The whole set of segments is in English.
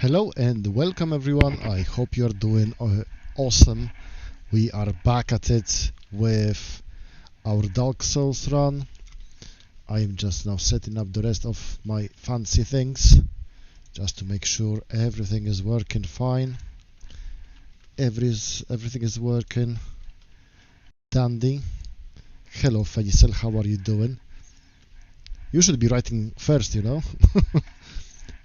Hello and welcome everyone. I hope you're doing awesome. We are back at it with our Dark Souls run. I am just now setting up the rest of my fancy things just to make sure everything is working fine. Everything is working dandy. Hello Fenicel, how are you doing? You should be writing first, you know.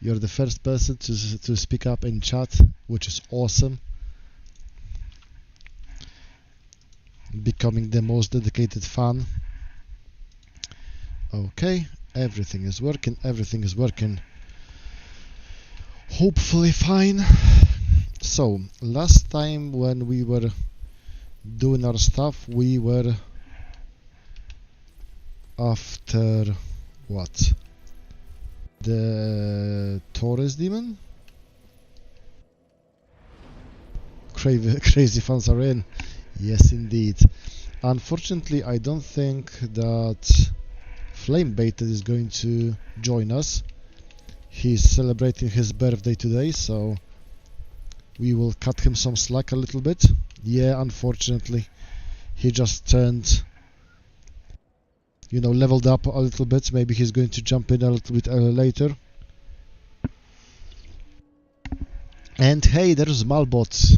You're the first person to speak up in chat, which is awesome. Becoming the most dedicated fan. Okay, everything is working. Hopefully fine. So, last time when we were doing our stuff, we were after what? The Taurus demon? Crazy fans are in. Yes, indeed. Unfortunately, I don't think that Flame Baited is going to join us. He's celebrating his birthday today, so we will cut him some slack a little bit. Yeah, unfortunately, he just turned, leveled up a little bit. Maybe he's going to jump in a little bit later. And hey, there's Malbot.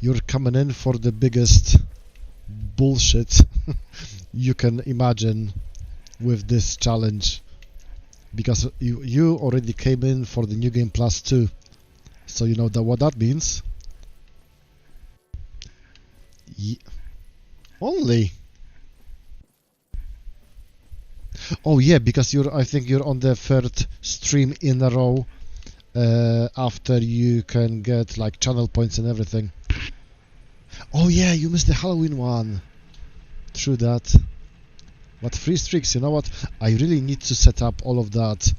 You're coming in for the biggest bullshit you can imagine with this challenge, because you already came in for the New Game Plus 2, so you know what that means. Only. Oh yeah, because I think you're on the third stream in a row after you can get like channel points and everything. Oh yeah, you missed the Halloween one. True that. But 3 streaks, you know what? I really need to set up all of that,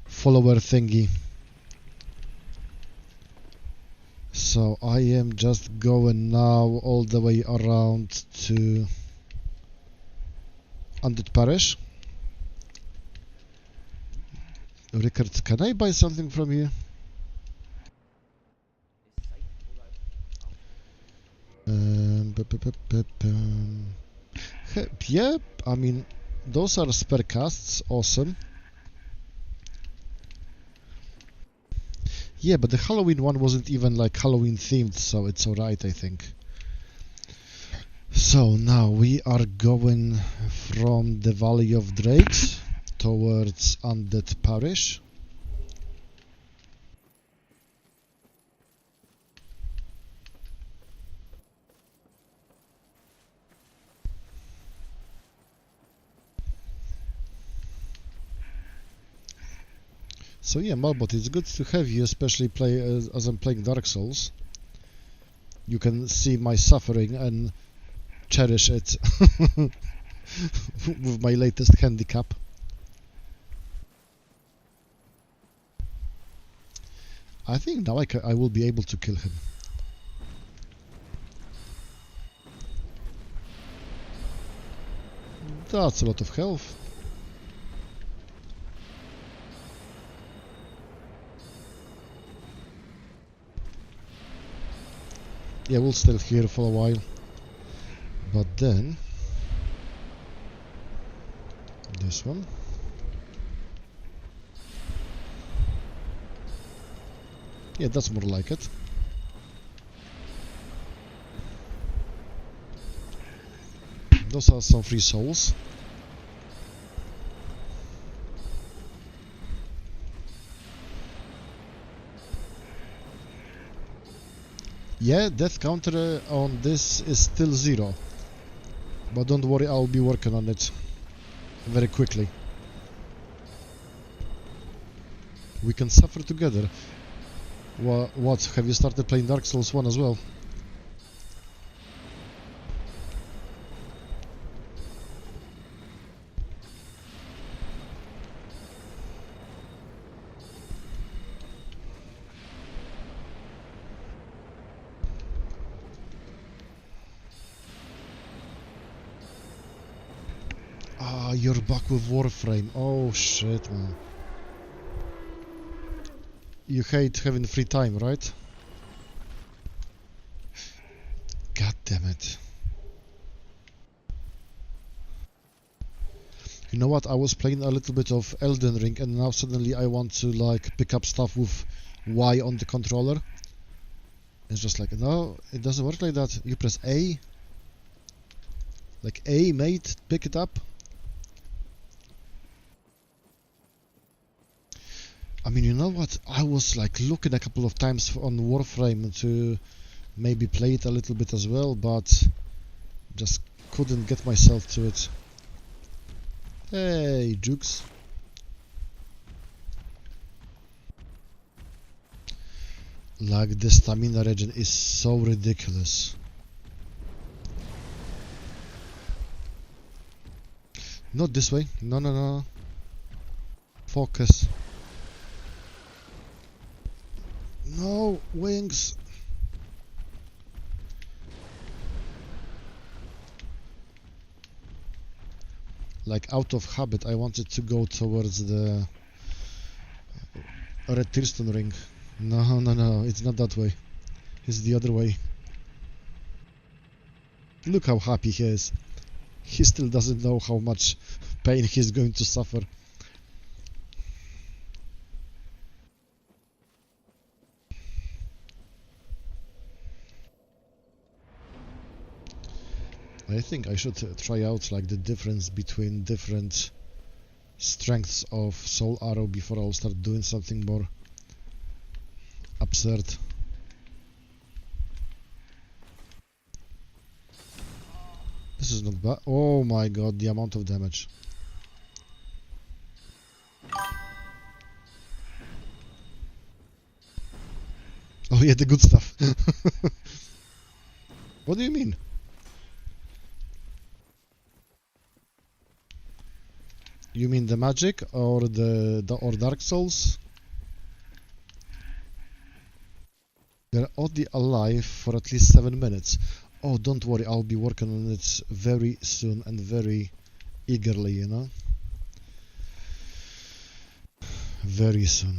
follower thingy. So I am just going now all the way around to Undead Parish. Rickard, can I buy something from you? Yeah, I mean, those are spellcasts, awesome. Yeah, but the Halloween one wasn't even like Halloween themed, so it's alright, I think. So now we are going from the Valley of Drakes towards Undead Parish. So yeah, Malbot, it's good to have you, especially play as I'm playing Dark Souls. You can see my suffering and cherish it with my latest handicap. I think now I will be able to kill him. That's a lot of health. Yeah, we'll stay here for a while. But then this one. Yeah, that's more like it. Those are some free souls. Yeah, death counter on this is still 0. But don't worry, I'll be working on it very quickly. We can suffer together. What? Have you started playing Dark Souls 1 as well? Ah, you're back with Warframe. Oh shit, man. You hate having free time, right? God damn it. You know what? I was playing a little bit of Elden Ring and now suddenly I want to like pick up stuff with Y on the controller. It's just like, no, it doesn't work like that. You press A. Like A, mate, pick it up. I mean, you know what? I was like looking a couple of times on Warframe to maybe play it a little bit as well, but just couldn't get myself to it. Hey, Jukes. Like, the stamina regen is so ridiculous. Not this way. No, no, no. Focus. No, wings. Like, out of habit, I wanted to go towards the Red Tearstone ring. No, no, no, it's not that way. It's the other way. Look how happy he is. He still doesn't know how much pain he's going to suffer. I think I should try out like the difference between different strengths of Soul Arrow before I'll start doing something more absurd. This is not bad. Oh my god, the amount of damage. Oh yeah, the good stuff. What do you mean? You mean the magic or the or Dark Souls? They're oddly alive for at least 7 minutes. Oh, don't worry, I'll be working on it very soon and very eagerly, you know? Very soon.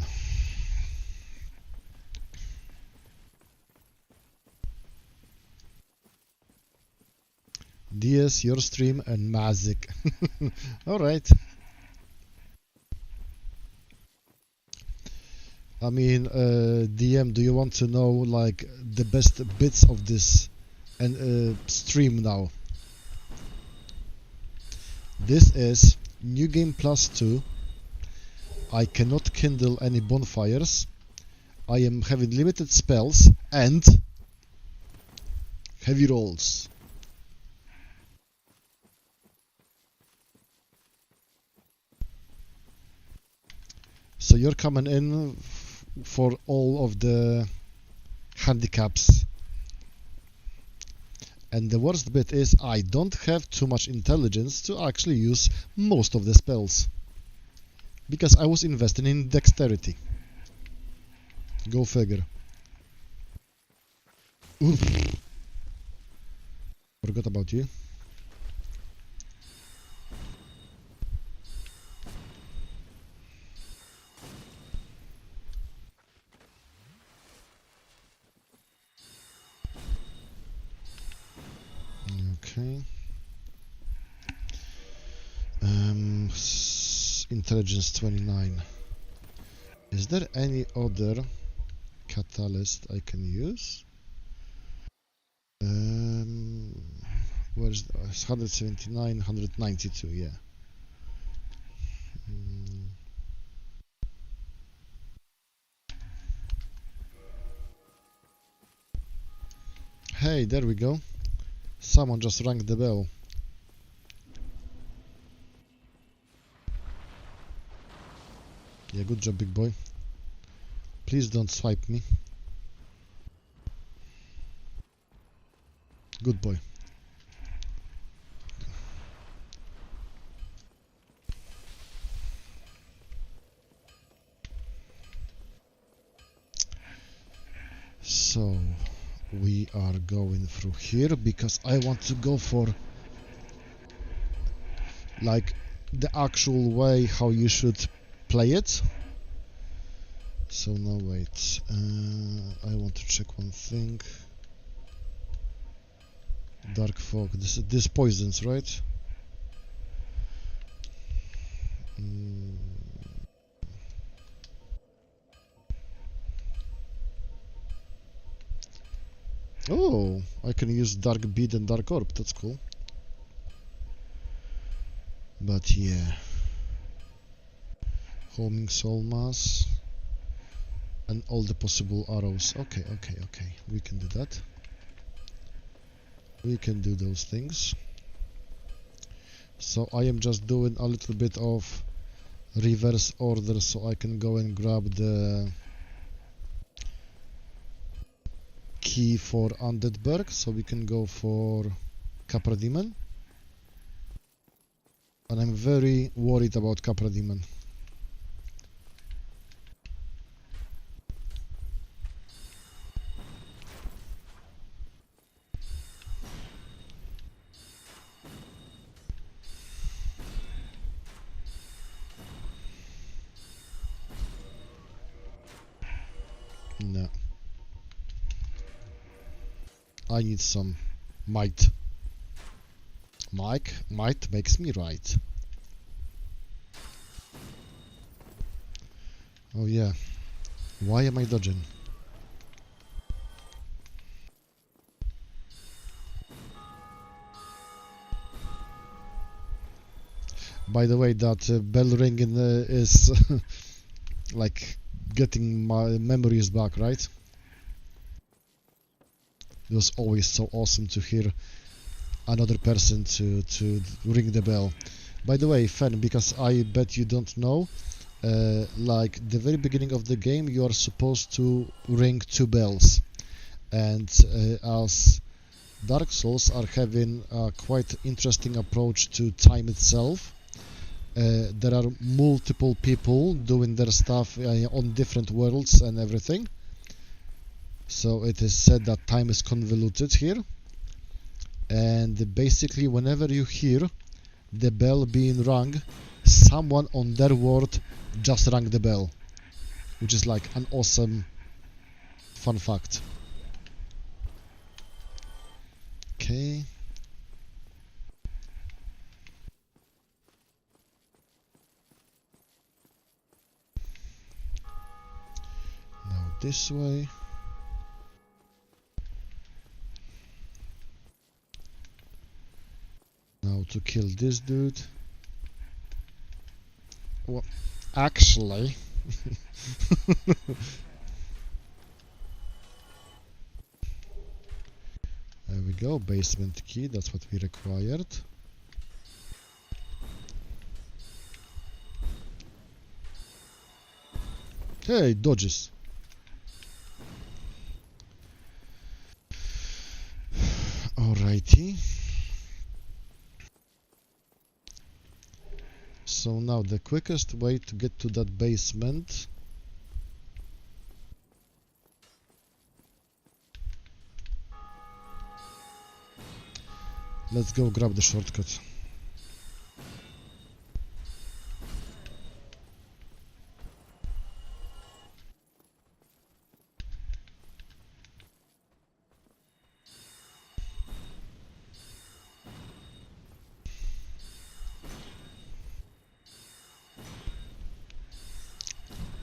DS, your stream, and Mazik. Alright. I mean, DM, do you want to know like the best bits of this and stream now? This is New Game +2. I cannot kindle any bonfires. I am having limited spells and heavy rolls. So you're coming in for all of the handicaps. And the worst bit is I don't have too much intelligence to actually use most of the spells. Because I was investing in dexterity. Go figure. Oof. Forgot about you. Okay. Intelligence 29. Is there any other catalyst I can use? Where's 179, 192, yeah. Hey, there we go. Someone just rang the bell. Yeah, good job, big boy. Please don't swipe me. Good boy. So we are going through here because I want to go for like the actual way how you should play it. So now wait, I want to check one thing. Dark fog, this poisons, right? Oh, I can use dark bead and dark orb, that's cool. But yeah, homing soul mass and all the possible arrows. Okay, we can do that. We can do those things. So I am just doing a little bit of reverse order so I can go and grab the key for Undead Berg, so we can go for Capra Demon. And I'm very worried about Capra Demon. No. I need some might. Might makes me right. Oh yeah. Why am I dodging? By the way, that bell ringing is like getting my memories back, right? It was always so awesome to hear another person to ring the bell. By the way, Fen, because I bet you don't know, like the very beginning of the game, you are supposed to ring 2 bells, and as Dark Souls are having a quite interesting approach to time itself. There are multiple people doing their stuff on different worlds and everything. So it is said that time is convoluted here. And basically whenever you hear the bell being rung, someone on their world just rang the bell. Which is like an awesome fun fact. Okay. Now this way. Now to kill this dude. Well, actually... There we go, basement key, that's what we required. Hey, dodges. Alrighty. So now the quickest way to get to that basement let's go grab the shortcut.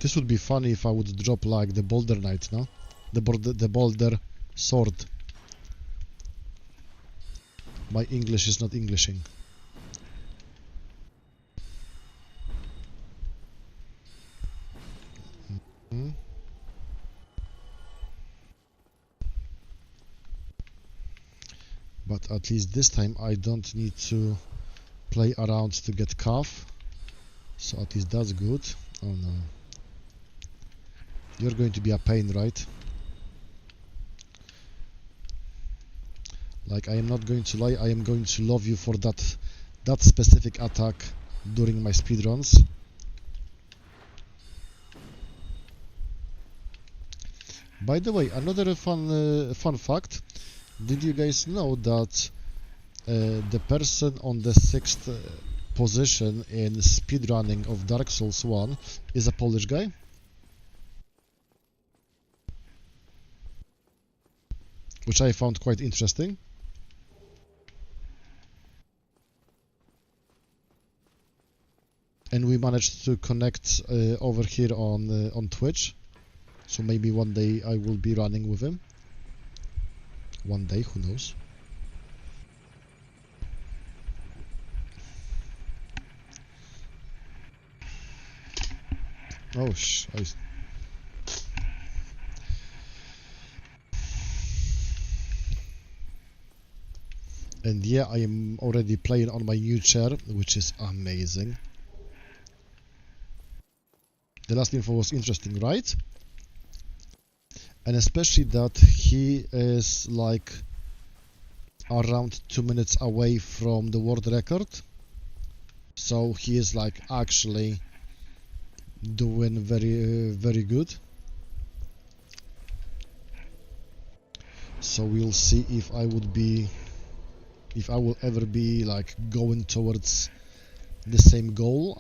This would be funny if I would drop like the Boulder Knight, no? The Boulder Sword. My English is not Englishing. But at least this time I don't need to play around to get calf. So at least that's good. Oh no. You're going to be a pain, right? Like, I am not going to lie, I am going to love you for that specific attack during my speedruns. By the way, another fun fact. Did you guys know that the person on the 6th position in speedrunning of Dark Souls 1 is a Polish guy. Which I found quite interesting. And we managed to connect over here on Twitch. So maybe one day I will be running with him. One day, who knows? Oh, and yeah, I am already playing on my new chair, which is amazing. The last info was interesting, right? And especially that he is like around 2 minutes away from the world record. So he is like actually doing very good. So we'll see if I will ever be like going towards the same goal.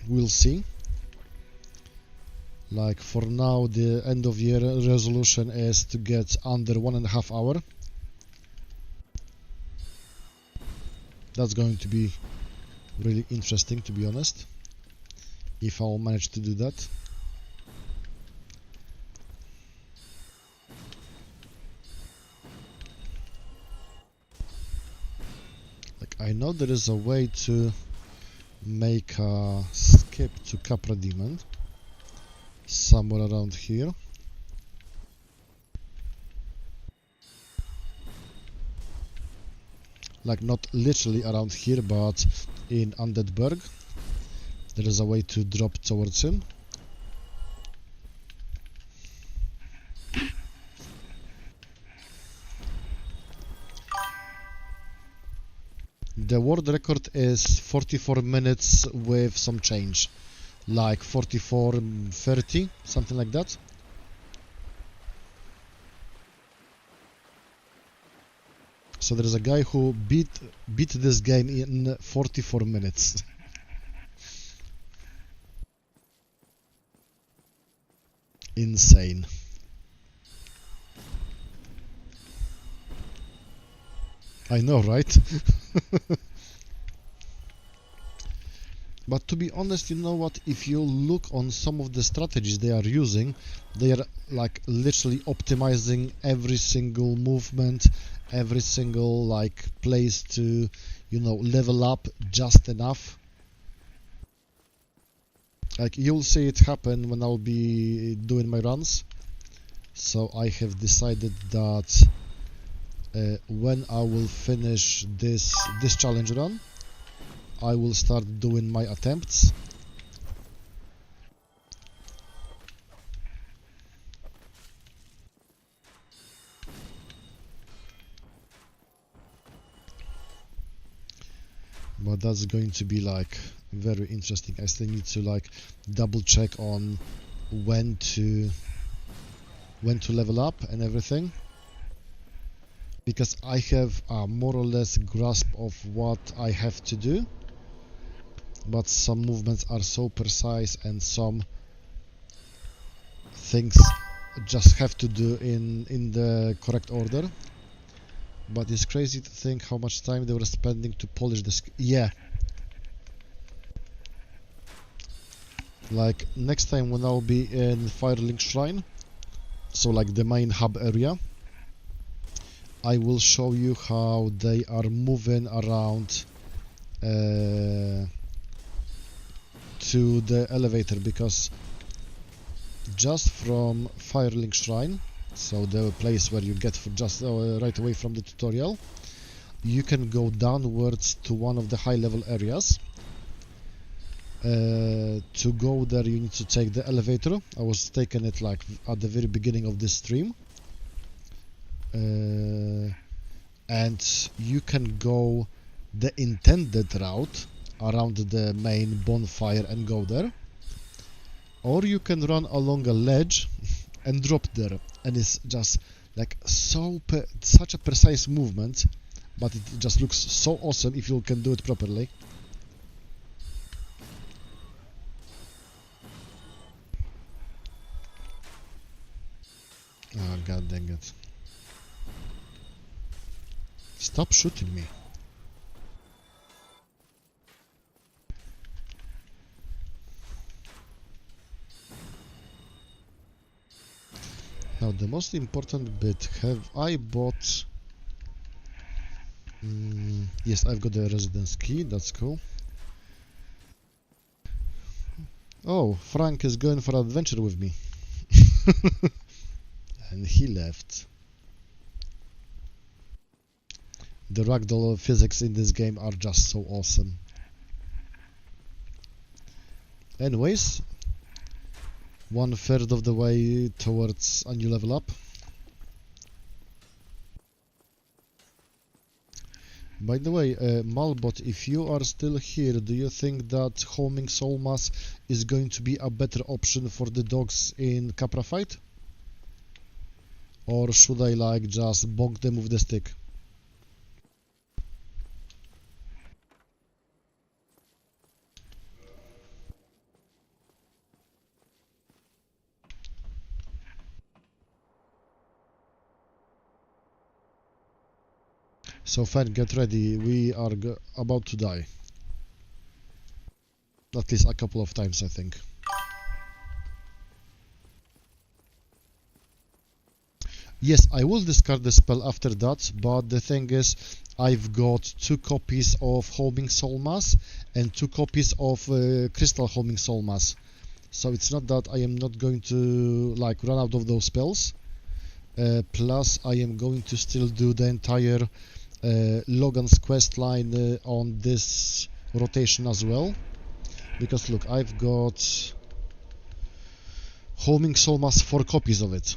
We'll see. Like for now, the end of year resolution is to get under 1.5 hours. That's going to be really interesting, to be honest, if I'll manage to do that. Like I know there is a way to make a skip to Capra Demon somewhere around here. Like not literally around here, but in Undeadburg there is a way to drop towards him. The world record is 44 minutes with some change, like 44:30, something like that. So there is a guy who beat this game in 44 minutes. Insane. I know, right? But to be honest, you know what, if you look on some of the strategies they are using, they are like literally optimizing every single movement, every single like place to, you know, level up just enough. Like you'll see it happen when I'll be doing my runs. So I have decided that when I will finish this challenge run, I will start doing my attempts. But that's going to be like very interesting. I still need to like double check on when to level up and everything, because I have a more or less grasp of what I have to do, but some movements are so precise and some things just have to do in the correct order. But it's crazy to think how much time they were spending to polish this. Yeah. Like next time when I'll be in Firelink Shrine, so like the main hub area, I will show you how they are moving around to the elevator, because just from Firelink Shrine, so the place where you get just right away from the tutorial, you can go downwards to one of the high level areas. To go there you need to take the elevator. I was taking it like at the very beginning of this stream, and you can go the intended route around the main bonfire and go there, or you can run along a ledge and drop there, and it's just like such a precise movement, but it just looks so awesome if you can do it properly. God dang it. Stop shooting me. Now the most important bit, have I bought... yes, I've got the residence key, that's cool. Oh, Frank is going for an adventure with me. And he left. The ragdoll physics in this game are just so awesome. Anyways, 1/3 of the way towards a new level up. By the way, Malbot, if you are still here, do you think that homing soul mass is going to be a better option for the dogs in Capra fight? Or should I like just bonk them with the stick? So fine, get ready, we are about to die. At least a couple of times, I think. Yes, I will discard the spell after that, but the thing is, I've got 2 copies of Homing Soul Mass and 2 copies of Crystal Homing Soul Mass. So it's not that I am not going to like run out of those spells. Plus, I am going to still do the entire Logan's quest line on this rotation as well. Because look, I've got Homing Soul Mass, 4 copies of it.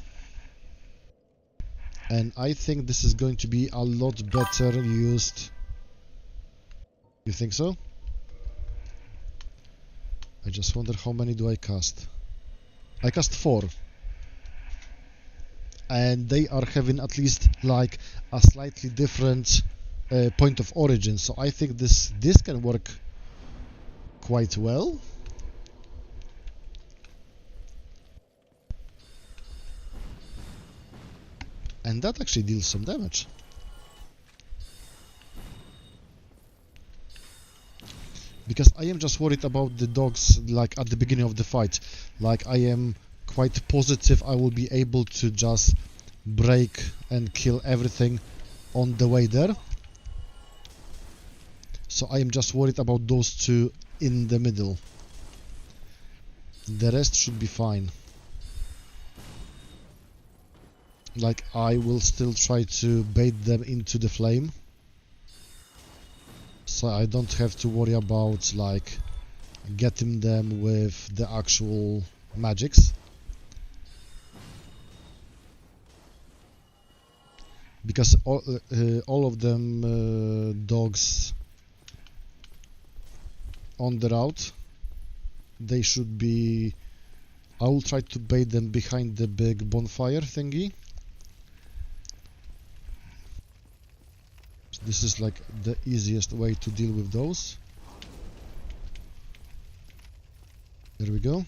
And I think this is going to be a lot better used. You think so? I just wonder how many do I cast. I cast 4. And they are having at least like a slightly different point of origin. So I think this can work quite well. And that actually deals some damage. Because I am just worried about the dogs like at the beginning of the fight. Like I am quite positive I will be able to just break and kill everything on the way there. So I am just worried about those 2 in the middle. The rest should be fine. Like I will still try to bait them into the flame, so I don't have to worry about like getting them with the actual magics. Because all of them dogs on the route, they should be... I will try to bait them behind the big bonfire thingy. So this is like the easiest way to deal with those. There we go.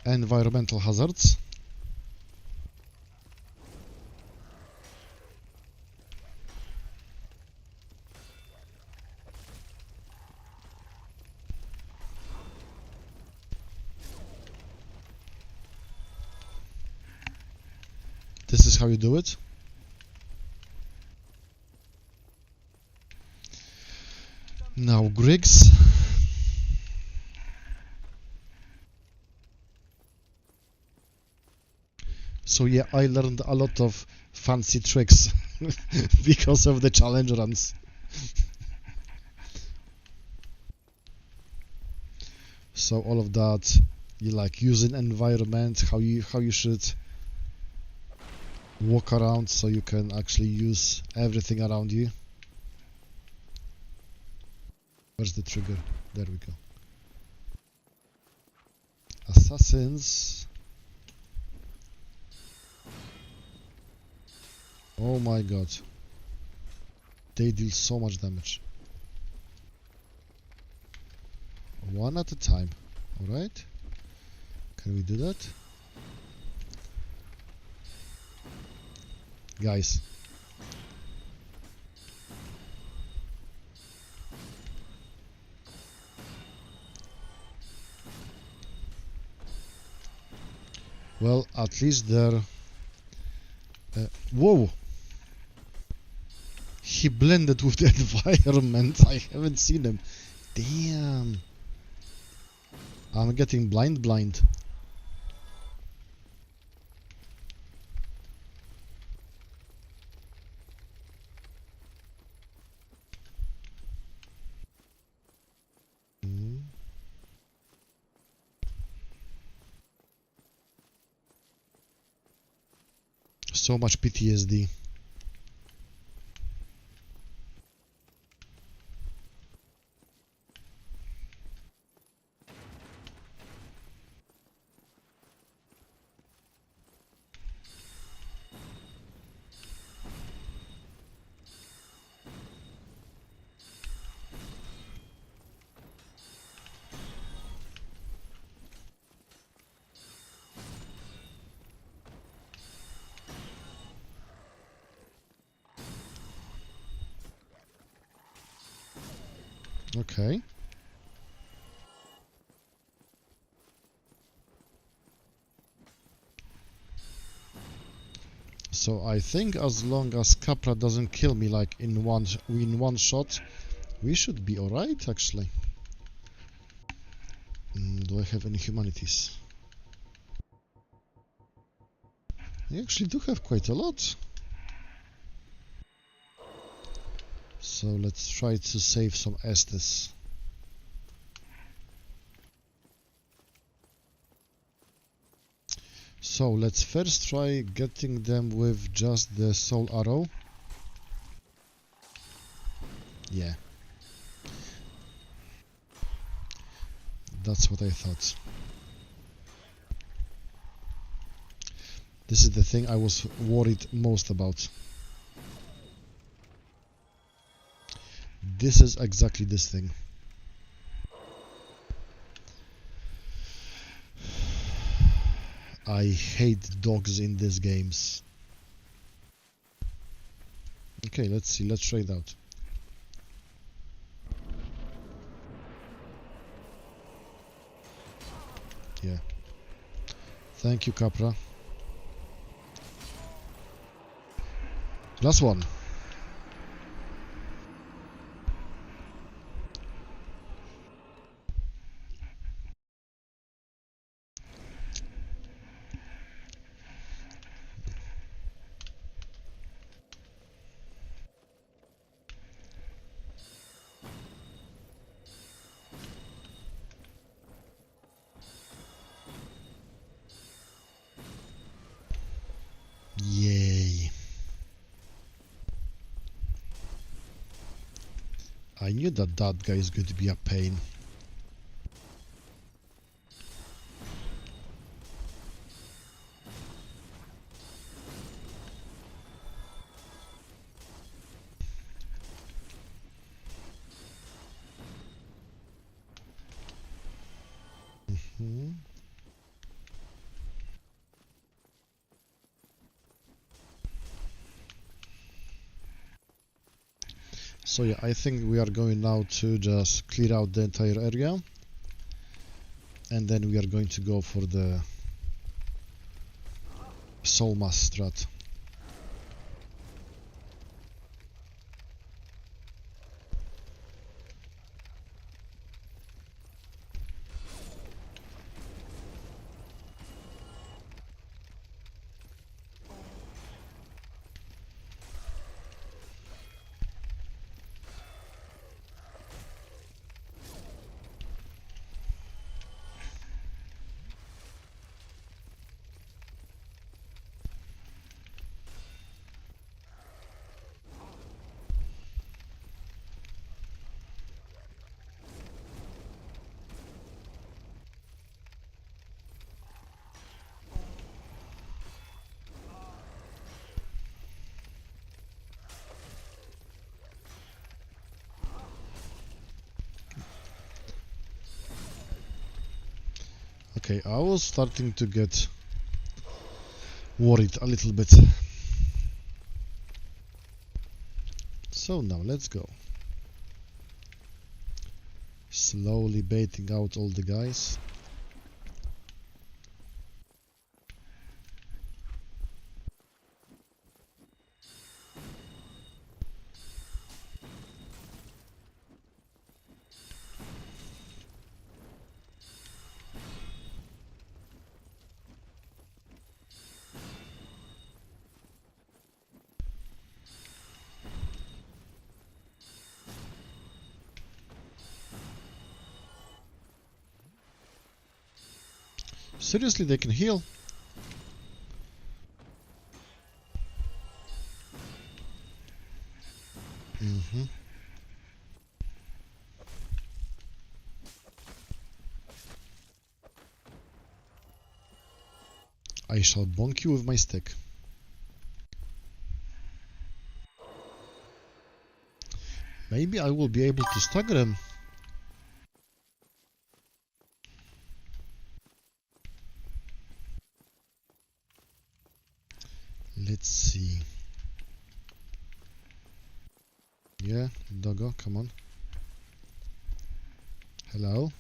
Environmental hazards. This is how you do it. Now Griggs. So yeah, I learned a lot of fancy tricks because of the challenge runs. So all of that, you like using environment, how you should walk around so you can actually use everything around you. Where's the trigger? There we go. Assassins. Oh my god. They deal so much damage. One at a time. Alright. Can we do that? Guys. Well, at least they're... whoa! He blended with the environment. I haven't seen him. Damn. I'm getting blind. So much PTSD. Okay. So I think as long as Capra doesn't kill me like in one shot, we should be alright actually. Do I have any humanities? I actually do have quite a lot. So let's try to save some Estes. So let's first try getting them with just the soul arrow. Yeah. That's what I thought. This is the thing I was worried most about. This is exactly this thing. I hate dogs in these games. Okay, let's see. Let's try it out. Yeah. Thank you, Capra. Last one. Yay. I knew that guy is going to be a pain. So yeah, I think we are going now to just clear out the entire area, and then we are going to go for the soul mass strat. Okay, I was starting to get worried a little bit. So now let's go. Slowly baiting out all the guys. Seriously, they can heal? I shall bonk you with my stick. Maybe I will be able to stagger him. Let's see. Yeah, doggo, come on. Hello.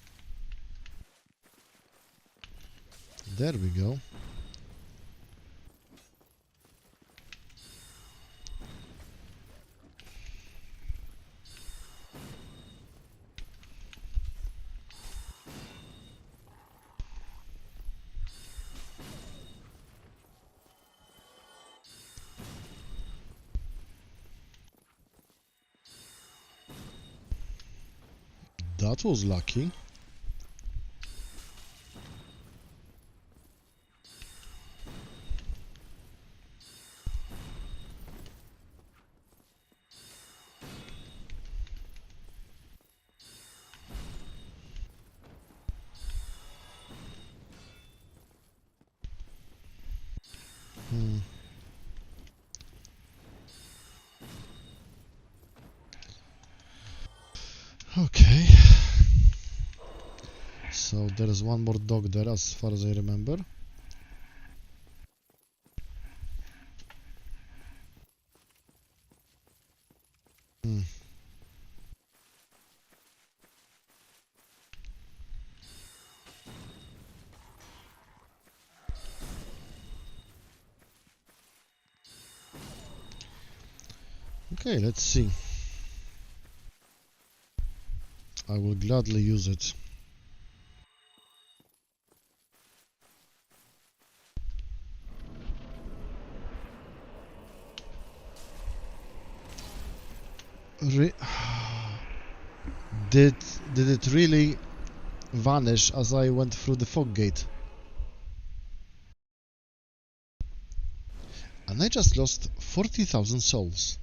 There we go. That was lucky. Okay. So there is one more dog there as far as I remember. Okay, let's see. I will gladly use it. Did it really vanish as I went through the fog gate? And I just lost 40,000 souls.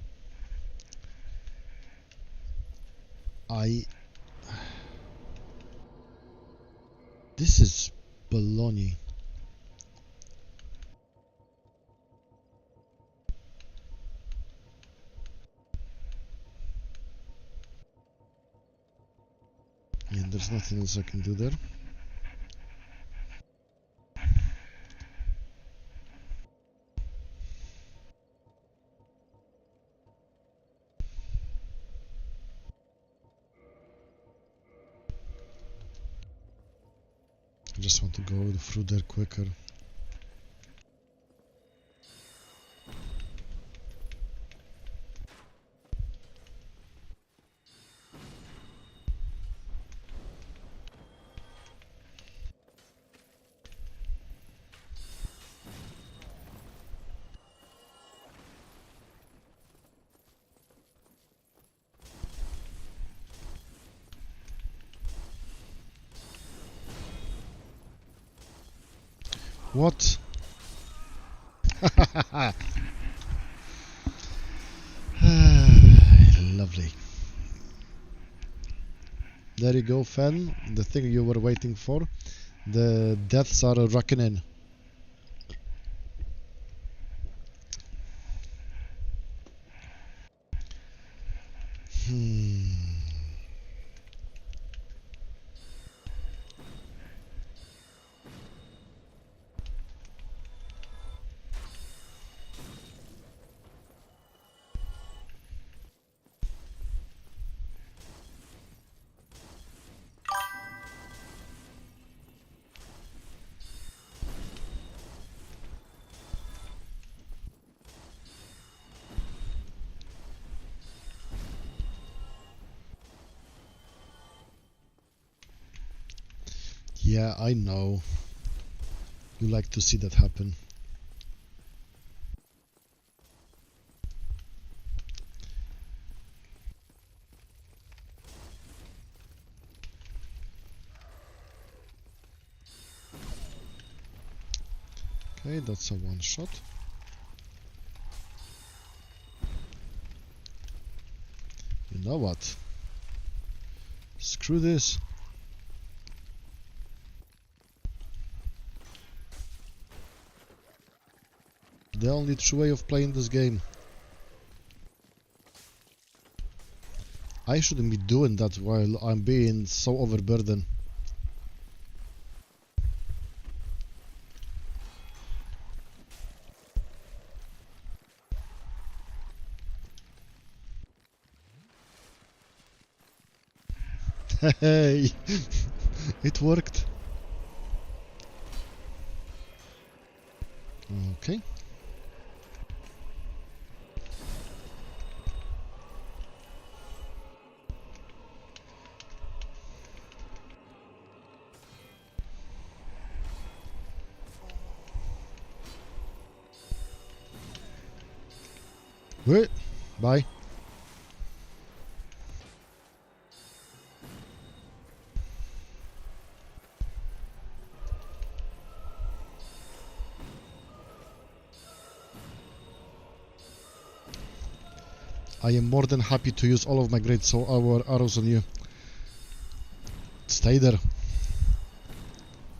This is baloney. Yeah, there's nothing else I can do there. I just want to go through there quicker. What? Lovely. There you go, Fen. The thing you were waiting for. The deaths are rocking in. Yeah, I know. You like to see that happen. Okay, that's a one shot. You know what? Screw this. The only true way of playing this game. I shouldn't be doing that while I'm being so overburdened. Hey! It worked. Okay. Wait. Bye. I am more than happy to use all of my great soul arrows on you. Stay there.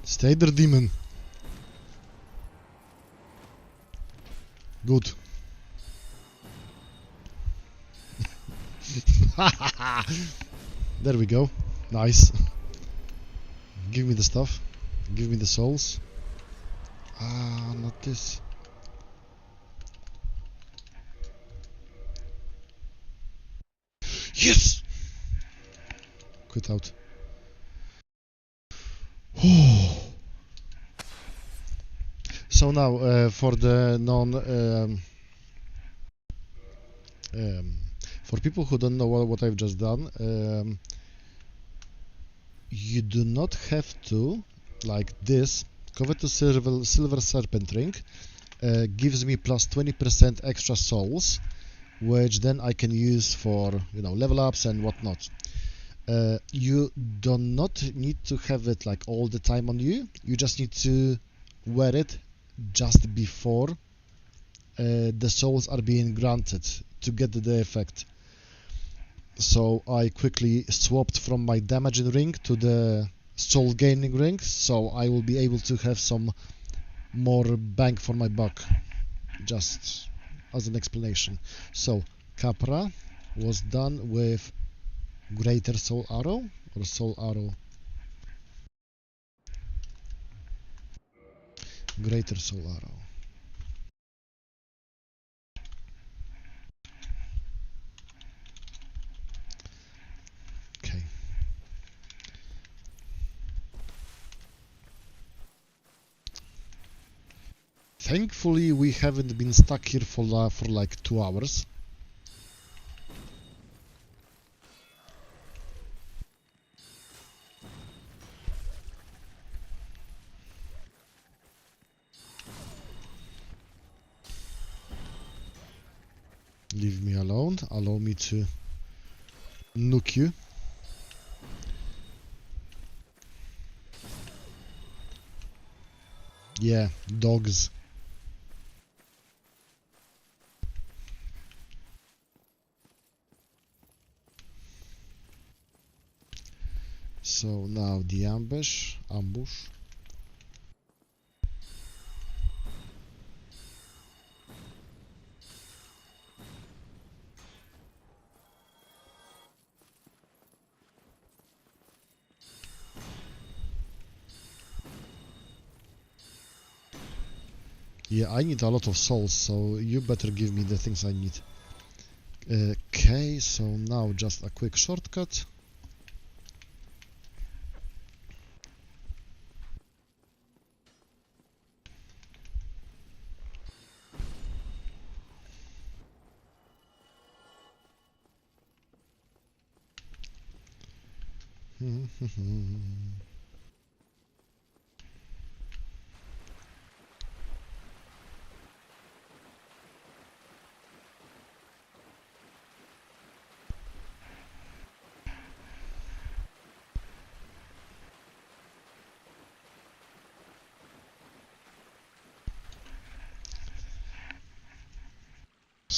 Stay there, demon. Good. There we go. Nice. Give me the stuff. Give me the souls. Ah, not this. Yes! Quit out. So now, for the for people who don't know what I've just done, you do not have to, like this, covet to silver serpent ring gives me plus 20% extra souls, which then I can use for, you know, level ups and whatnot. You do not need to have it like all the time on you. You just need to wear it just before the souls are being granted to get the effect. So I quickly swapped from my damaging ring to the soul gaining ring, so I will be able to have some more bang for my buck, just as an explanation. So Capra was done with Greater Soul Arrow or Soul Arrow? Greater Soul Arrow. Okay. Thankfully, we haven't been stuck here for like 2 hours. Leave me alone. Allow me to nuke you. Yeah, dogs. So now the ambush. Yeah, I need a lot of souls, so you better give me the things I need. Okay, so now just a quick shortcut.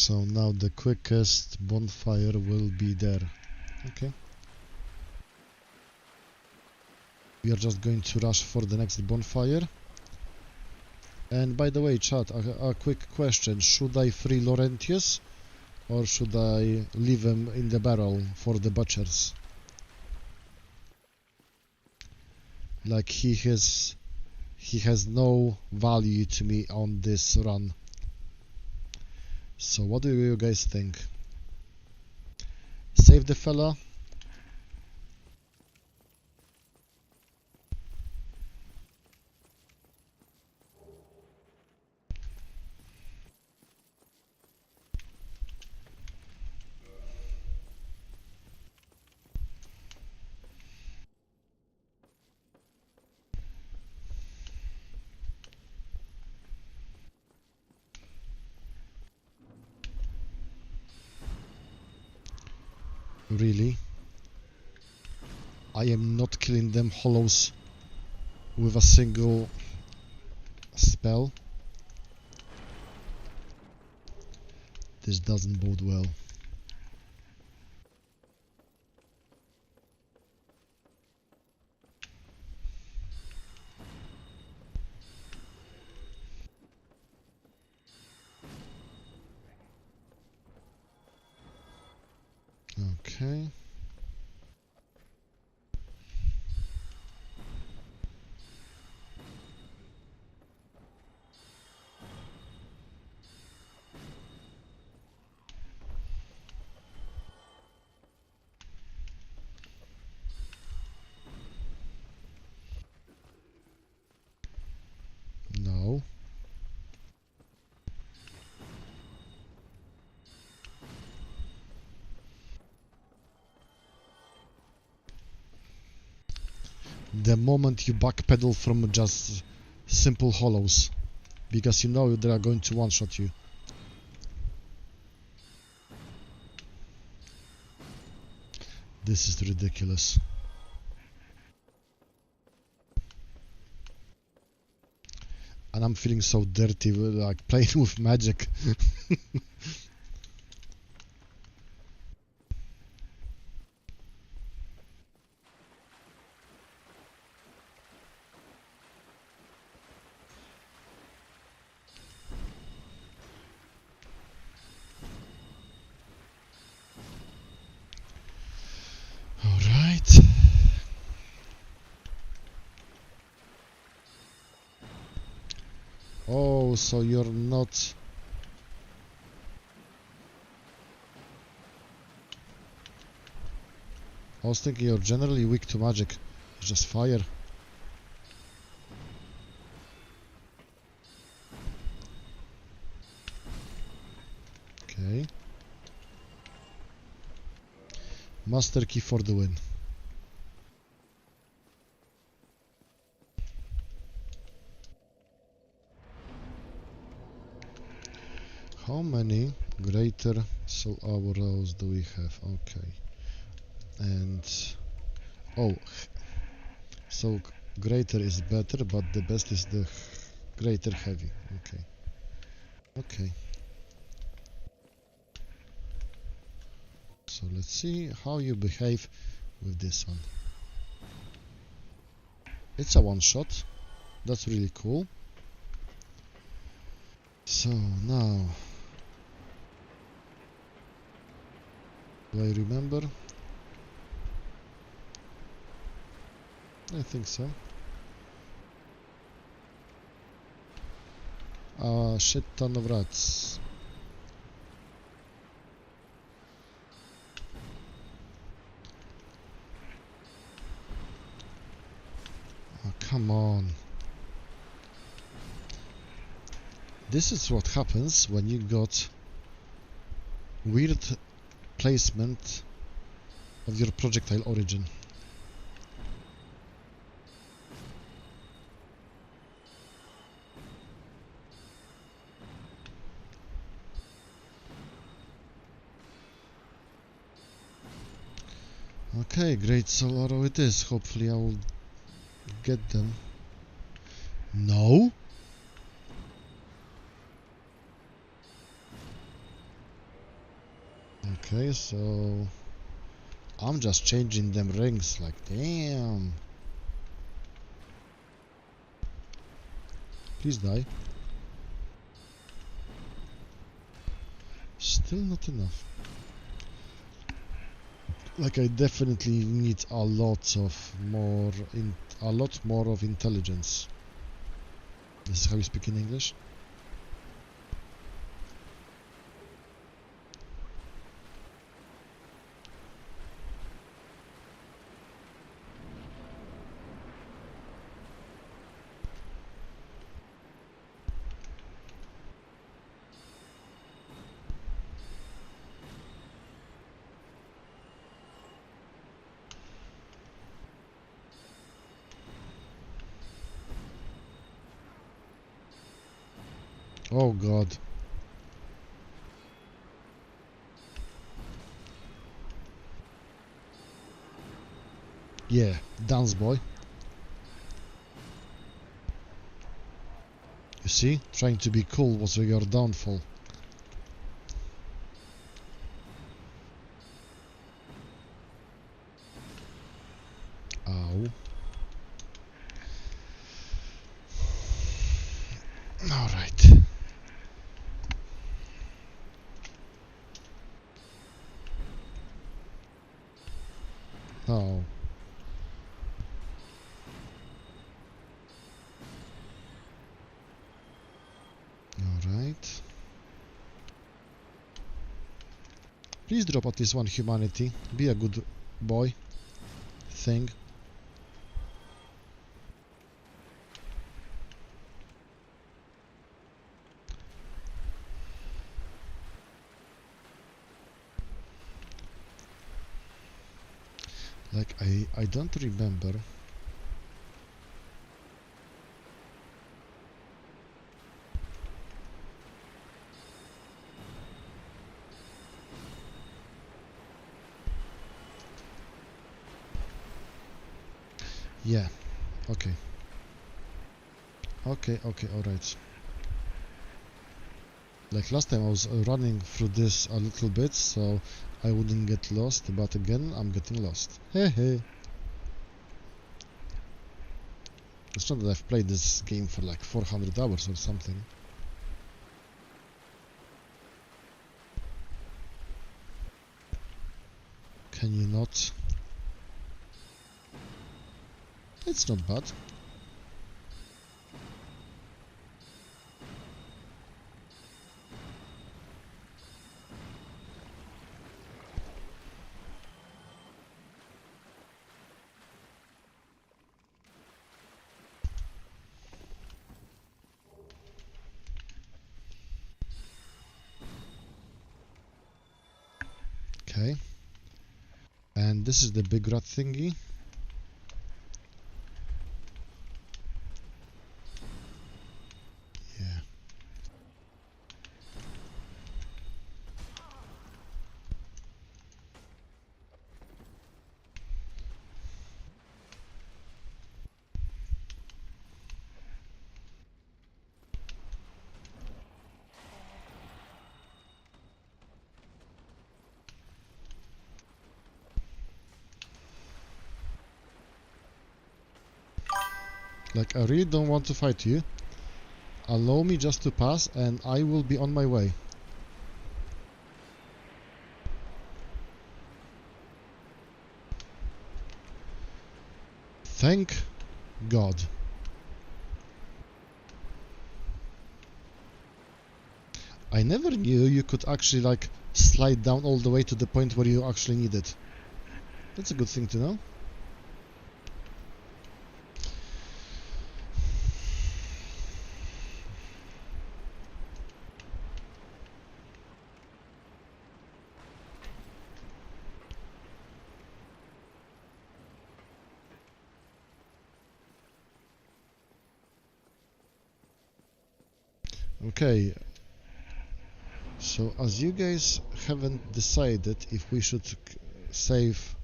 So now the quickest bonfire will be there. Okay. We are just going to rush for the next bonfire. And by the way, chat, a quick question. Should I free Laurentius or should I leave him in the barrel for the butchers? Like he has no value to me on this run. So what do you guys think? Save the fella? Really? I am not killing them hollows with a single spell. This doesn't bode well. Okay. No. The moment you backpedal from just simple hollows, because you know they are going to one-shot you. This is ridiculous. And I'm feeling so dirty, like playing with magic. Alright. Oh, so you're not... I was thinking you're generally weak to magic. It's just fire. Okay. Master key for the win. How many greater soul arrows do we have? Okay. And... oh. So greater is better, but the best is the greater heavy. Okay. Okay. So let's see how you behave with this one. It's a one-shot. That's really cool. So now, do I remember? I think so. A shit ton of rats. Oh, come on. This is what happens when you got weird placement of your projectile origin. Okay, great soul arrow it is. Hopefully I will get them. No? Okay, so I'm just changing them rings, like, damn. Please die. Still not enough. Like, I definitely need a lot more of intelligence. This is how you speak in English? Oh god. Yeah, dance boy. You see? Trying to be cool was your downfall. Ow. Alright. Oh. Alright. Please drop at least one humanity. Be a good boy. Thing. Like, I don't remember. Yeah. Okay. Okay, alright. Like last time I was running through this a little bit, so I wouldn't get lost, but again, I'm getting lost. Hey hey. It's not that I've played this game for like 400 hours or something. Can you not? It's not bad. Okay. And this is the big rat thingy. Yeah. Like, I really don't want to fight you. Allow me just to pass and I will be on my way. Thank God. I never knew you could actually like slide down all the way to the point where you actually need it. That's a good thing to know. Okay, so as you guys haven't decided if we should save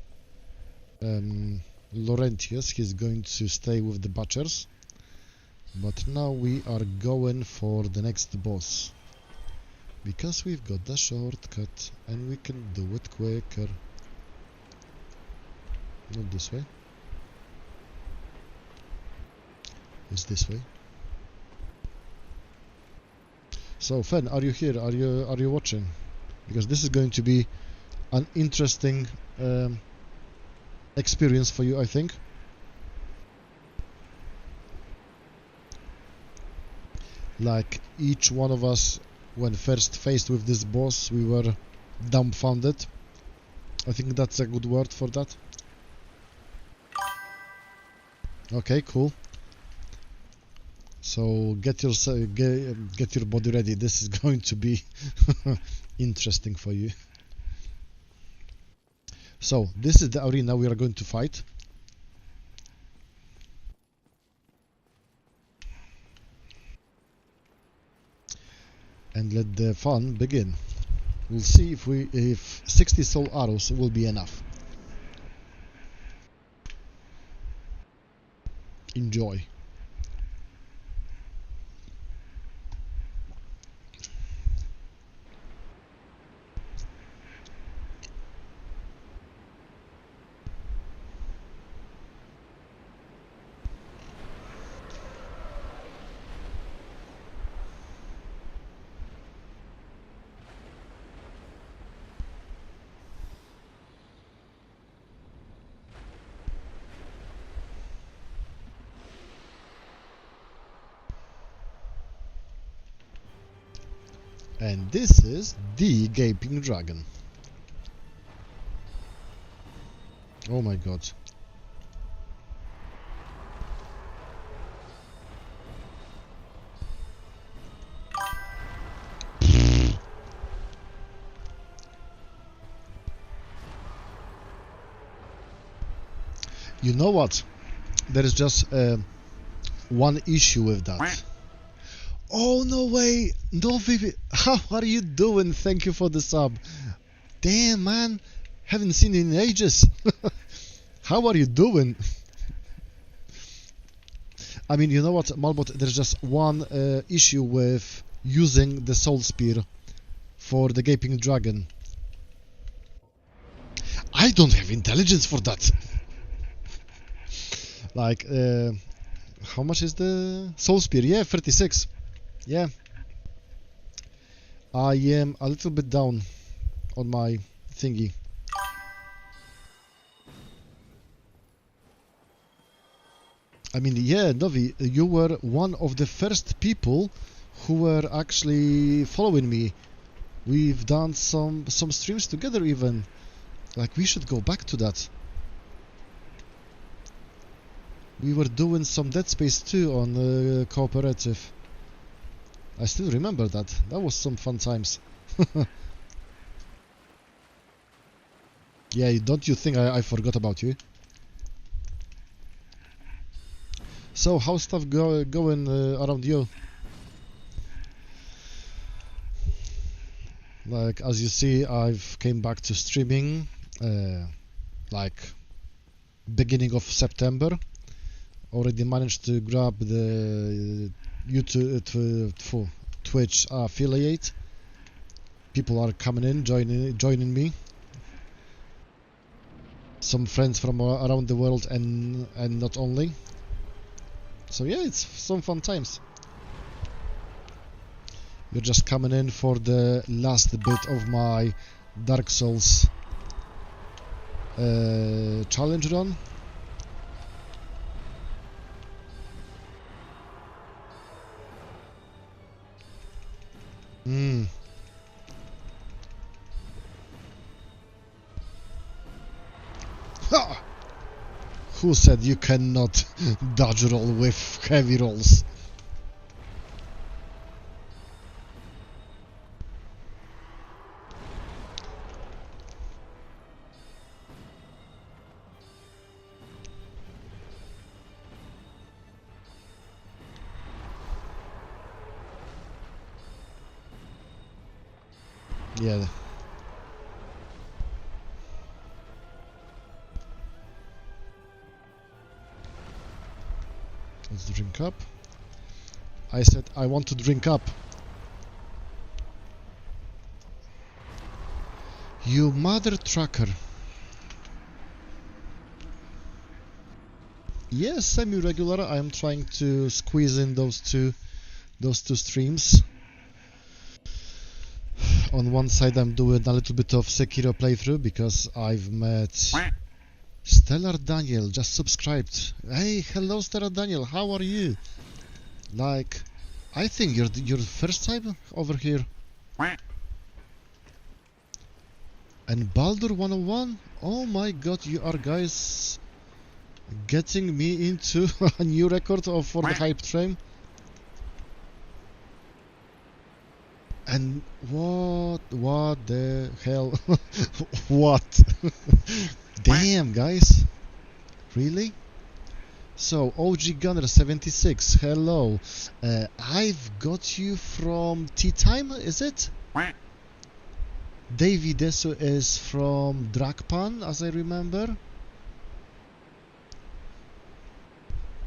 Laurentius, he's going to stay with the Butchers, but now we are going for the next boss. Because we've got the shortcut and we can do it quicker. Not this way. It's this way. So Fen, are you here? Are you watching? Because this is going to be an interesting experience for you, I think. Like each one of us, when first faced with this boss, we were dumbfounded. I think that's a good word for that. Okay, cool. So get your body ready. This is going to be interesting for you. So this is the arena we are going to fight. And let the fun begin. We'll see if 60 soul arrows will be enough. Enjoy. And this is the Gaping Dragon. Oh my god. You know what? There is just one issue with that. Oh, no way! No, Vivi! How are you doing? Thank you for the sub. Damn, man! Haven't seen you in ages. How are you doing? I mean, you know what, Malbot? There's just one issue with using the Soul Spear for the Gaping Dragon. I don't have intelligence for that. Like, how much is the Soul Spear? Yeah, 36. Yeah. I am a little bit down on my thingy. I mean, yeah, Novi, you were one of the first people who were actually following me. We've done some streams together even. Like, we should go back to that. We were doing some Dead Space 2 on cooperative. I still remember that. That was some fun times. Yeah, don't you think I forgot about you? So, how's stuff going around you? Like, as you see, I've came back to streaming like beginning of September. Already managed to grab the YouTube Twitch affiliate. People are coming in, joining me. Some friends from around the world and not only. So yeah, it's some fun times. You're just coming in for the last bit of my Dark Souls challenge run. Ha! Who said you cannot dodge roll with heavy rolls? Yeah. Let's drink up. I said I want to drink up. You mother trucker. Yes, semi-regular. I am trying to squeeze in those two streams. On one side I'm doing a little bit of Sekiro playthrough because I've met Stellar Daniel, just subscribed. Hey, hello Stellar Daniel, how are you? Like, I think you're the first time over here. And Baldur 101? Oh my god, you are guys getting me into a new record for the hype train. And what the hell? What? Damn, guys. Really? So, OG Gunner 76, hello. I've got you from Tea Time, is it? Davey Desu is from Dragpan, as I remember.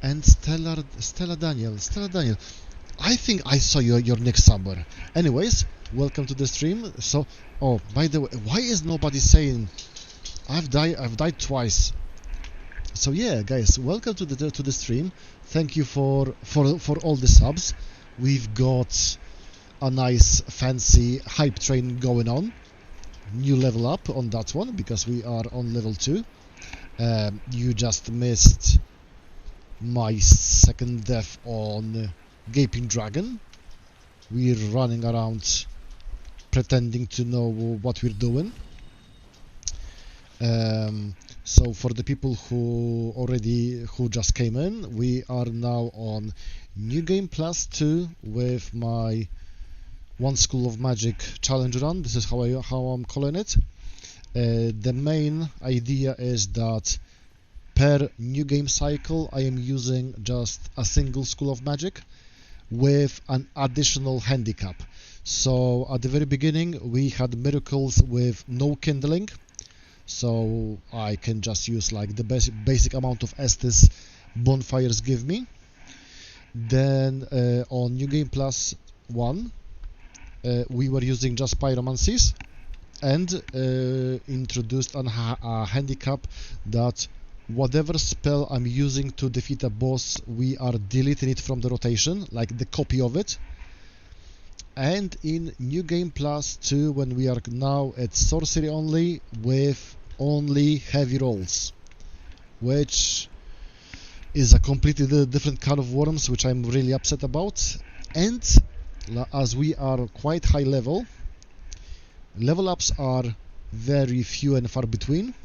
And Stella Daniel. I think I saw your nick somewhere. Anyways, welcome to the stream. So, oh, by the way, why is nobody saying I've died twice? So yeah, guys, welcome to the stream. Thank you for all the subs. We've got a nice fancy hype train going on. New level up on that one because we are on level 2. You just missed my second death on Gaping Dragon. We're running around pretending to know what we're doing. So for the people who just came in, we are now on New Game Plus 2 with my One School of Magic challenge run. This is how I'm calling it. The main idea is that per new game cycle I am using just a single School of Magic with an additional handicap. So at the very beginning we had miracles with no kindling, so I can just use like the basic amount of Estus bonfires give me. Then on New Game Plus 1 we were using just pyromancies and introduced a handicap that whatever spell I'm using to defeat a boss, we are deleting it from the rotation, like the copy of it. And in New Game Plus 2, when we are now at Sorcery Only, with only heavy rolls, which is a completely different kind of worms, which I'm really upset about. And as we are quite high level ups are very few and far between,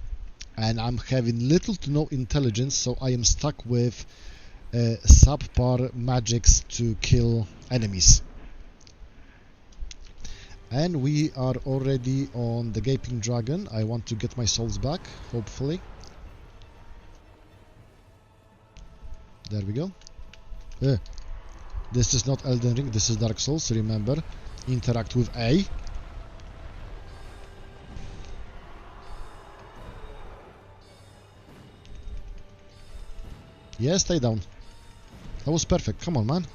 and I'm having little to no intelligence, so I am stuck with subpar magics to kill enemies. And we are already on the Gaping Dragon. I want to get my souls back, hopefully. There we go. This is not Elden Ring, this is Dark Souls, remember. Interact with A. Yeah, stay down. That was perfect. Come on, man.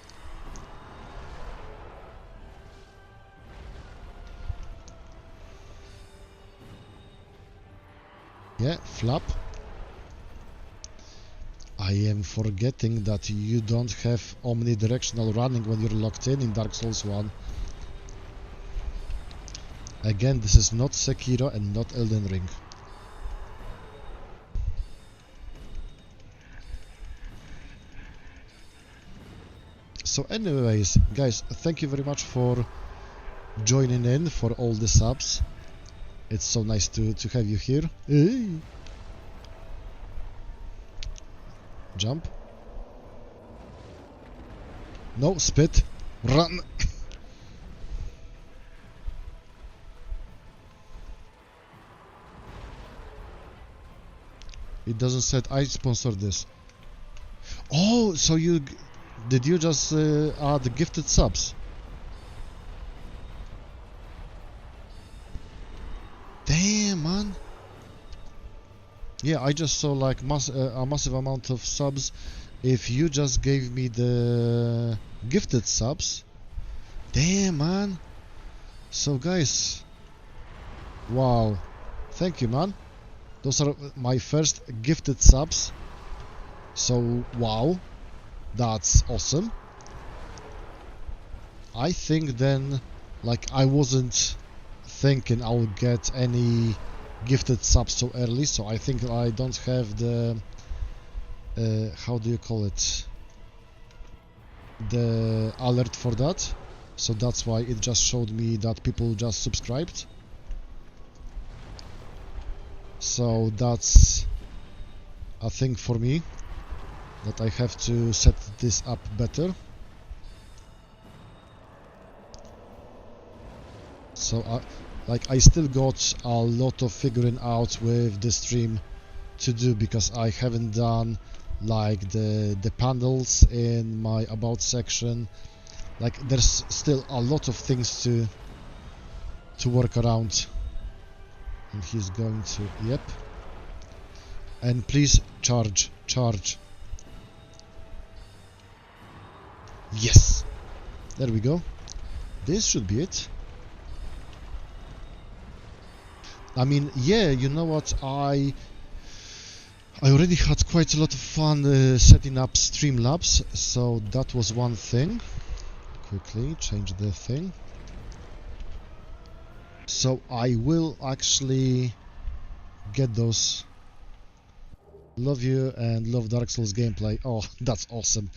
Yeah, flap. I am forgetting that you don't have omnidirectional running when you're locked in Dark Souls 1. Again, this is not Sekiro and not Elden Ring. So anyways, guys, thank you very much for joining in, for all the subs. It's so nice to have you here. Hey. Jump. No, spit. Run. It doesn't say I sponsored this. Oh, so did you just add gifted subs? Damn, man. Yeah, I just saw like a massive amount of subs. If you just gave me the gifted subs, damn, man. So guys, Wow. Thank you, man. Those are my first gifted subs. So, wow. That's awesome. I think then, like, I wasn't thinking I'll get any gifted subs so early, so I think I don't have the... how do you call it? The alert for that. So that's why it just showed me that people just subscribed. So that's a thing for me, that I have to set this up better. So I still got a lot of figuring out with the stream to do, because I haven't done like the panels in my about section. Like, there's still a lot of things to work around. And he's going to... Yep. And please charge. Yes! There we go. This should be it. I mean, yeah, you know what? I already had quite a lot of fun setting up Streamlabs, so that was one thing. Quickly change the thing. So I will actually get those. Love you and love Dark Souls gameplay. Oh, that's awesome.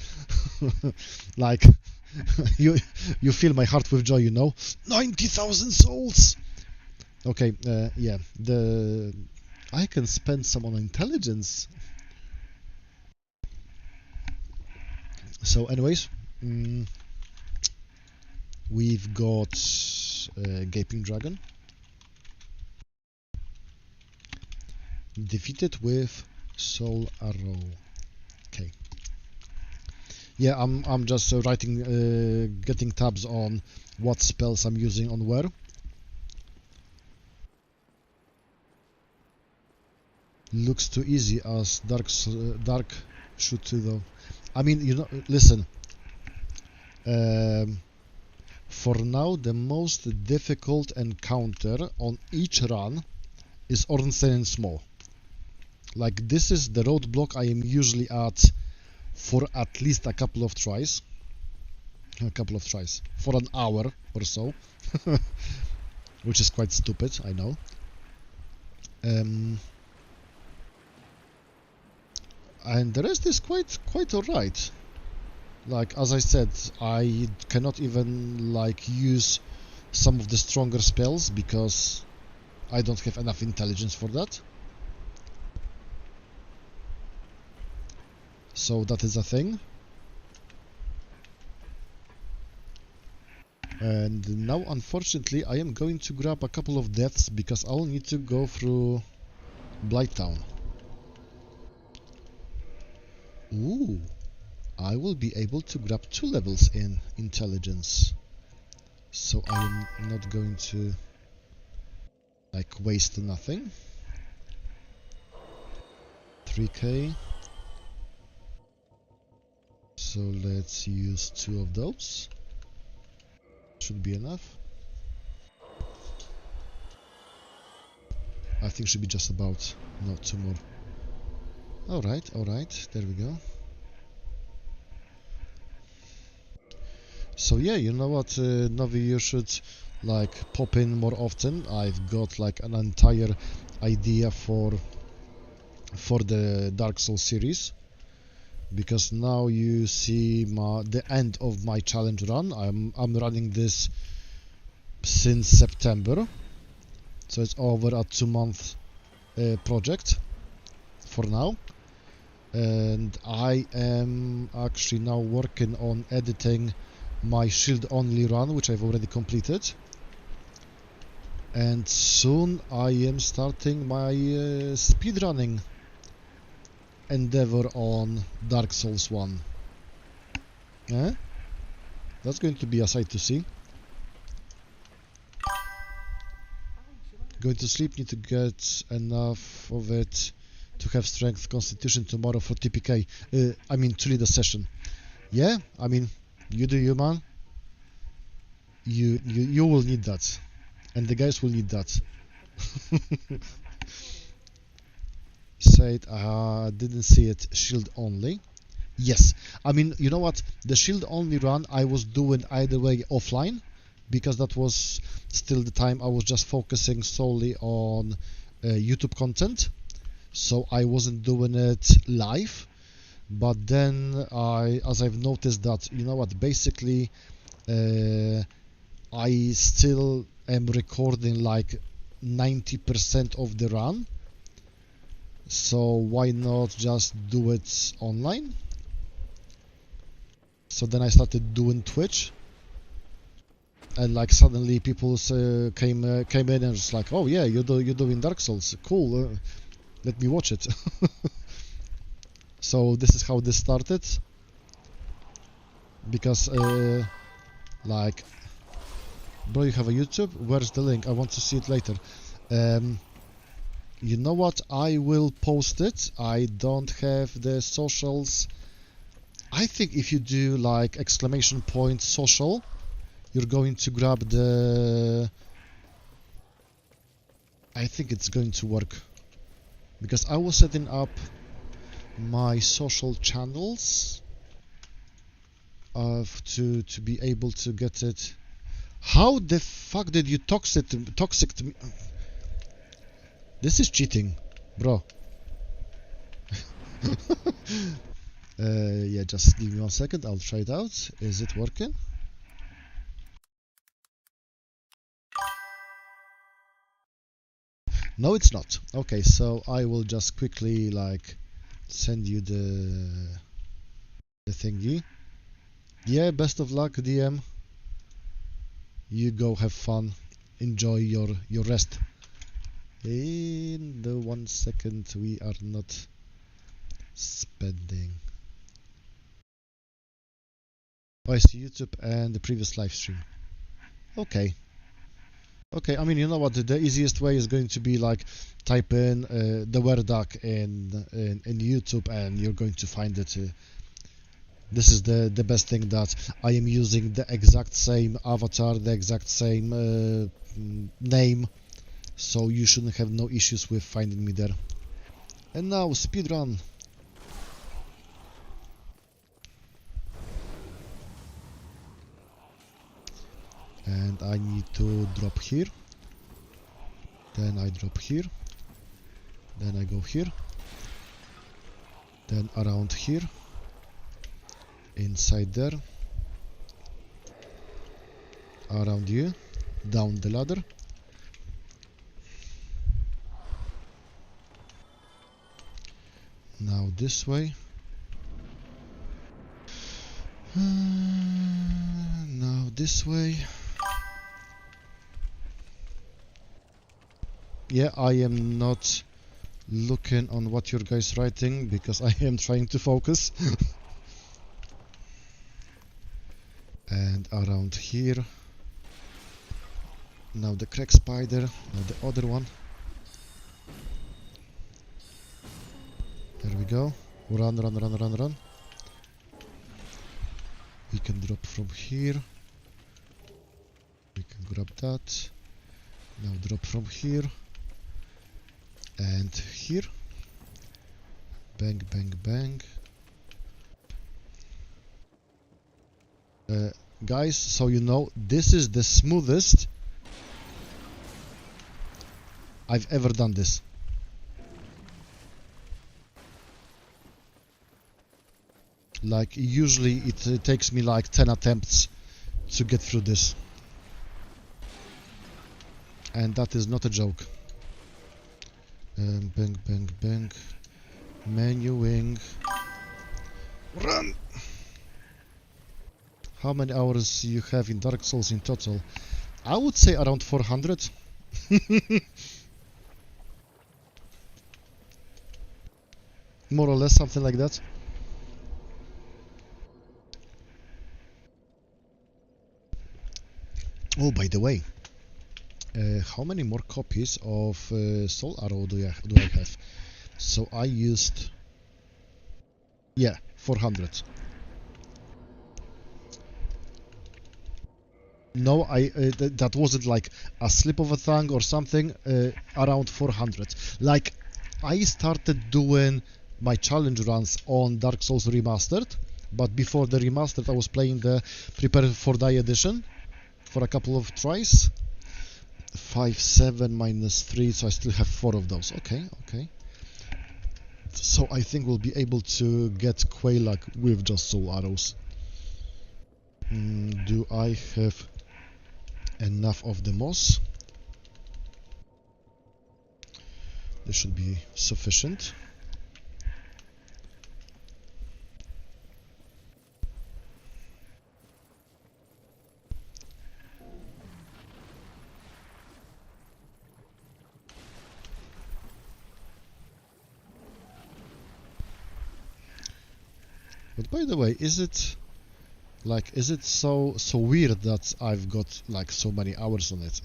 Like, you fill my heart with joy, you know. 90,000 souls! Okay, yeah, I can spend some on intelligence. So anyways, we've got Gaping Dragon. Defeated with Soul Arrow. Okay. Yeah, I'm just writing, getting tabs on what spells I'm using on where. Looks too easy as dark should too, though. I mean, you know, listen. For now, the most difficult encounter on each run is Ornstein and Small. Like, this is the roadblock I am usually at for at least a couple of tries. For an hour or so. Which is quite stupid, I know. And the rest is quite alright. Like, as I said, I cannot even like use some of the stronger spells because I don't have enough intelligence for that. So that is a thing. And now, unfortunately, I am going to grab a couple of deaths because I'll need to go through Blighttown. Ooh, I will be able to grab 2 levels in intelligence. So I am not going to like waste nothing. 3k. So let's use 2 of those. Should be enough. I think should be just about, no, 2 more. Alright, there we go. So yeah, you know what, Novi, you should like pop in more often. I've got like an entire idea for the Dark Souls series, because now you see the end of my challenge run. I'm running this since September, so it's over a 2-month project for now. And I am actually now working on editing my shield only run, which I've already completed, and soon I am starting my speedrunning endeavor on Dark Souls 1. That's going to be a sight to see. Going to sleep, need to get enough of it to have strength constitution tomorrow for TPK. I mean, to lead a session. Yeah, I mean, you do you, man. You will need that, and the guys will need that. Said didn't see it. Shield only. Yes, I mean, you know what? The shield only run I was doing either way offline, because that was still the time I was just focusing solely on YouTube content, so I wasn't doing it live. But then as I've noticed that, you know what, basically I still am recording like 90% of the run, so why not just do it online? So then I started doing Twitch, and like suddenly people came in and was like, "Oh yeah, you're doing Dark Souls, cool. Let me watch it." So this is how this started. Because like, bro, you have a YouTube? Where's the link? I want to see it later. You know what? I will post it. I don't have the socials. I think if you do like ! social, you're going to grab the... I think it's going to work, because I was setting up my social channels to be able to get it. How the fuck did you toxic to me? This is cheating, bro. Yeah, just give me 1 second. I'll try it out. Is it working? No, it's not. Okay, so I will just quickly like send you the thingy. Yeah, best of luck, DM. You go have fun. Enjoy your rest. In the 1 second we are not spending. Oh, I see YouTube and the previous live stream. Okay. Okay, I mean, you know what? The easiest way is going to be like type in the Wereduck in YouTube, and you're going to find it. This is the best thing, that I am using the exact same avatar, the exact same name, so you shouldn't have no issues with finding me there. And now speedrun. And I need to drop here, then I drop here, then I go here, then around here, inside there, around you, down the ladder, now this way, now this way. Yeah, I am not looking on what your guys writing, because I am trying to focus. And around here, now the crack spider, now the other one. There we go. Run, run, run, run, run. We can drop from here. We can grab that. Now drop from here. And here. Bang, bang, bang. Guys, so you know, this is the smoothest I've ever done this. Like, usually it takes me like 10 attempts to get through this. And that is not a joke. Bang, bang, bang. Menuing. Run! How many hours you have in Dark Souls in total? I would say around 400. More or less, something like that. Oh, by the way, how many more copies of Soul Arrow do I have? So I used... yeah, 400. No, that wasn't like a slip of a tongue or something. Around 400. Like, I started doing my challenge runs on Dark Souls Remastered, but before the Remastered I was playing the Prepare for Die edition for a couple of tries. 5, 7, minus 3, so I still have 4 of those. Okay. So I think we'll be able to get Quaylak with just soul arrows. Do I have enough of the moss? This should be sufficient. But by the way, is it so weird that I've got like so many hours on it?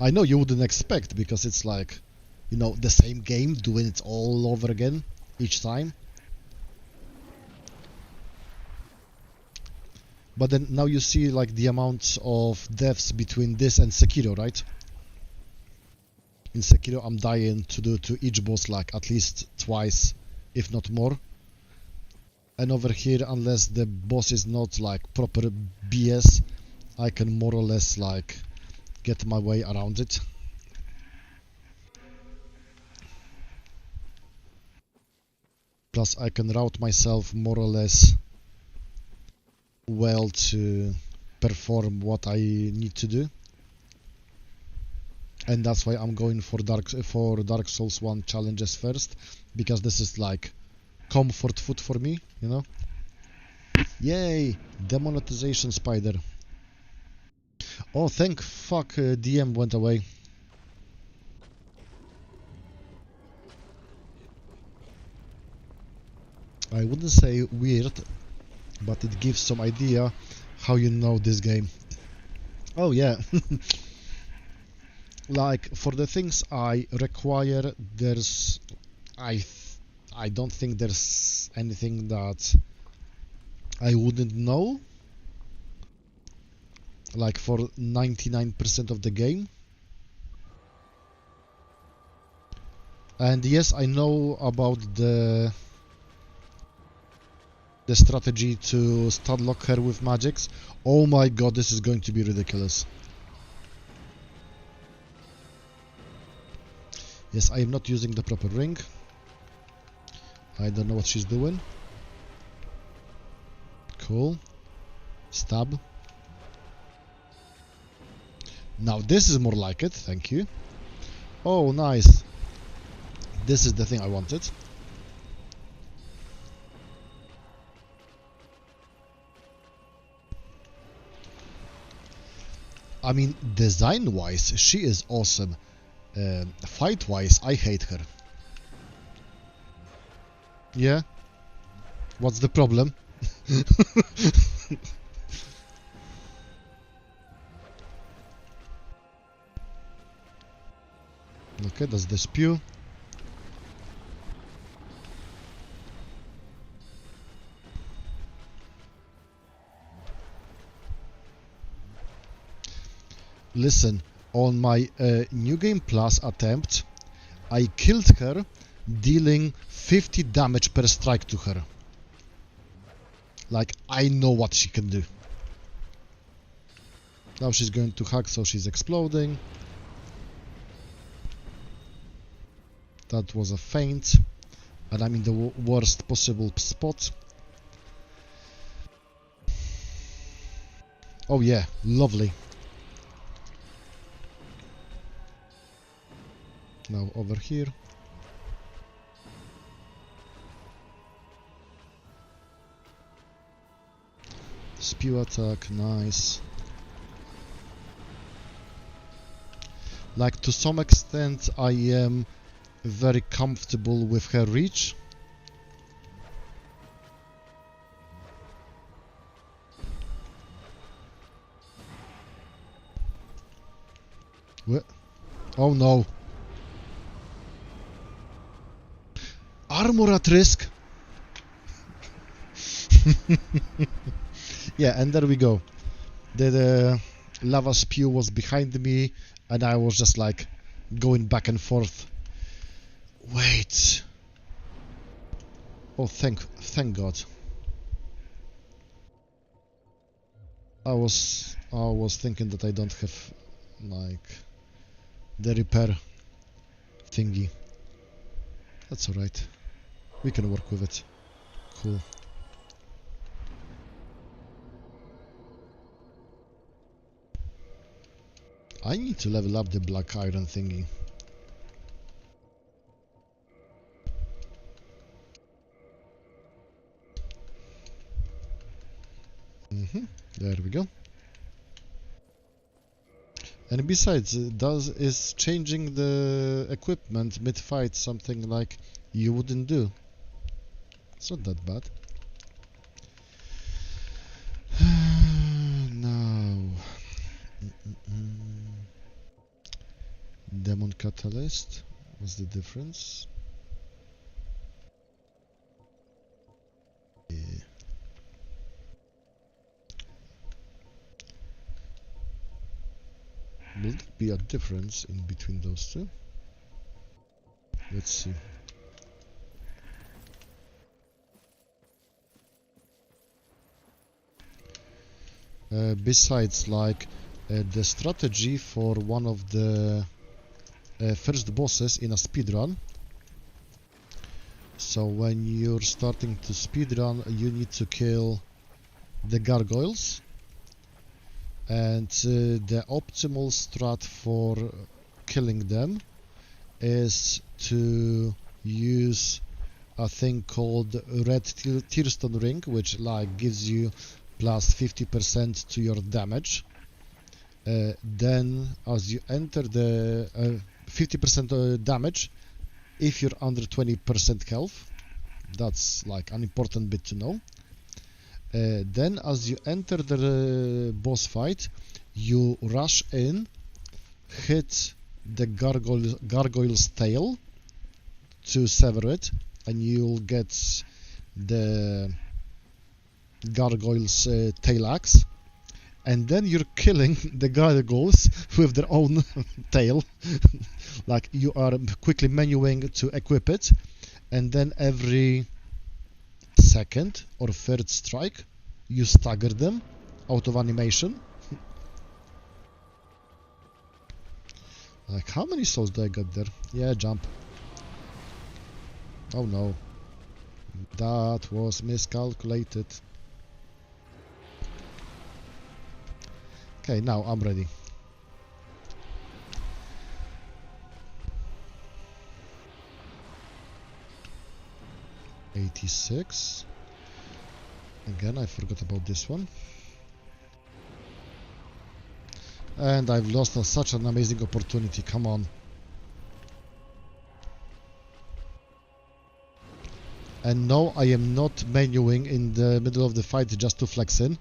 I know you wouldn't expect, because it's like, you know, the same game, doing it all over again each time. But then now you see like the amount of deaths between this and Sekiro, right? In Sekiro I'm dying to each boss like at least twice, if not more. And over here, unless the boss is not like proper BS, I can more or less like get my way around it. Plus I can route myself more or less well to perform what I need to do. And that's why I'm going for Dark Souls 1 challenges first, because this is like comfort food for me, you know? Yay! Demonetization spider. Oh, thank fuck, DM went away. I wouldn't say weird, but it gives some idea how you know this game. Oh yeah. Like, for the things I require, I don't think there's anything that I wouldn't know, like for 99% of the game. And yes, I know about the strategy to stud lock her with magics. Oh my god, this is going to be ridiculous. Yes, I am not using the proper ring. I don't know what she's doing. Cool. Stab. Now this is more like it, thank you. Oh, nice. This is the thing I wanted. I mean, design-wise, she is awesome. Fight-wise, I hate her. Yeah? What's the problem? Okay, that's the spew. Listen, on my New Game Plus attempt, I killed her, dealing 50 damage per strike to her. Like, I know what she can do. Now she's going to hack, so she's exploding. That was a feint, and I'm in the worst possible spot. Oh yeah, lovely. Now over here. Spew attack, nice. Like, to some extent I am very comfortable with her reach. What? Oh no. Armor at risk. Yeah, and there we go. The lava spew was behind me, and I was just like going back and forth. Wait. Oh, thank God. I was thinking that I don't have like the repair thingy. That's alright. We can work with it. Cool. I need to level up the black iron thingy. There we go. And besides, is changing the equipment mid-fight something like you wouldn't do? It's not that bad. Now, Demon Catalyst. What's the difference? Yeah. Will there be a difference in between those two? Let's see. Besides, like the strategy for one of the first bosses in a speedrun. So when you're starting to speedrun, you need to kill the gargoyles. And the optimal strat for killing them is to use a thing called Red Tearstone Ring, which like gives you plus 50% to your damage. Then as you enter the 50% damage if you're under 20% health. That's like an important bit to know. Then as you enter the boss fight, you rush in, hit the gargoyle's tail to sever it, and you'll get the gargoyle's tail axe. And then you're killing the gargoyles with their own tail. Like you are quickly menuing to equip it, and then every second or third strike you stagger them out of animation. Like, how many souls do I got there? Yeah, jump. Oh no, that was miscalculated. Okay, now I'm ready. $86. Again, I forgot about this one. And I've lost such an amazing opportunity, come on. And no, I am not menuing in the middle of the fight just to flex in.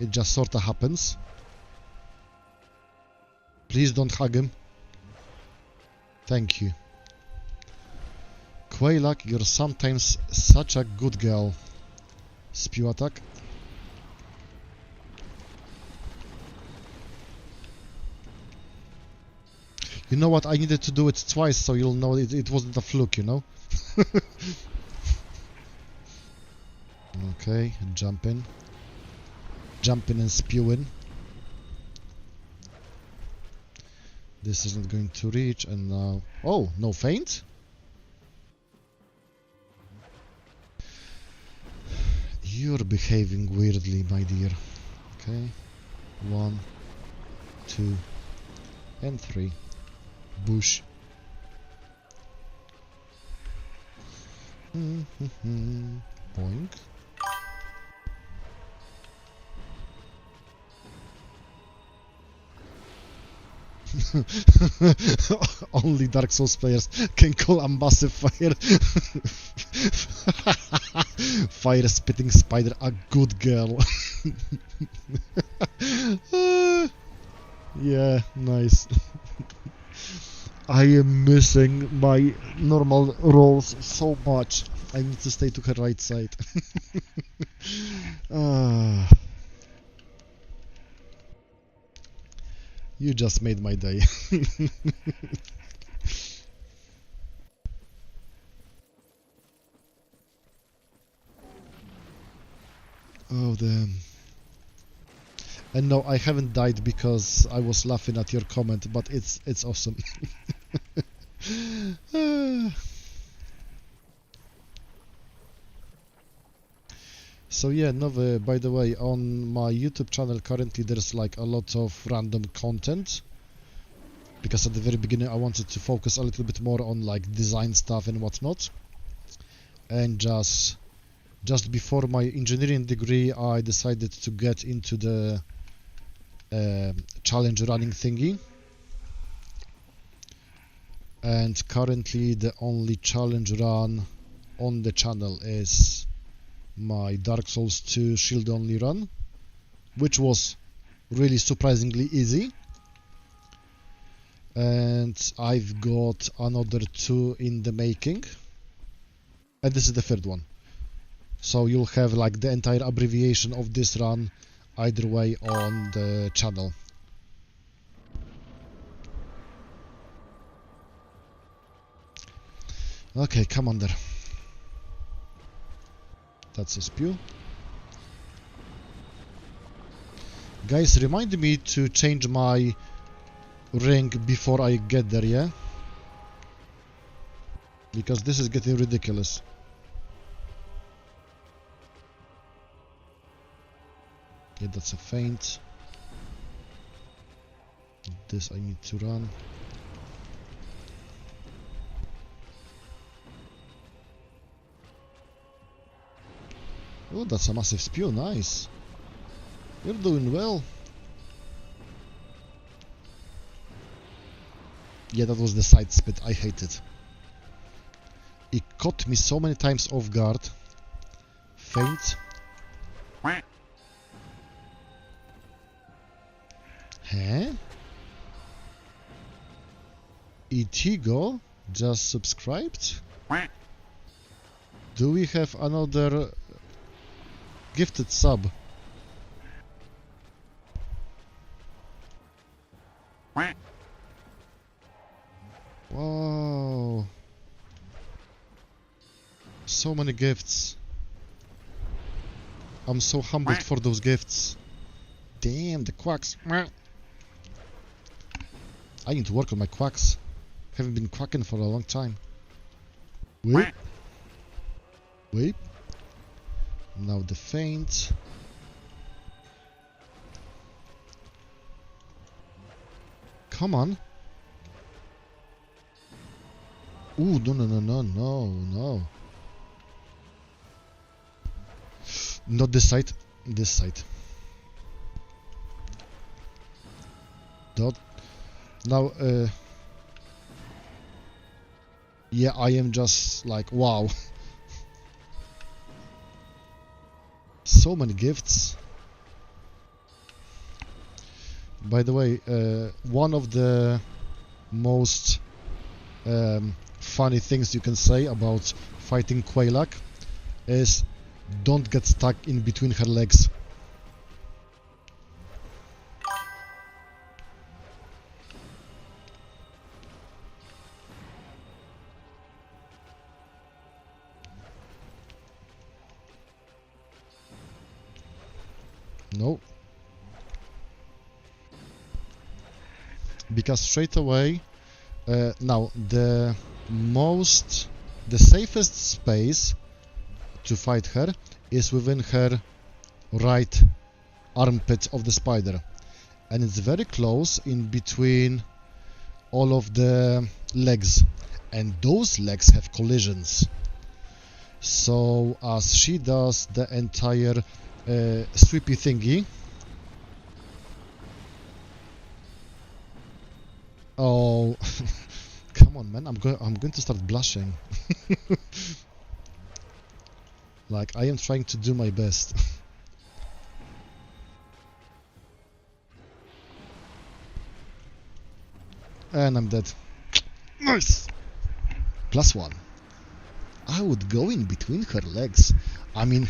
It just sorta happens. Please don't hug him. Thank you. Quaylak, you're sometimes such a good girl. Spew attack. You know what? I needed to do it twice so you'll know it wasn't a fluke, you know? Okay, jump in. Jump in and spew in. This isn't going to reach, and now... Oh, no feint? You're behaving weirdly, my dear. Okay. 1, 2, and 3. Bush. Boink. Only Dark Souls players can call a massive fire fire spitting spider a good girl. Yeah, nice. I am missing my normal rolls so much. I need to stay to her right side. Ah, you just made my day. Oh damn. And no, I haven't died because I was laughing at your comment, but it's awesome. So yeah, Nowy, by the way, on my YouTube channel currently there's like a lot of random content, because at the very beginning I wanted to focus a little bit more on like design stuff and whatnot, and just before my engineering degree I decided to get into the challenge running thingy, and currently the only challenge run on the channel is my Dark Souls 2 shield only run, which was really surprisingly easy, and I've got another 2 in the making, and this is the 3rd one. So you'll have like the entire abbreviation of this run either way on the channel. Okay, Commander. That's a spew. Guys, remind me to change my ring before I get there, yeah? Because this is getting ridiculous. Yeah, that's a feint. This I need to run. Oh, that's a massive spew, nice. You're doing well. Yeah, that was the side spit, I hate it. It caught me so many times off guard. Feint. Huh? Itigo just subscribed? Do we have another gifted sub? Wow. So many gifts. I'm so humbled for those gifts. Damn, the quacks. I need to work on my quacks. Haven't been quacking for a long time. Wait. Wait. Now the feint. Come on. Ooh, no. Not this side. This side. Dot. Now, yeah, I am just like, wow. So many gifts. By the way, one of the most funny things you can say about fighting Quaylak is don't get stuck in between her legs. No. Because straight away, now the safest space to fight her is within her right armpit of the spider, and it's very close in between all of the legs, and those legs have collisions. So as she does the entire sweepy thingy, oh come on, man, I'm going to start blushing. Like, I am trying to do my best. And I'm dead. Nice! +1. I would go in between her legs. I mean,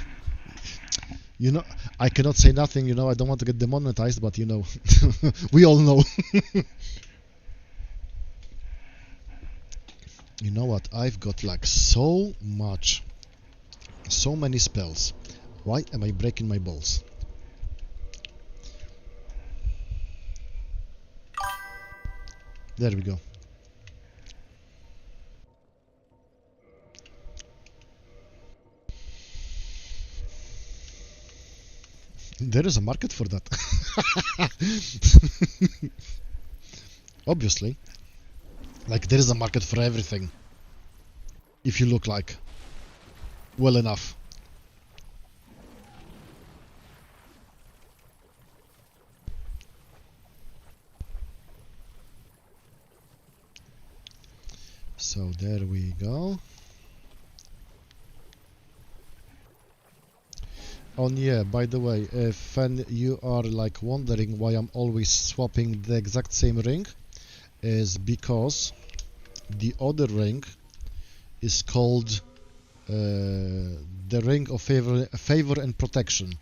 you know, I cannot say nothing, you know, I don't want to get demonetized, but you know, we all know. You know what, I've got like so many spells. Why am I breaking my balls? There we go. There is a market for that. Obviously. Like, there is a market for everything. If you look like well enough. So there we go. Oh yeah, by the way, if you are like wondering why I'm always swapping the exact same ring, is because the other ring is called the Ring of Favor and Protection,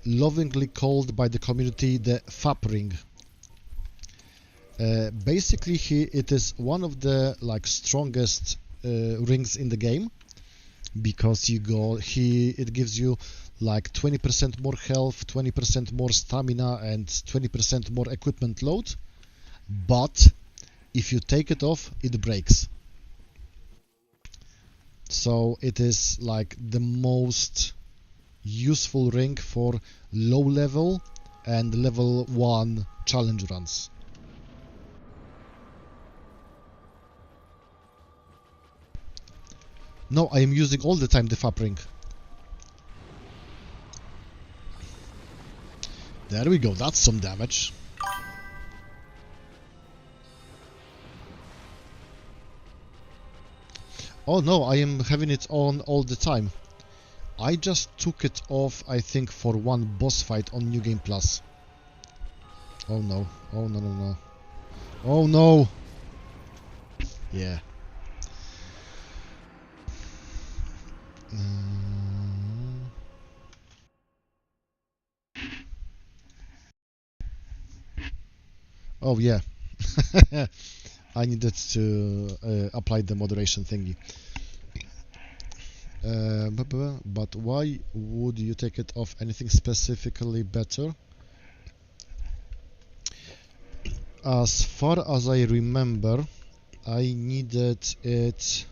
lovingly called by the community the FAP ring. Basically, it is one of the like strongest rings in the game, because it gives you like 20% more health, 20% more stamina, and 20% more equipment load. But if you take it off, it breaks. So it is like the most useful ring for low level and level 1 challenge runs. No, I am using all the time the FAP ring. There we go, that's some damage. Oh no, I am having it on all the time. I just took it off, I think, for one boss fight on New Game Plus. Oh no, oh no, no, no. Oh no! Yeah. Oh yeah. I needed to apply the moderation thingy. But why would you take it off? Anything specifically better? As far as I remember, I needed it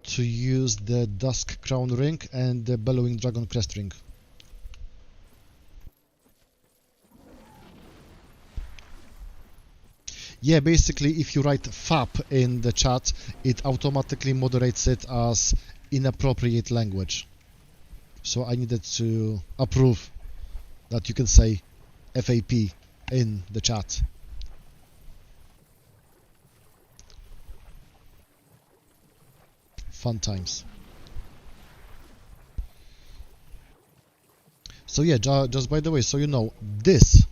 to use the Dusk Crown ring and the Bellowing Dragon Crest ring. Yeah, basically, if you write FAP in the chat, it automatically moderates it as inappropriate language. So I needed to approve that you can say FAP in the chat. Fun times. So yeah, just by the way, so you know, this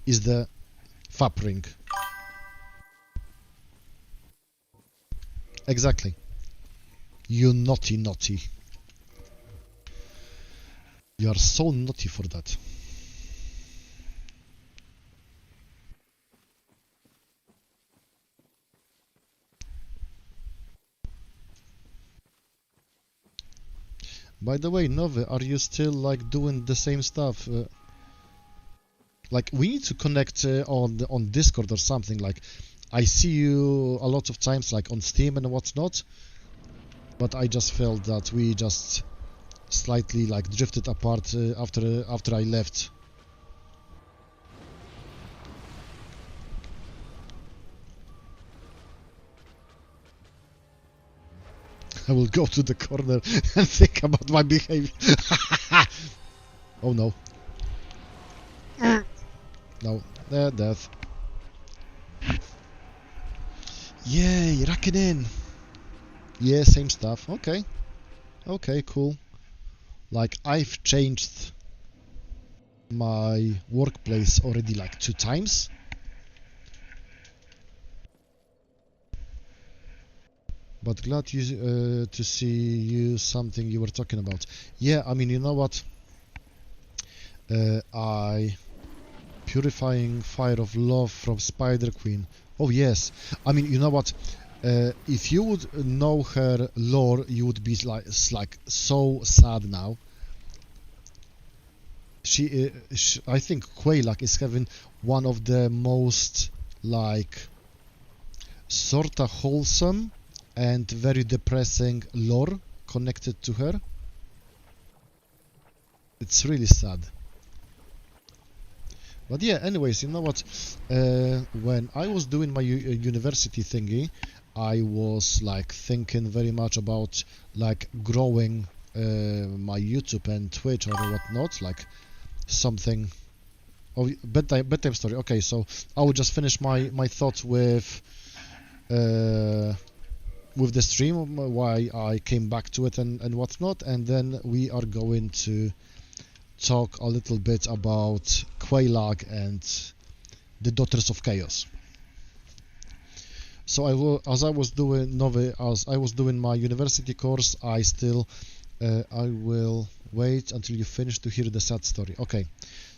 is the FAP ring. Exactly. You naughty. You are so naughty for that. By the way, Nove, are you still like doing the same stuff? Like, we need to connect on Discord or something. Like, I see you a lot of times, like on Steam and whatnot, but I just felt that we just slightly like drifted apart after I left. I will go to the corner and think about my behavior. Oh no. No, death. Yay, racking in. Yeah, same stuff. Okay. Okay, cool. Like, I've changed my workplace already like 2 times. but glad you to see you something you were talking about. Yeah, I mean, you know what? Purifying Fire of Love from Spider Queen. Oh yes, I mean, you know what? If you would know her lore, you would be like so sad now. I think Quaylac is having one of the most like sorta wholesome and very depressing lore connected to her. It's really sad. But yeah, anyways, you know what? When I was doing my university thingy, I was like thinking very much about like growing my YouTube and Twitch or whatnot, like something. Oh, bedtime story. Okay, so I will just finish my thoughts with the stream, why I came back to it and whatnot, and then we are going to talk a little bit about Quaylac and the Daughters of Chaos. So as I was doing my university course, I will wait until you finish to hear the sad story. Okay,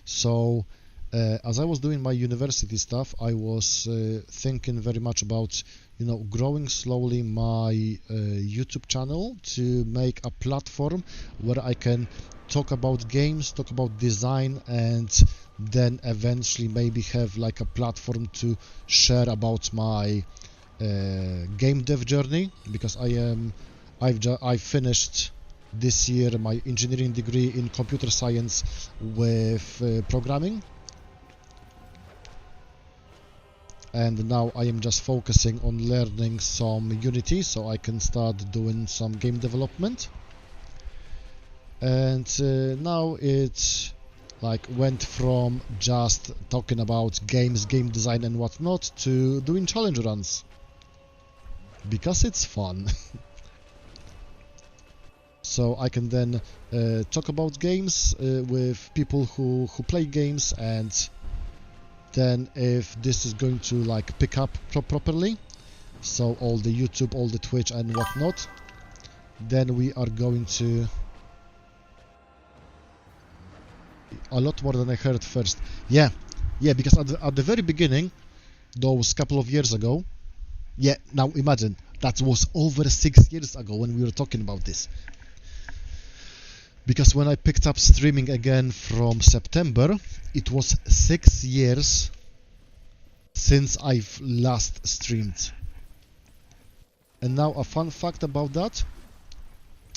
so as I was doing my university stuff, I was thinking very much about, you know, growing slowly my YouTube channel to make a platform where I can talk about games, talk about design, and then eventually maybe have like a platform to share about my game dev journey, because I finished this year my engineering degree in computer science with programming, and now I am just focusing on learning some Unity so I can start doing some game development. And now it's like went from just talking about games, game design and whatnot to doing challenge runs, because it's fun. So I can then talk about games with people who play games, and then if this is going to like pick up properly, so all the YouTube, all the Twitch and whatnot, then we are going to a lot more than I heard first. Yeah, because at the very beginning, those couple of years ago, yeah, now imagine, that was over 6 years ago when we were talking about this. Because when I picked up streaming again from September, it was 6 years since I've last streamed. And now a fun fact about that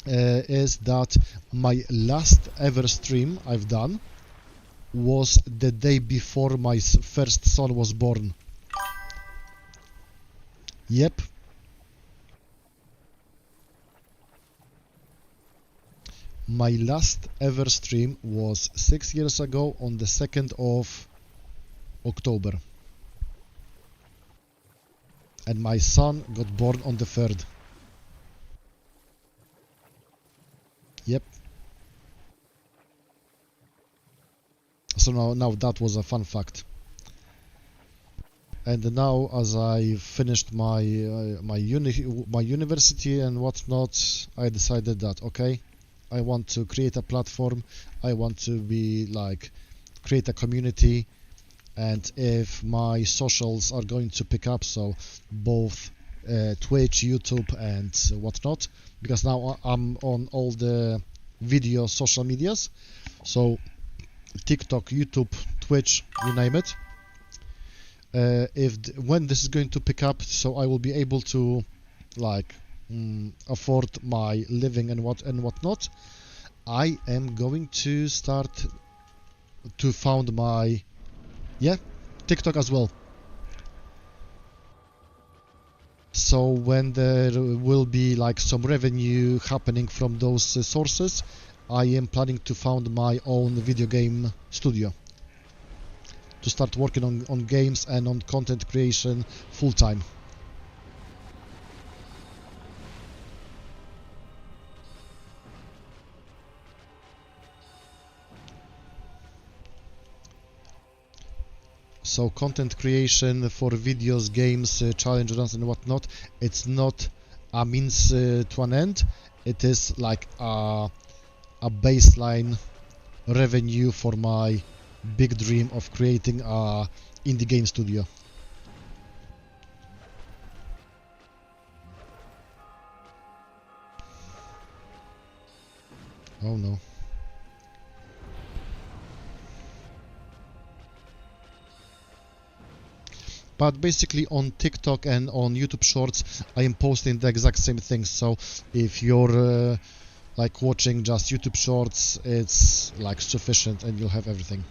is that my last ever stream I've done was the day before my first son was born. Yep. My last ever stream was 6 years ago on the 2nd of October. And my son got born on the 3rd. Yep. So now that was a fun fact. And now, as I finished my university and whatnot, I decided that okay, I want to create a platform. I want to be like create a community, and if my socials are going to pick up, so both Twitch, YouTube, and whatnot, because now I'm on all the video social medias, so TikTok, YouTube, Twitch, you name it. When this is going to pick up, so I will be able to like afford my living and whatnot, I am going to start to found my TikTok as well. So when there will be like some revenue happening from those sources, I am planning to found my own video game studio to start working on games and on content creation full time. So content creation for videos, games, challenge runs and whatnot, it's not a means to an end. It is like a baseline revenue for my big dream of creating a indie game studio. Oh no. But basically on TikTok and on YouTube Shorts, I am posting the exact same things. So if you're like watching just YouTube Shorts, it's like sufficient and you'll have everything.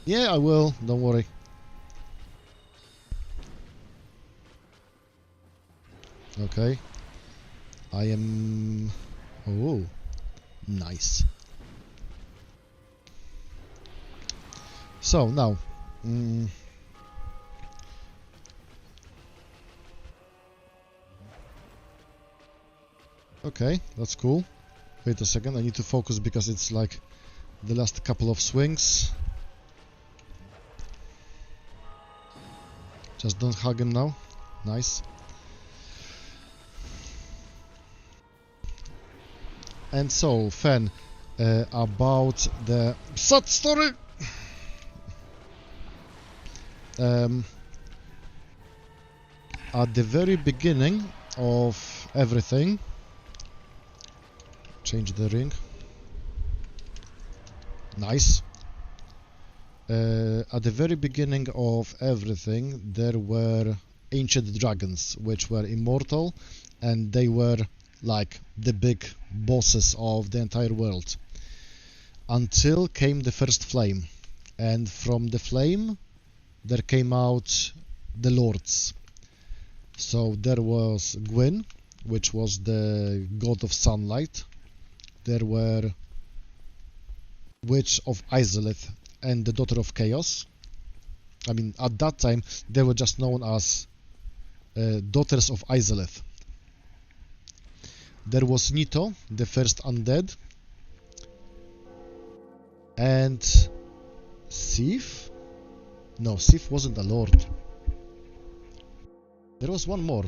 Yeah, I will. Don't worry. Okay. I am... Oh, nice. So now, okay, that's cool. Wait a second, I need to focus because it's like the last couple of swings. Just don't hug him now. Nice. And so, Fen, about the sad story. At the very beginning of everything, change the ring. Nice. At the very beginning of everything, there were ancient dragons, which were immortal, and they were like the big bosses of the entire world. Until came the first flame, and from the flame there came out the lords. So there was Gwyn, which was the god of sunlight. There were Witch of Izalith and the Daughter of Chaos. I mean, at that time they were just known as Daughters of Izalith. There was Nito, the first undead, and Sif. No, Sif wasn't a lord. There was one more,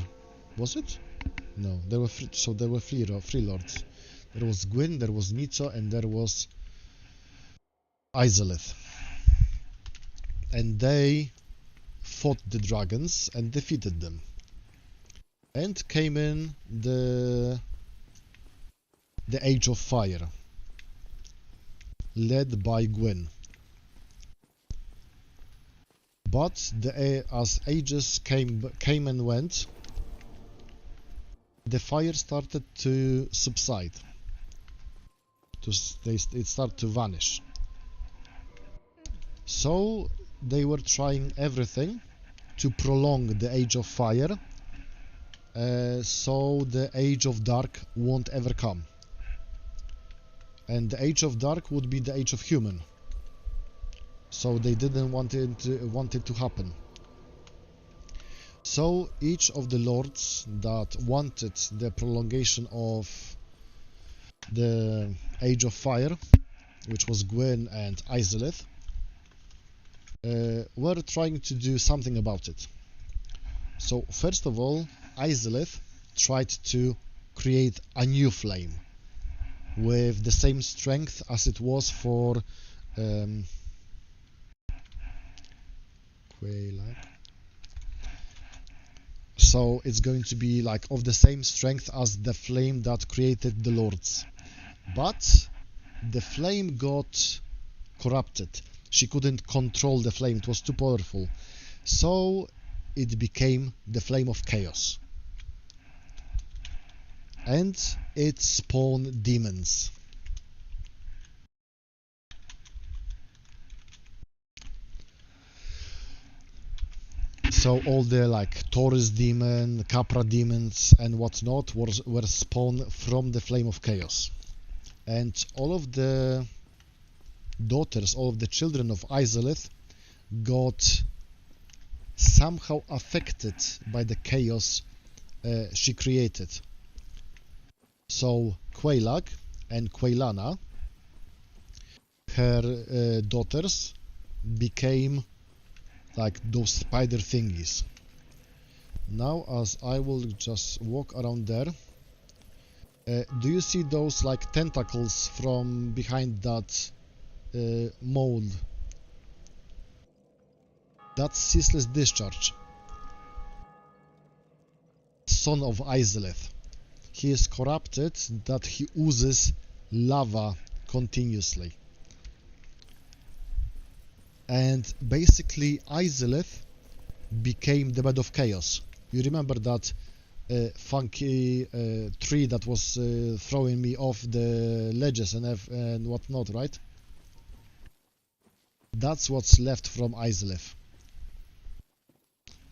was it? No, there were there were three lords. There was Gwyn, there was Nito, and there was Izalith. And they fought the dragons and defeated them. And came in the Age of Fire, led by Gwyn. But as ages came and went, the fire started to subside. It started to vanish. So they were trying everything to prolong the Age of Fire, so the Age of Dark won't ever come. And the Age of Dark would be the Age of Human. So they didn't want it to happen. So each of the lords that wanted the prolongation of the Age of Fire, which was Gwyn and Izalith, were trying to do something about it. So first of all, Izalith tried to create a new flame with the same strength as it was for so it's going to be like of the same strength as the flame that created the lords. But the flame got corrupted. She couldn't control the flame, it was too powerful. So it became the Flame of Chaos. And it spawned demons. So all the like Taurus demon, Capra demons and whatnot were spawned from the Flame of Chaos. And all of the daughters, all of the children of Izalith got somehow affected by the chaos she created. So Quelaag and Quailana, her daughters, became like those spider thingies. Now, as I will just walk around there, do you see those like tentacles from behind that mold? That's Ceaseless Discharge, son of Izalith. He is corrupted that he oozes lava continuously. And basically Izalith became the bed of chaos. You remember that funky tree that was throwing me off the ledges and whatnot, right? That's what's left from Izalith,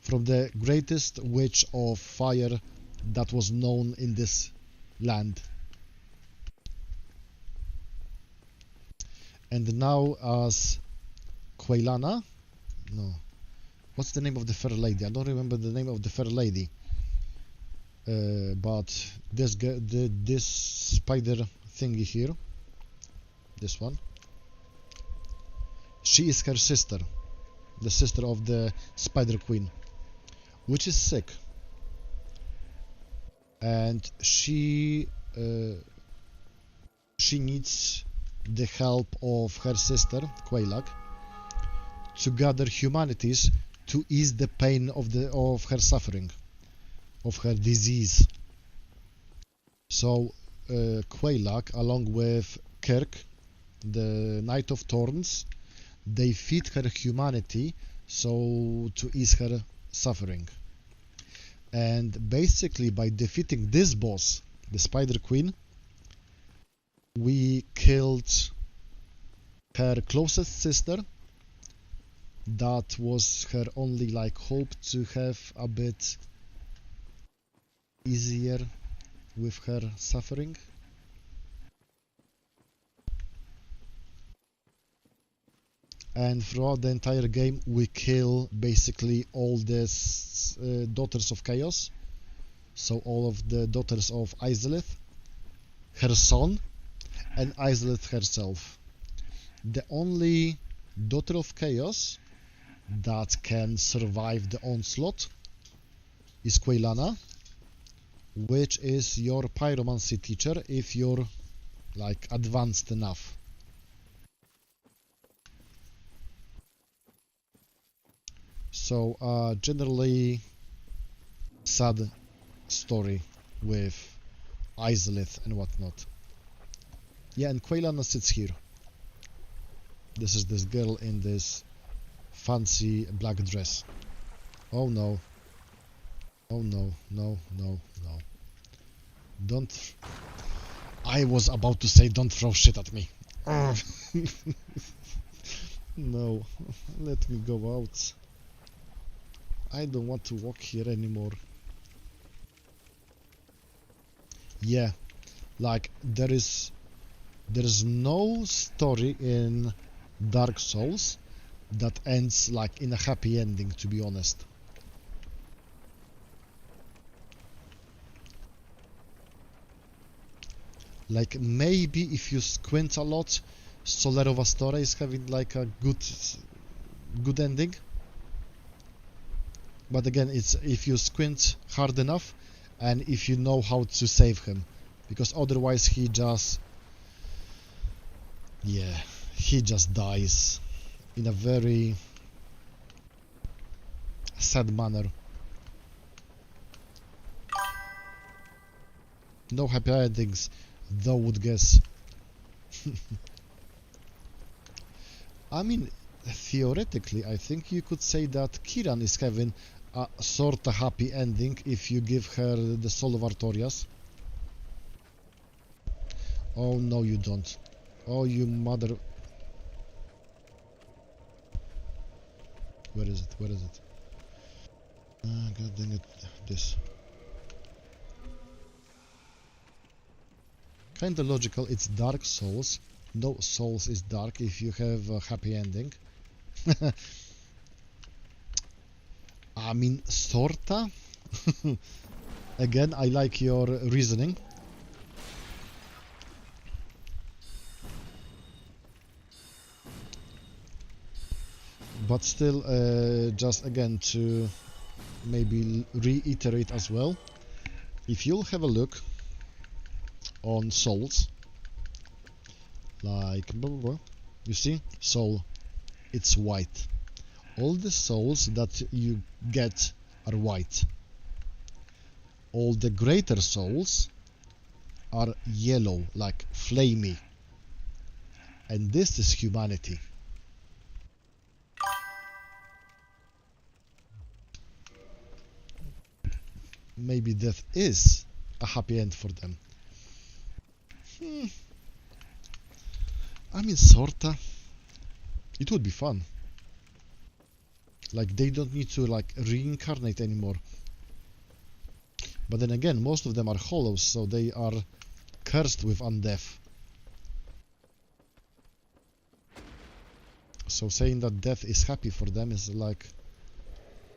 from the greatest witch of fire that was known in this land. And now as Quailana, no, what's the name of the fair lady? I don't remember the name of the fair lady. But this spider thingy here, this one, she is her sister, the sister of the Spider Queen, which is sick. And she needs the help of her sister, Wereduck, to gather humanities to ease the pain of her suffering, of her disease. So Wereduck, along with Kirk, the Knight of Thorns, they feed her humanity so to ease her suffering. And basically by defeating this boss, the Spider Queen, we killed her closest sister. That was her only like hope to have a bit easier with her suffering. And throughout the entire game we kill basically all the daughters of chaos, so all of the daughters of Izalith, her son, and Izalith herself. The only daughter of chaos that can survive the onslaught is Quailana, which is your pyromancy teacher if you're like advanced enough. So generally sad story with Izalith and whatnot. Yeah, and Quailana sits here. This is this girl in this fancy black dress. Oh no. Oh no, no, no, no. Don't... I was about to say don't throw shit at me. No, let me go out. I don't want to walk here anymore. Yeah, like there's no story in Dark Souls that ends like in a happy ending, to be honest. Like maybe if you squint a lot, Solerova Story is having like a good ending. But again, it's if you squint hard enough and if you know how to save him, because otherwise he just dies in a very sad manner. No happy endings, thou would guess. I mean, theoretically, I think you could say that Kiran is having a sorta happy ending if you give her the Soul of Artorias. Oh no, you don't. Oh, you mother... Where is it? Where is it? God dang it. This. Kinda logical, it's Dark Souls. No Souls is dark if you have a happy ending. I mean, sorta. Again, I like your reasoning. But still, just again to maybe reiterate as well. If you'll have a look on souls, like blah, blah, blah, you see soul, it's white. All the souls that you get are white. All the greater souls are yellow, like flamey. And this is humanity. Maybe death is a happy end for them. I mean, sorta. It would be fun. Like, they don't need to, like, reincarnate anymore. But then again, most of them are hollows, so they are cursed with undeath. So saying that death is happy for them is, like,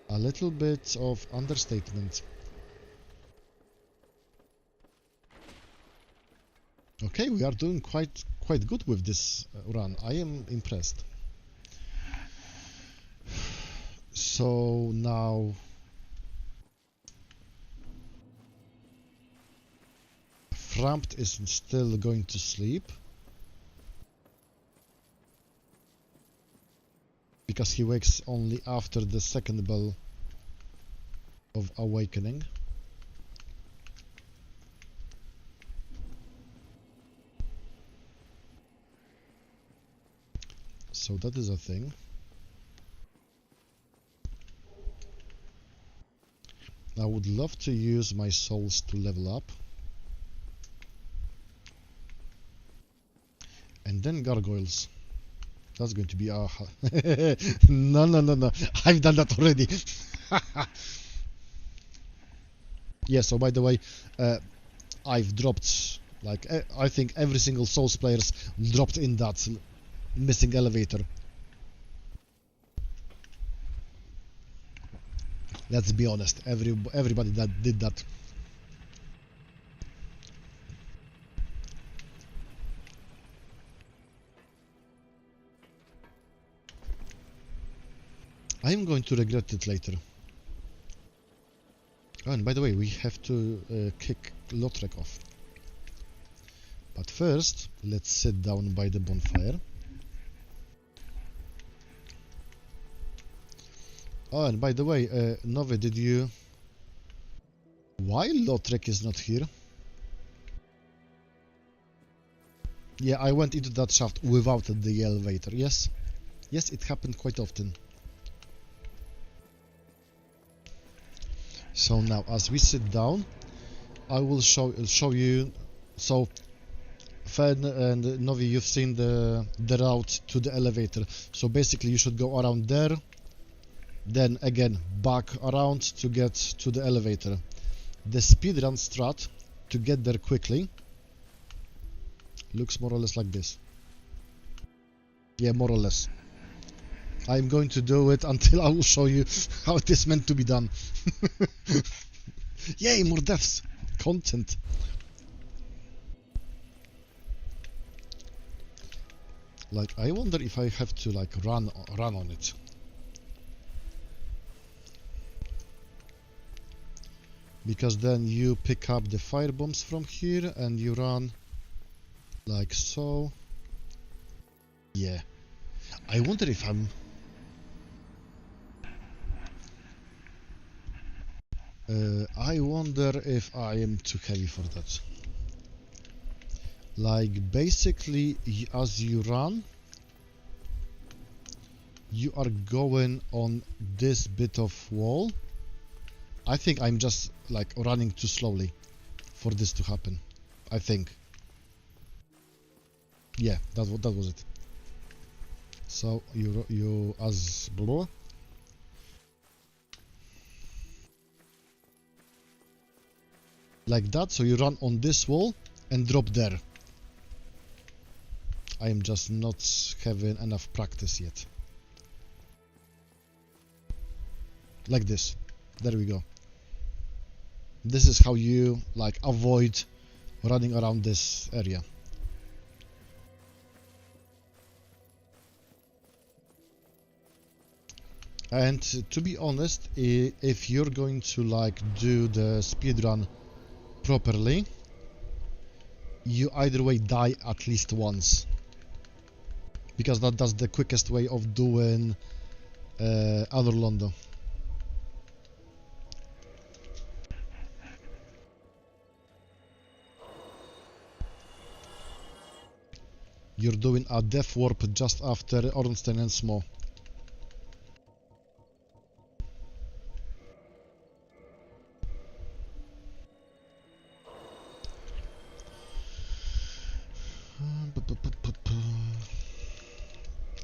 a little bit of understatement. Okay, we are doing quite good with this run. I am impressed. So now Frampt is still going to sleep because he wakes only after the second bell of awakening. So that is a thing. I would love to use my souls to level up. And then gargoyles. That's going to be a... No. I've done that already. Yeah, so by the way, I've dropped, like, I think every single Souls players dropped in that missing elevator. Let's be honest, everybody that did that. I'm going to regret it later. Oh, and by the way, we have to kick Lautrec off. But first, let's sit down by the bonfire. Oh, and by the way, Novi, did you... Why Lautrec is not here? Yeah, I went into that shaft without the elevator, yes? Yes, it happened quite often. So now, as we sit down, I will show you... So, Fen and Novi, you've seen the route to the elevator. So basically, you should go around there, then again back around to get to the elevator. The speedrun strat to get there quickly looks more or less like this. Yeah, more or less. I'm going to do it until I will show you how it is meant to be done. Yay, more deaths! Content! Like, I wonder if I have to, like, run on it. Because then you pick up the fire bombs from here and you run like so. Yeah. I wonder if I'm... I wonder if I am too heavy for that. Like, basically, as you run, you are going on this bit of wall. I think I'm just, like, running too slowly for this to happen. I think. Yeah, that was it. So, you as blah, like that, so you run on this wall and drop there. I am just not having enough practice yet. Like this. There we go. This is how you, like, avoid running around this area. And to be honest, if you're going to like do the speedrun properly, you either way die at least once, because that's the quickest way of doing Anor Londo. You're doing a death warp just after Ornstein and Smo.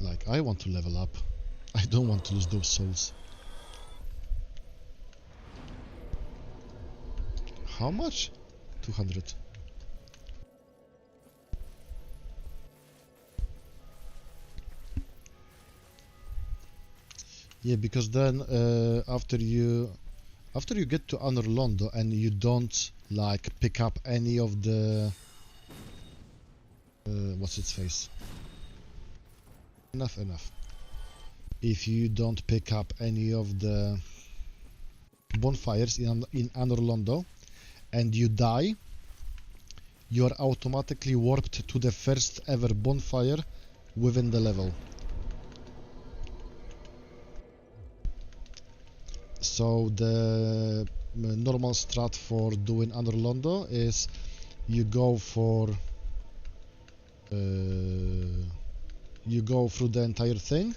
Like, I want to level up. I don't want to lose those souls. How much? 200. Yeah, because then after you get to Anor Londo and you don't like pick up any of the what's its face? Enough. If you don't pick up any of the bonfires in Anor Londo and you die, you are automatically warped to the first ever bonfire within the level. So the normal strat for doing Anor Londo is you go through the entire thing,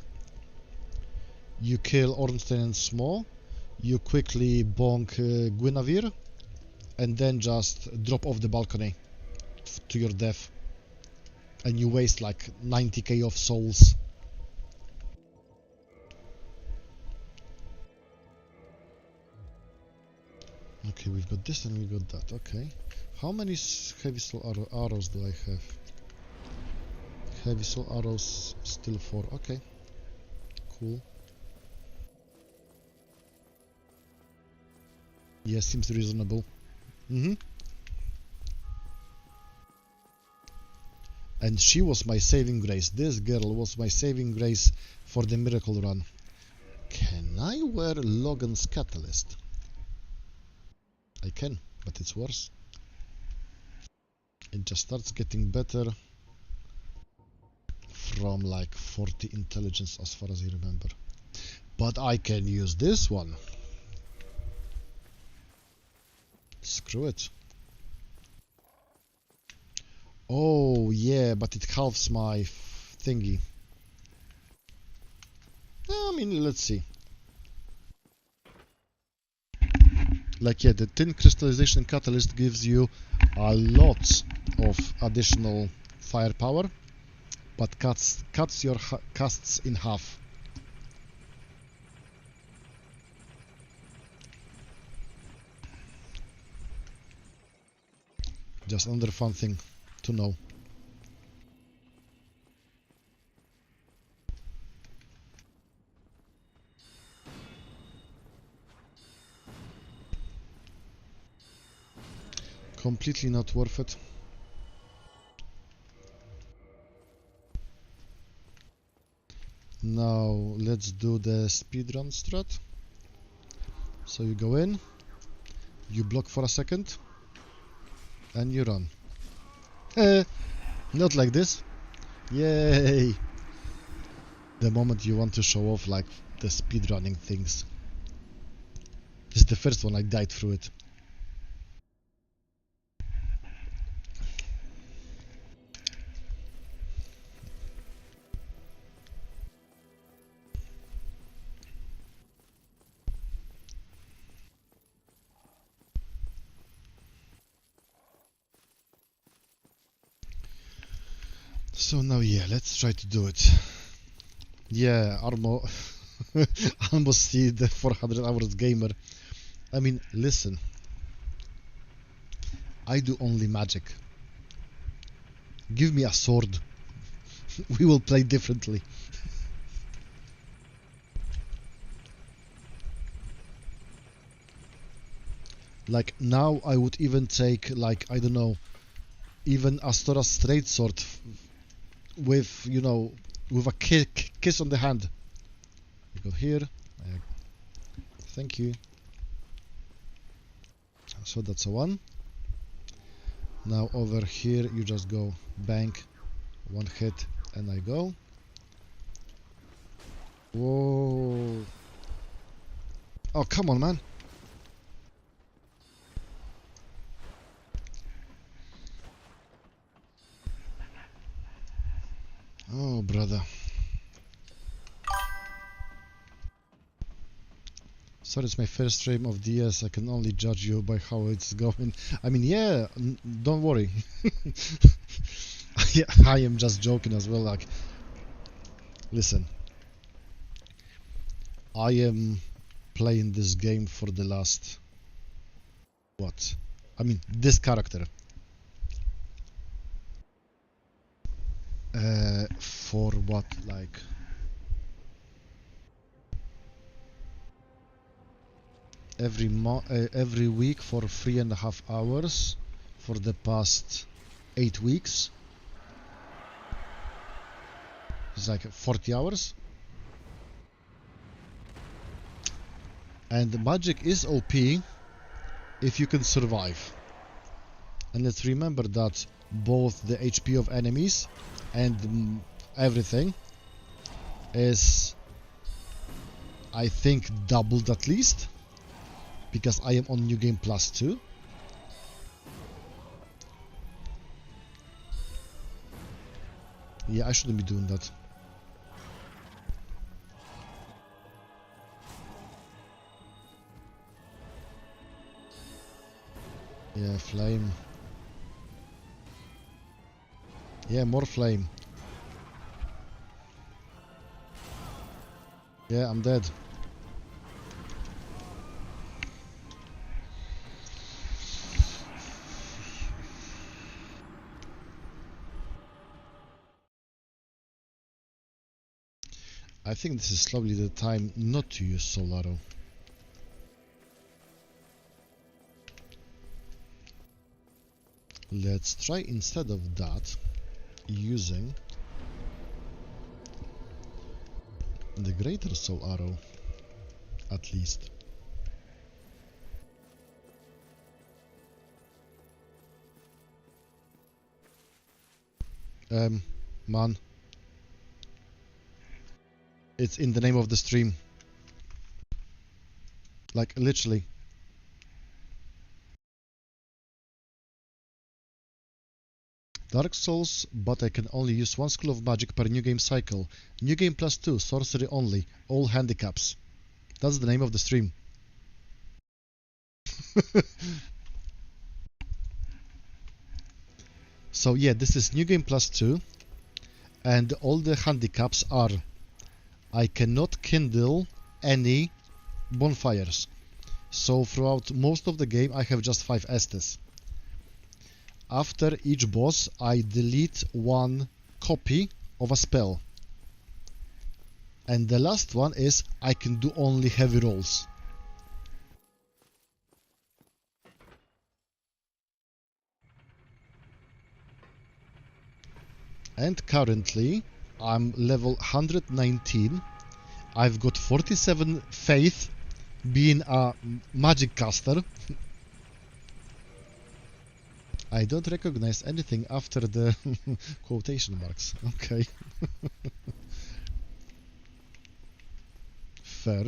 you kill Ornstein and Smo, you quickly bonk Guinevere, and then just drop off the balcony to your death, and you waste like 90k of souls. Okay, we've got this and we got that. Okay, how many heavy soul arrows do I have? Heavy soul arrows, still 4. Okay, cool. Yeah, seems reasonable. And she was my saving grace. This girl was my saving grace for the miracle run. Can I wear Logan's Catalyst? I can, but it's worse. It just starts getting better from like 40 intelligence as far as I remember. But I can use this one. Screw it. Oh yeah, but it halves my thingy. I mean, let's see. Like, yeah, the tin crystallization catalyst gives you a lot of additional firepower, but cuts your casts in half. Just another fun thing to know. Completely not worth it. Now let's do the speedrun strat. So you go in, you block for a second, and you run. Not like this. Yay! The moment you want to show off like the speedrunning things. This is the first one I died through it. So now, yeah, let's try to do it. Yeah, almost see the 400 hours gamer. I mean, listen. I do only magic. Give me a sword. We will play differently. Like, now I would even take, like, I don't know, even Astora's straight sword with, you know, with a kiss on the hand. I go here, Thank you. So that's a 1. Now over here you just go bank, 1 hit, and I go. Whoa. Oh, come on, man. Oh, brother. Sorry, it's my first stream of DS. I can only judge you by how it's going. I mean, yeah, don't worry. I am just joking as well. Like, listen, I am playing this game for the last, what? I mean, this character. For what, like... every week for 3.5 hours for the past 8 weeks. It's like 40 hours. And the magic is OP if you can survive. And let's remember that both the HP of enemies and everything is, I think, doubled at least, because I am on New Game Plus 2. Yeah, I shouldn't be doing that. Yeah, flame. Yeah, more flame. Yeah, I'm dead. I think this is slowly the time not to use Soul Arrow. Let's try instead of that using the Greater Soul Arrow, at least. Man. It's in the name of the stream. Like, literally. Dark Souls, but I can only use 1 School of Magic per New Game cycle. New Game Plus 2, Sorcery Only, all Handicaps. That's the name of the stream. So yeah, this is New Game Plus 2, and all the handicaps are: I cannot kindle any bonfires. So throughout most of the game I have just 5 Estes. After each boss I delete 1 copy of a spell. And the last one is I can do only heavy rolls. And currently I'm level 119. I've got 47 faith being a magic caster. I don't recognize anything after the quotation marks. Okay. Fair.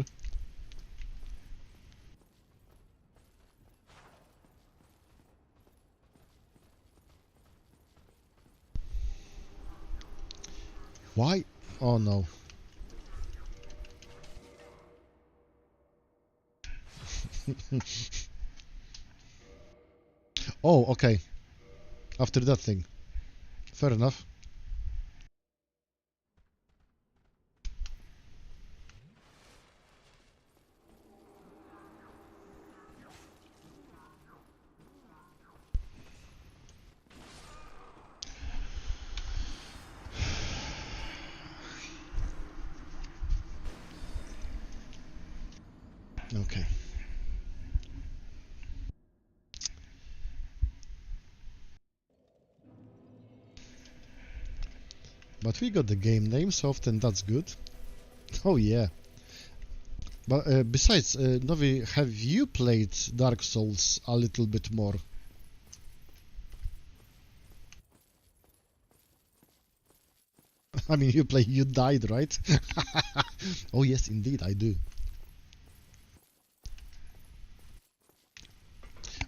Why? Oh no. Oh, okay. After that thing. Fair enough. Okay. But we got the game name, so often that's good. Oh yeah. But besides, Novi, have you played Dark Souls a little bit more? I mean, you died, right? Oh yes, indeed, I do.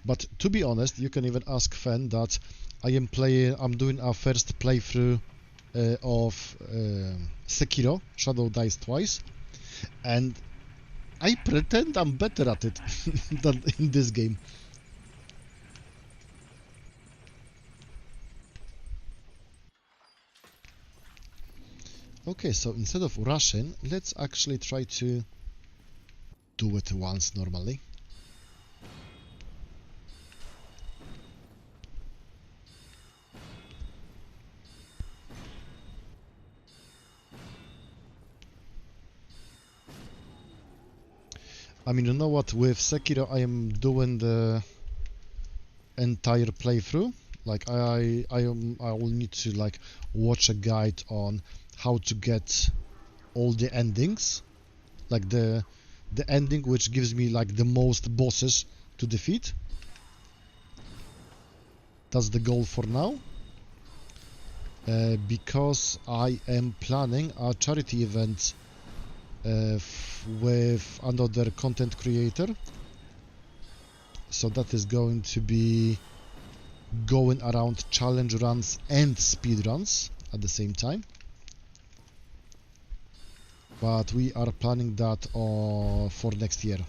But to be honest, you can even ask Fen that I'm doing a first playthrough of Sekiro, Shadow Dies Twice, and I pretend I'm better at it than in this game. Okay, so instead of rushing, let's actually try to do it once normally. I mean, you know what, with Sekiro I am doing the entire playthrough. Like I will need to like watch a guide on how to get all the endings, like the ending which gives me like the most bosses to defeat. That's the goal for now. Because I am planning a charity event with another content creator. So that is going to be going around challenge runs and speed runs at the same time. But we are planning that for next year.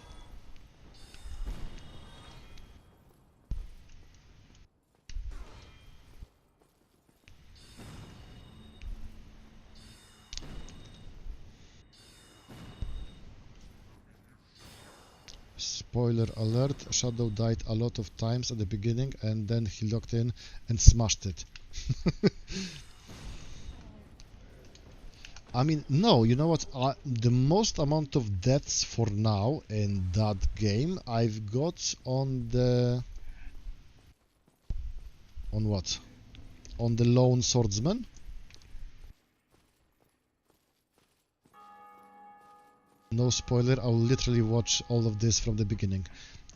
Spoiler alert, Shadow died a lot of times at the beginning and then he locked in and smashed it. I mean, no, you know what? The most amount of deaths for now in that game I've got on the... On what? On the Lone Swordsman. No spoiler, I'll literally watch all of this from the beginning.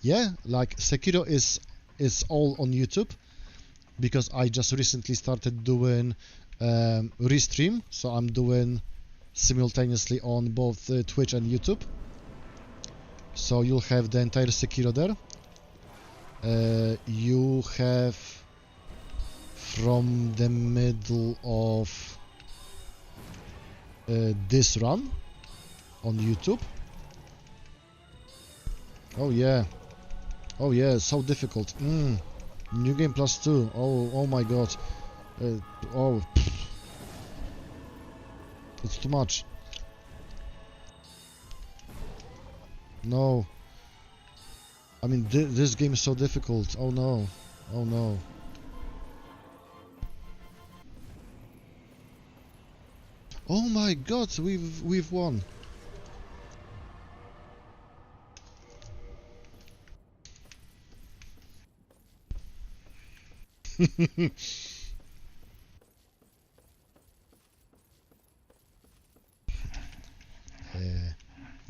Yeah, like Sekiro is all on YouTube because I just recently started doing restream, so I'm doing simultaneously on both Twitch and YouTube. So you'll have the entire Sekiro there. You have from the middle of this run on YouTube. Oh yeah, so difficult. New game +2. Oh my god. Oh, it's too much. No. I mean, this game is so difficult. Oh no. Oh no. Oh my god, we've won.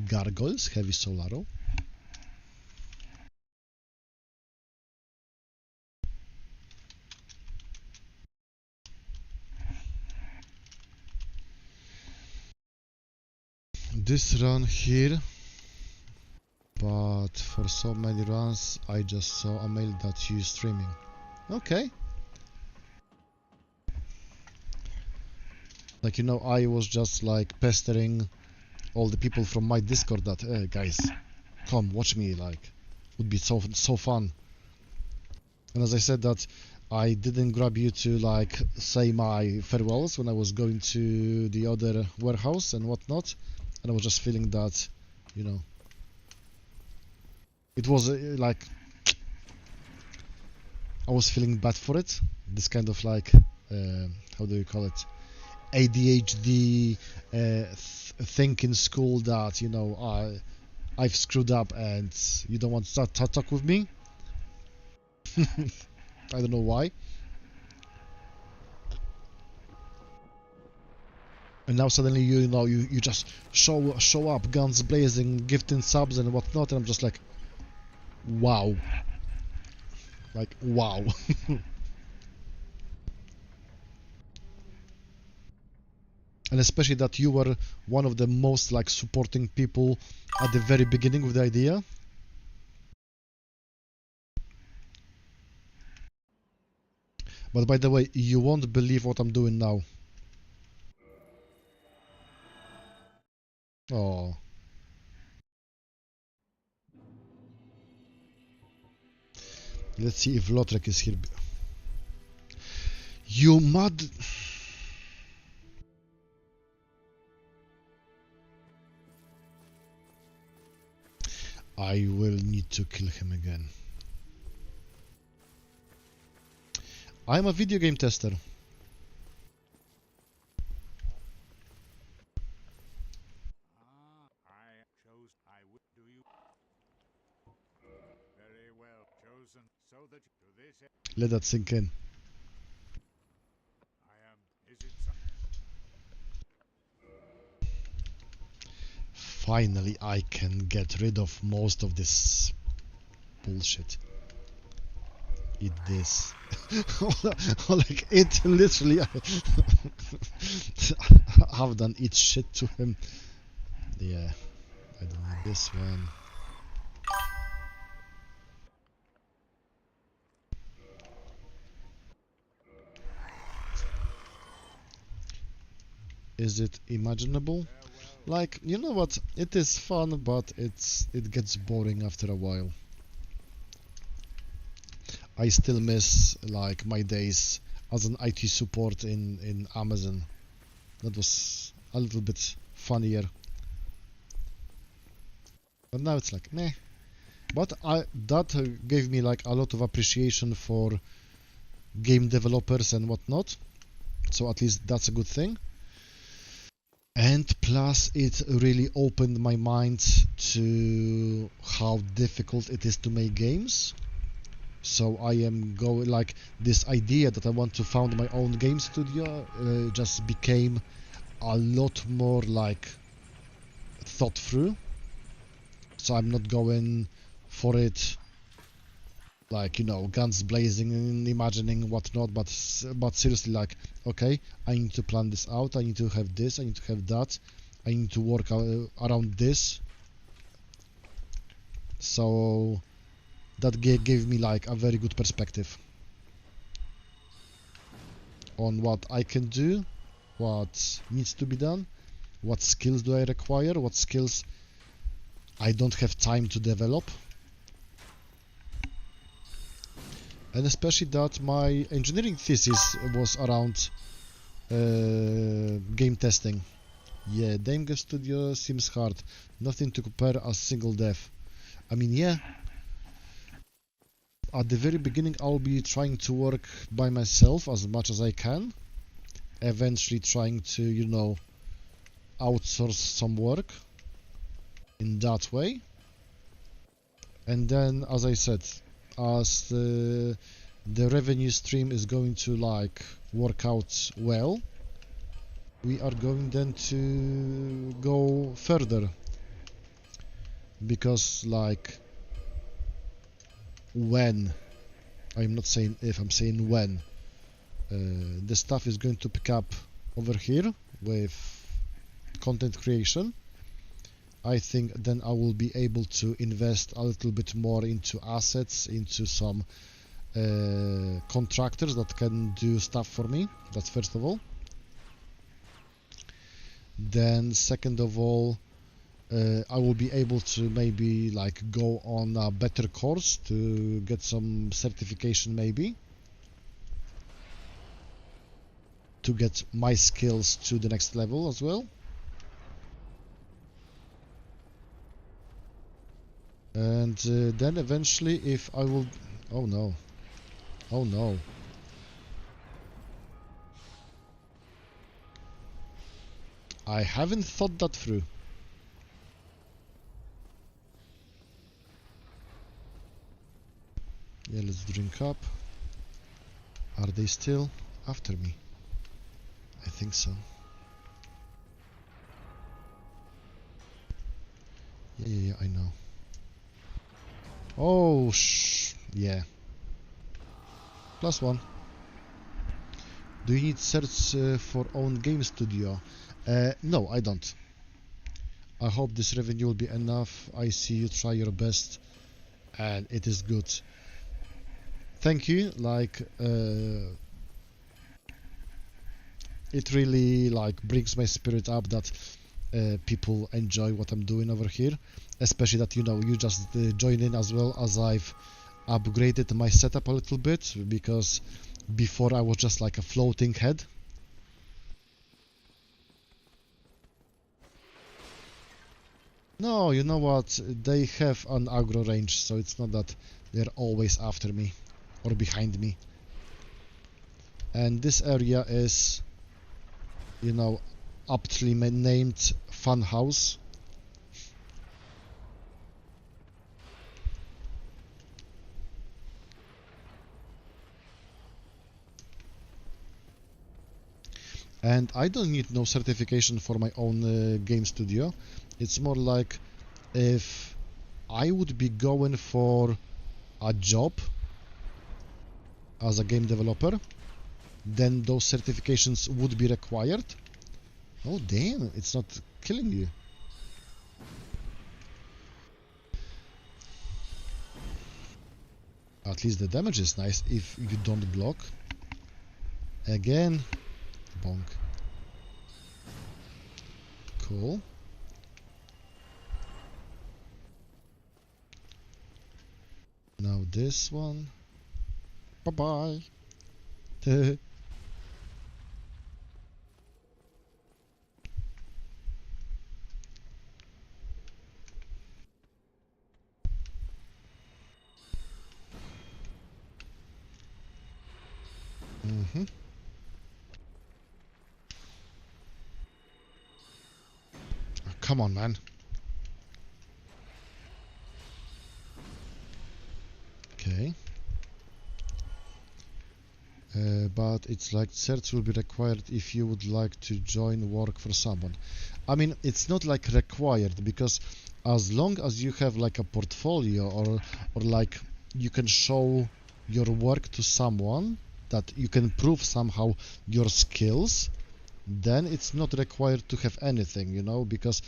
Gargoyles, Heavy Solaro. This run here, but for so many runs I just saw a mail that you streaming. Okay. Like, you know, I was just like pestering all the people from my Discord that, guys, come watch me, like, would be so fun. And as I said that I didn't grab you to like say my farewells when I was going to the other warehouse and whatnot, and I was just feeling that, you know, it was like I was feeling bad for it. This kind of like, how do you call it? ADHD thing in school that, you know, I've screwed up and you don't want to talk with me. I don't know why. And now suddenly you just show up, guns blazing, gifting subs and whatnot, and I'm just like, wow, like wow. And especially that you were one of the most like supporting people at the very beginning with the idea. But by the way, you won't believe what I'm doing now. Oh. Let's see if Lotrek is here. You mad... I will need to kill him again. I'm a video game tester. Let that sink in. Finally, I can get rid of most of this bullshit. Eat this. Like, it literally... I've done eat shit to him. Yeah, I don't need this one. Is it imaginable? Like, you know what? It is fun, but it gets boring after a while. I still miss like my days as an IT support in Amazon. That was a little bit funnier. But now it's like meh. But that gave me like a lot of appreciation for game developers and whatnot. So at least that's a good thing. And plus it really opened my mind to how difficult it is to make games. So I am going like this idea that I want to found my own game studio just became a lot more like thought through. So I'm not going for it like, you know, guns blazing and imagining whatnot, but seriously, like, okay, I need to plan this out, I need to have this, I need to have that, I need to work around this. So that gave me like a very good perspective on what I can do, what needs to be done, what skills do I require, what skills I don't have time to develop. And especially that my engineering thesis was around game testing. Yeah, Game Studio seems hard. Nothing to compare as single dev. I mean, yeah, at the very beginning I'll be trying to work by myself as much as I can. Eventually trying to, you know, outsource some work in that way. And then, as I said, as the revenue stream is going to like work out well, we are going then to go further, because like when, I'm not saying if, I'm saying when, the stuff is going to pick up over here with content creation, I think then I will be able to invest a little bit more into assets, into some contractors that can do stuff for me. That's first of all. Then second of all, I will be able to maybe like go on a better course to get some certification, maybe to get my skills to the next level as well. And then eventually, if I will... Oh no. Oh no. I haven't thought that through. Yeah, let's drink up. Are they still after me? I think so. Yeah, I know. Oh, yeah. +1. Do you need search for own game studio? No, I don't. I hope this revenue will be enough. I see you try your best, and it is good. Thank you. Like, it really like brings my spirit up that people enjoy what I'm doing over here, especially that you just join in as well, as I've upgraded my setup a little bit, because before I was just like a floating head. No, you know what, they have an aggro range, so it's not that they're always after me or behind me. And this area is, aptly named Fun House. And I don't need no certification for my own game studio. It's more like if I would be going for a job as a game developer, then those certifications would be required. Oh damn, it's not killing you. At least the damage is nice if you don't block. Again, bonk. Cool. Now this one. Bye-bye. Mm-hmm. Oh, come on, man. Okay. But it's like certs will be required if you would like to join work for someone. I mean, it's not like required, because as long as you have like a portfolio or like you can show your work to someone, that you can prove somehow your skills, then it's not required to have anything, because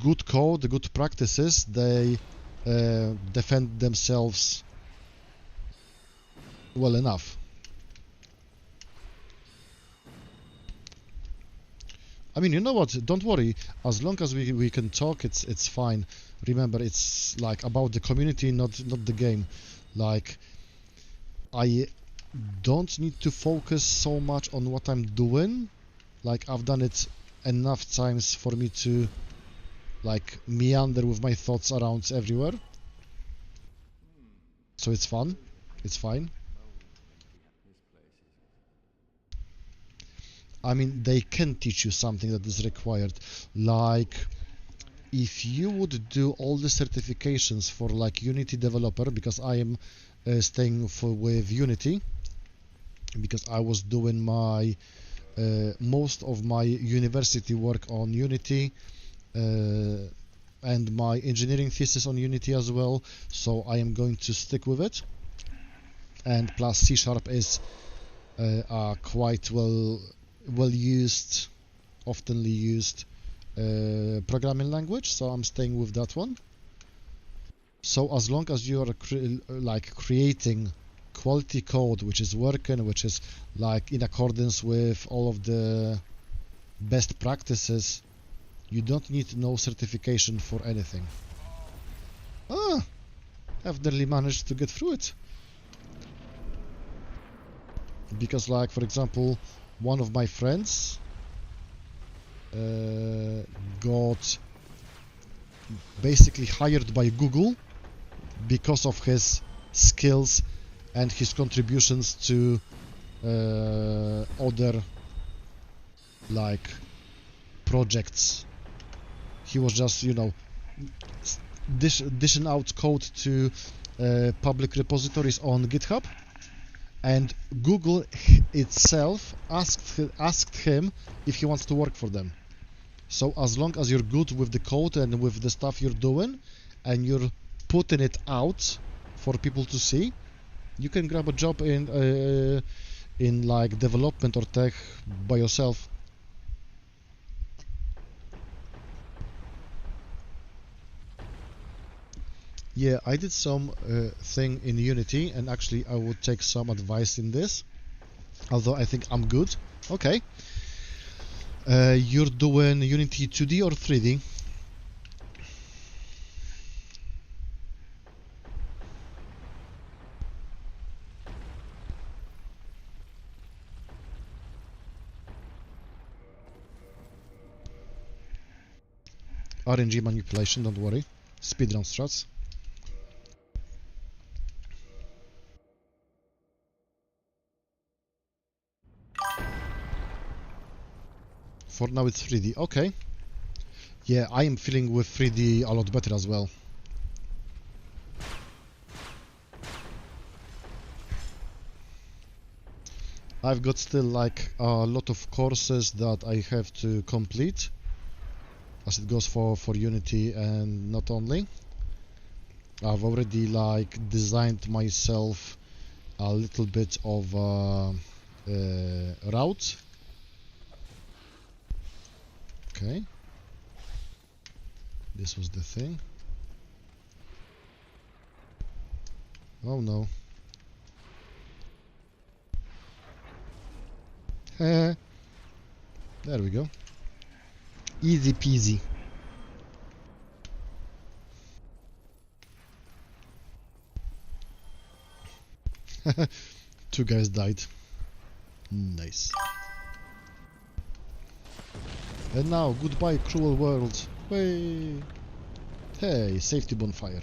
good code, good practices, they defend themselves well enough. I mean, you know what? Don't worry. As long as we can talk, it's fine. Remember, it's like about the community, not the game. Like, I don't need to focus so much on what I'm doing. Like, I've done it enough times for me to like meander with my thoughts around everywhere. So it's fun. It's fine. I mean, they can teach you something that is required. Like, if you would do all the certifications for like Unity developer, because I am staying with Unity, because I was doing my most of my university work on Unity, and my engineering thesis on Unity as well, so I am going to stick with it. And plus C# is a quite well used, oftenly used programming language, so I'm staying with that one. So as long as you are creating quality code which is working, which is like in accordance with all of the best practices, you don't need no certification for anything. I've nearly managed to get through it. Because, like, for example, one of my friends got basically hired by Google because of his skills and his contributions to other like projects. He was just, dishing out code to public repositories on GitHub, and Google itself asked him if he wants to work for them. So as long as you're good with the code and with the stuff you're doing, and you're putting it out for people to see, you can grab a job in like development or tech by yourself. Yeah, I did some thing in Unity, and actually I would take some advice in this, although I think I'm good. Okay. You're doing Unity 2D or 3D? RNG manipulation, don't worry. Speedrun strats. For now it's 3D, okay. Yeah, I am feeling with 3D a lot better as well. I've got still like a lot of courses that I have to complete, as it goes for Unity, and not only. I've already like designed myself a little bit of route. Okay. This was the thing. Oh no. There we go. Easy peasy. Two guys died. Nice. And now, goodbye cruel world. Way. Hey, safety bonfire.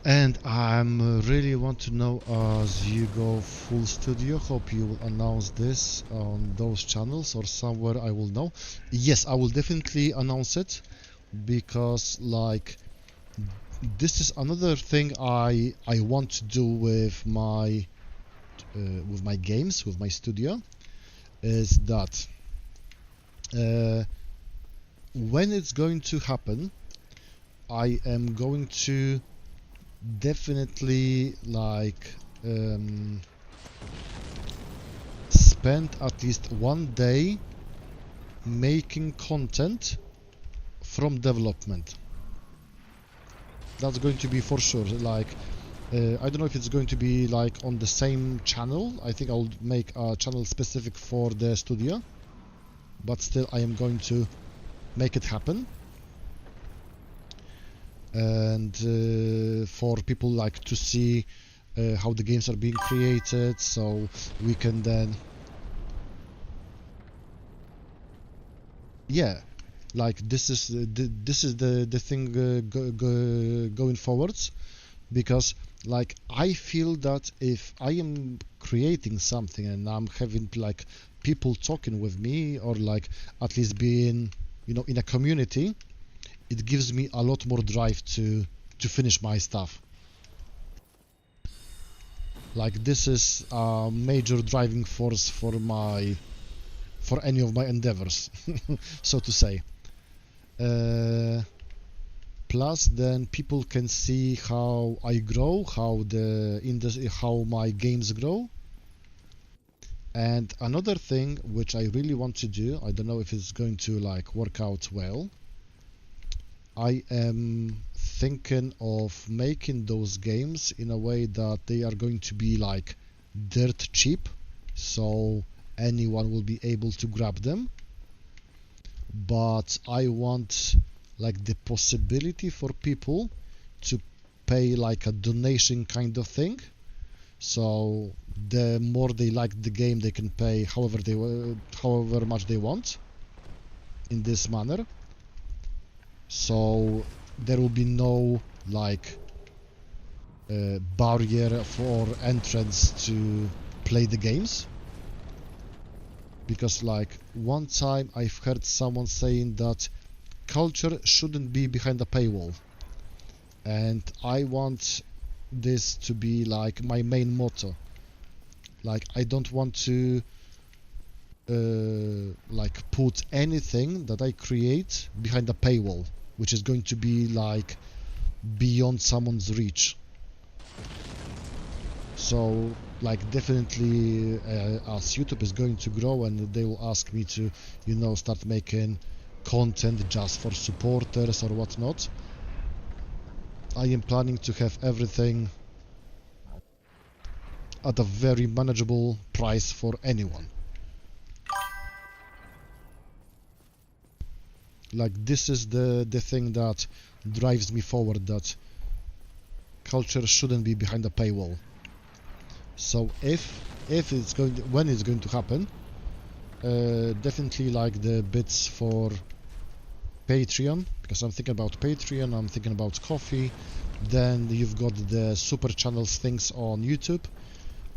And I'm really want to know, as you go full studio, hope you will announce this on those channels or somewhere I will know. Yes, I will definitely announce it, because like this is another thing I want to do with my games, with my studio, is that when it's going to happen, I am going to definitely like spend at least one day making content from development. That's going to be for sure. Like I don't know if it's going to be like on the same channel. I think I'll make a channel specific for the studio, but still I am going to make it happen. And for people like to see how the games are being created, so we can then, yeah, like this is the thing going forwards, because like I feel that if I am creating something and I'm having like people talking with me, or like at least being, you know, in a community, it gives me a lot more drive to finish my stuff. Like this is a major driving force for any of my endeavors, so to say. Plus, then people can see how I grow, how my games grow. And another thing which I really want to do, I don't know if it's going to like work out well, I am thinking of making those games in a way that they are going to be like dirt cheap, so anyone will be able to grab them. But I want like the possibility for people to pay like a donation kind of thing. So the more they like the game, they can pay however much they want in this manner. So there will be no like barrier for entrance to play the games, because like one time I've heard someone saying that culture shouldn't be behind a paywall, and I want this to be like my main motto. Like I don't want to like put anything that I create behind a paywall, which is going to be like beyond someone's reach. So like definitely as YouTube is going to grow and they will ask me to, you know, start making content just for supporters or whatnot, I am planning to have everything at a very manageable price for anyone. Like this is the thing that drives me forward, that culture shouldn't be behind a paywall. So if it's going to, when it's going to happen, definitely like the bits for Patreon, because I'm thinking about Patreon, I'm thinking about Coffee, then you've got the super channels things on YouTube.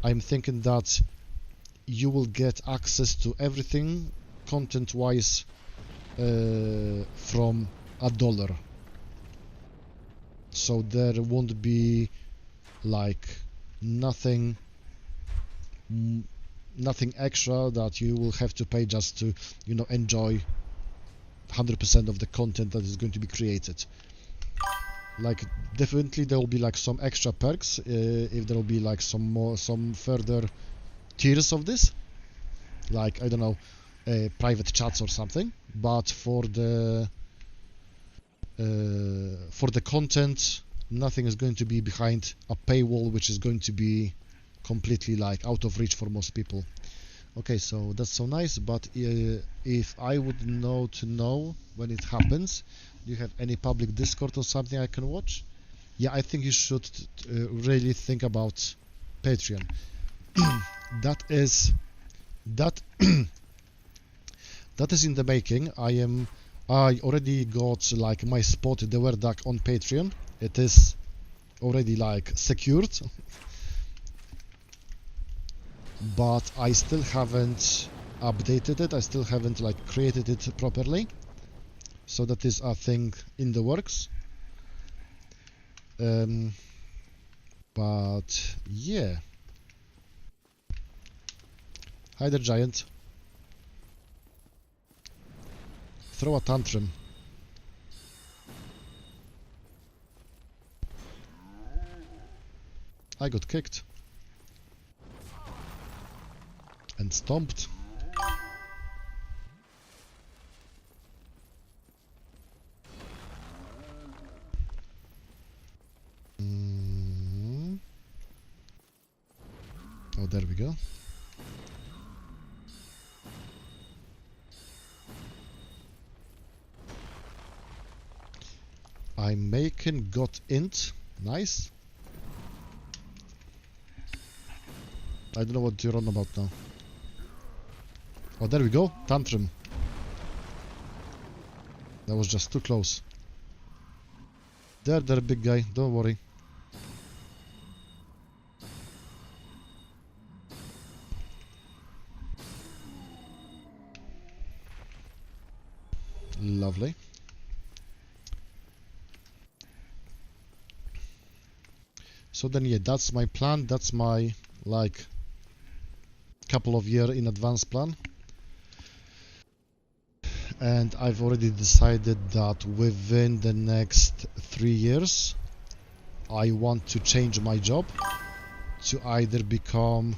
I'm thinking that you will get access to everything content wise from $1. So there won't be like nothing extra that you will have to pay just to, you know, enjoy 100% of the content that is going to be created. Like definitely there will be like some extra perks if there will be like some further tiers of this, like I don't know, private chats or something. But for the content, nothing is going to be behind a paywall, which is going to be completely like out of reach for most people. Okay, so that's so nice, but if I would know when it happens, do you have any public Discord or something I can watch? Yeah, I think you should really think about Patreon. that is in the making. I already got like my spot, the Wereduck, on Patreon. It is already like secured. But I still haven't updated it, I still haven't like created it properly, so that is a thing in the works. But yeah. Hi there, giant. Throw a tantrum. I got kicked and stomped. Oh, there we go. I'm making got int. Nice. I don't know what you're on about now. Oh, there we go. Tantrum. That was just too close. There, big guy. Don't worry. Lovely. So then, yeah, that's my plan. That's my, like, couple of year in advance plan. And I've already decided that within the next 3 years I want to change my job to either become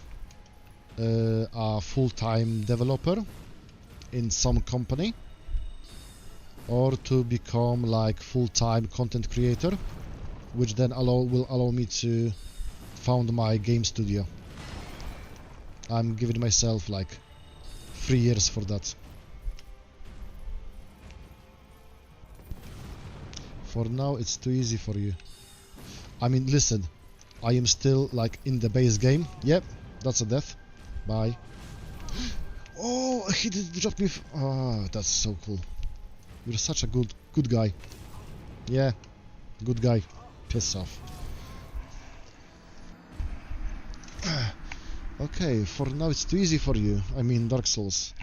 a full-time developer in some company, or to become like full-time content creator, which then will allow me to found my game studio. I'm giving myself like 3 years for that. For now, it's too easy for you. I mean, listen, I am still like in the base game. Yep, that's a death. Bye. Oh, he did drop me. Oh, that's so cool. You're such a good guy. Yeah, good guy. Piss off. Okay, for now it's too easy for you. I mean, Dark Souls.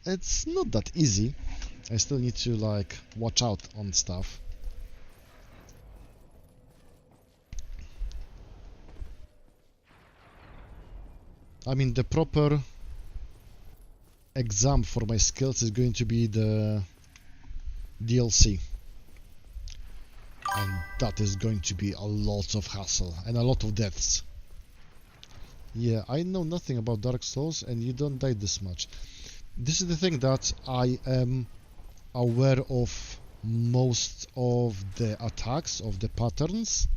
It's not that easy. I still need to like watch out on stuff. I mean, the proper exam for my skills is going to be the DLC. And that is going to be a lot of hassle and a lot of deaths. Yeah, I know nothing about Dark Souls and you don't die this much. This is the thing that I am aware of most of the attacks, of the patterns.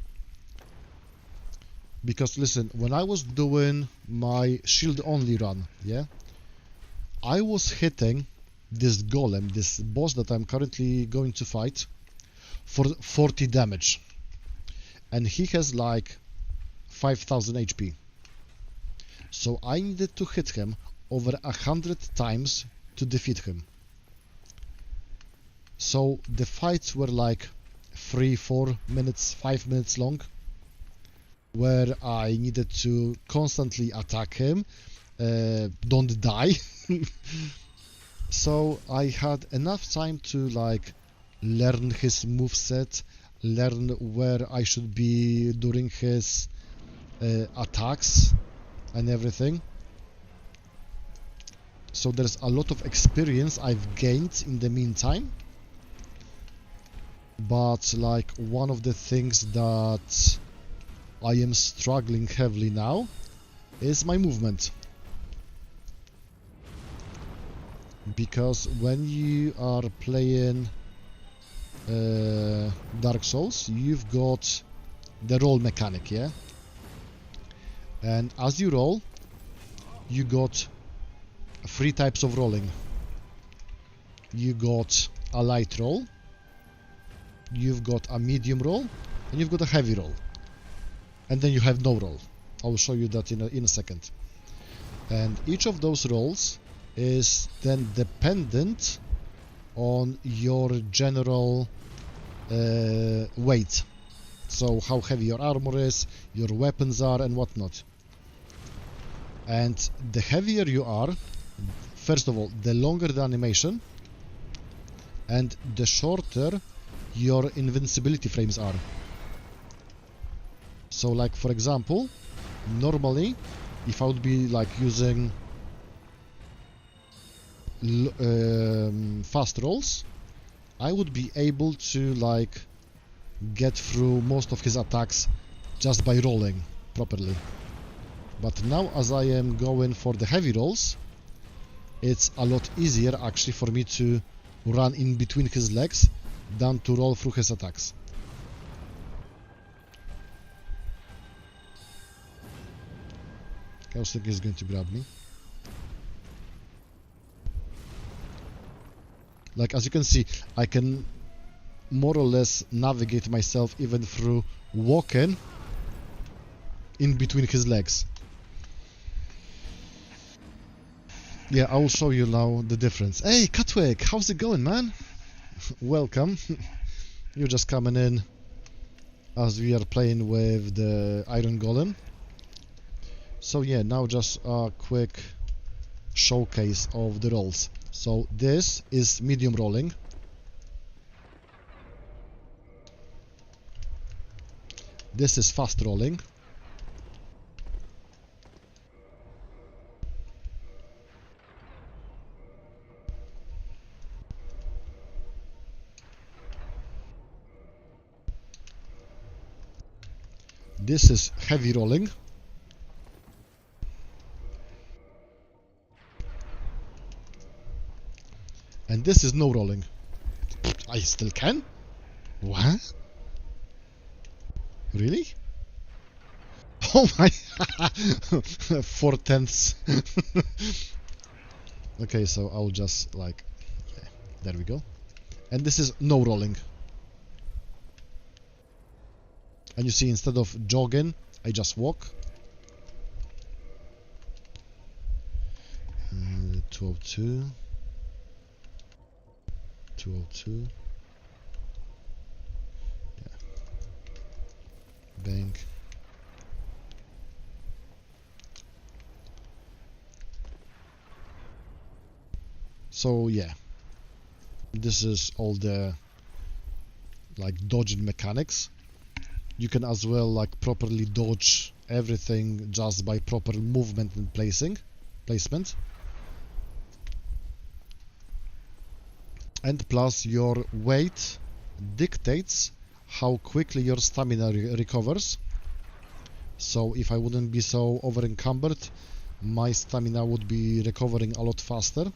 Because listen, when I was doing my shield only run, yeah, I was hitting this golem, this boss that I'm currently going to fight, for 40 damage. And he has like 5000 HP. So I needed to hit him over 100 times to defeat him. So the fights were like 3-4 minutes, 5 minutes long, where I needed to constantly attack him, don't die. So I had enough time to like learn his moveset, learn where I should be during his attacks and everything. So there's a lot of experience I've gained in the meantime. But like one of the things that I am struggling heavily now is my movement. Because when you are playing Dark Souls, you've got the roll mechanic, yeah? And as you roll, you got 3 types of rolling. You got a light roll, you've got a medium roll, and you've got a heavy roll. And then you have no roll. I will show you that in a second. And each of those rolls is then dependent on your general weight. So how heavy your armor is, your weapons are, and whatnot. And the heavier you are, first of all, the longer the animation, and the shorter your invincibility frames are. So like for example, normally if I would be like using fast rolls, I would be able to like get through most of his attacks just by rolling properly. But now as I am going for the heavy rolls, it's a lot easier actually for me to run in between his legs than to roll through his attacks. I was thinking he's going to grab me. Like as you can see, I can more or less navigate myself even through walking in between his legs. Yeah, I will show you now the difference. Hey, Catwick, how's it going, man? Welcome. You're just coming in as we are playing with the Iron Golem. So yeah, now just a quick showcase of the rolls. So this is medium rolling. This is fast rolling. This is heavy rolling. And this is no rolling. I still can? What? Really? Oh my... 4/10. Okay, so I'll just like... yeah, there we go. And this is no rolling. And you see, instead of jogging, I just walk. 202. 202. Yeah. Bang. So yeah, this is all the like dodging mechanics. You can as well like properly dodge everything just by proper movement and placement. And plus your weight dictates how quickly your stamina recovers. So if I wouldn't be so over encumbered, my stamina would be recovering a lot faster,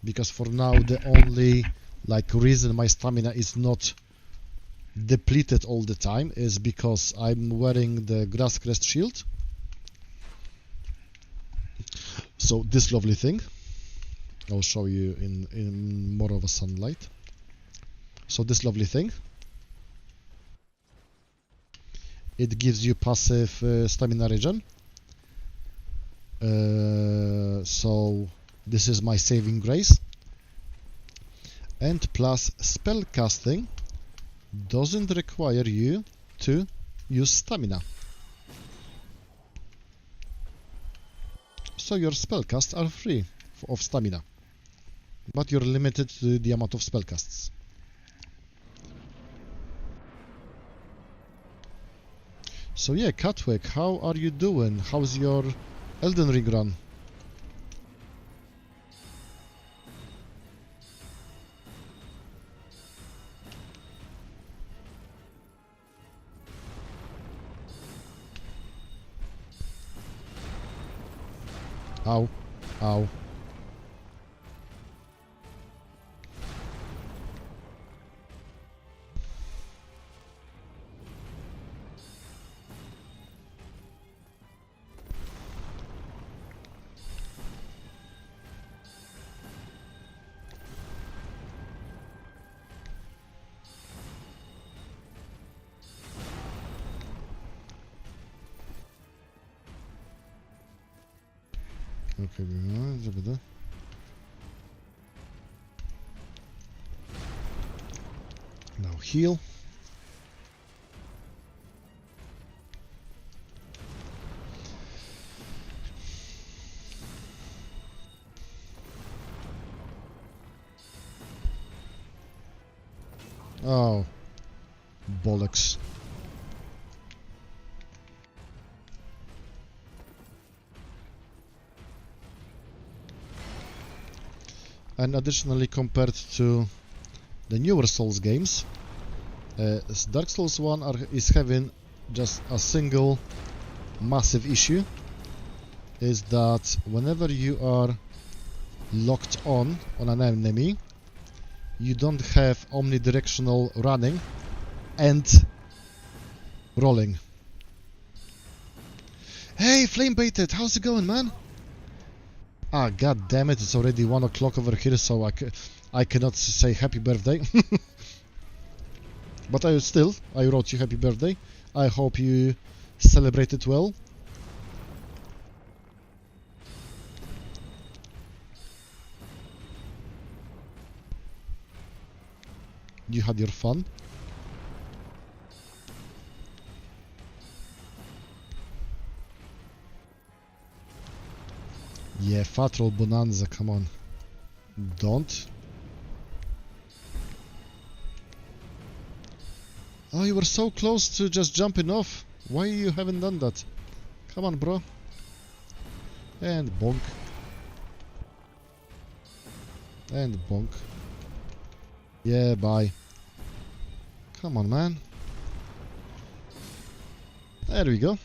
because for now the only reason my stamina is not depleted all the time is because I'm wearing the Grasscrest shield. So this lovely thing, I'll show you in more of a sunlight. So this lovely thing, it gives you passive stamina regen. So this is my saving grace. And plus spell casting doesn't require you to use stamina. So your spellcasts are free of stamina, but you're limited to the amount of spellcasts. So yeah, Catwick, how are you doing? How's your Elden Ring run? Ow. Ow. Okay, now heal. Oh, bollocks. And additionally, compared to the newer Souls games, Dark Souls 1 is having just a single massive issue, is that whenever you are locked on an enemy, you don't have omnidirectional running and rolling. Hey, Flame Baited, how's it going, man? Ah, god damn it, it's already 1 o'clock over here, so I cannot say happy birthday. But I wrote you happy birthday. I hope you celebrated well. You had your fun. Yeah, Fat Roll Bonanza, come on. Don't. Oh, you were so close to just jumping off. Why you haven't done that? Come on, bro. And bonk. And bonk. Yeah, bye. Come on, man. There we go.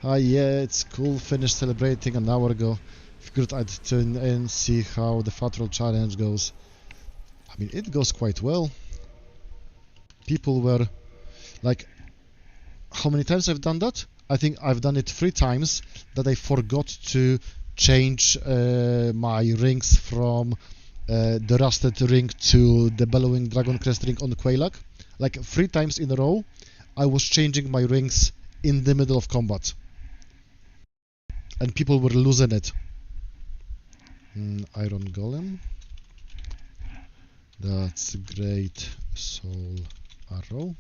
Ah, yeah, it's cool. Finished celebrating an hour ago. Figured I'd tune in, see how the Fat Roll challenge goes. I mean, it goes quite well. People were like, how many times I've done that? I think I've done it 3 times that I forgot to change my rings from the rusted ring to the bellowing dragon crest ring on the Quelaag. Like 3 times in a row, I was changing my rings in the middle of combat. And people were losing it. Iron Golem. That's a great soul arrow.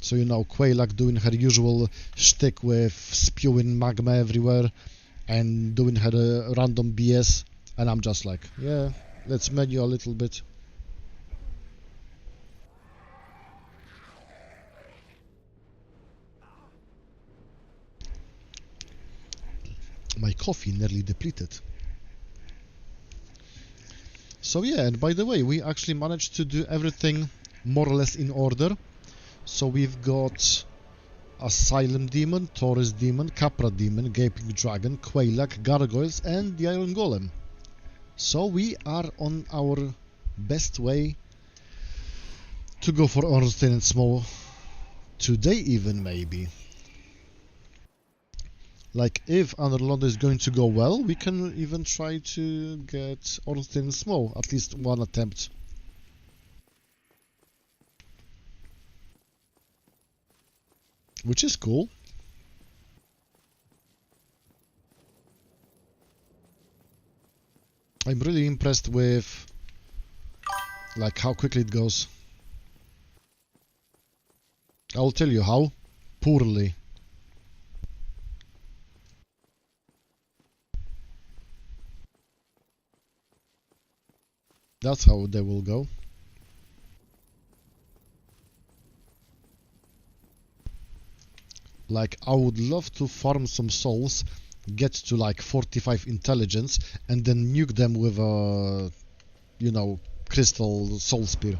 So you know, Quelaag doing her usual shtick with spewing magma everywhere and doing her random BS, and I'm just like, yeah, let's menu a little bit. coffee nearly depleted. So yeah, and by the way, we actually managed to do everything more or less in order. So we've got Asylum Demon, Taurus Demon, Capra Demon, Gaping Dragon, Quailak, Gargoyles, and the Iron Golem. So we are on our best way to go for Ornstein and Small today even, maybe. Like, if Underlord is going to go well, we can even try to get Ornstein and Small, at least one attempt. Which is cool. I'm really impressed with like how quickly it goes. I'll tell you how. Poorly. That's how they will go. Like, I would love to farm some souls, get to like 45 intelligence, and then nuke them with a, you know, crystal soul spear.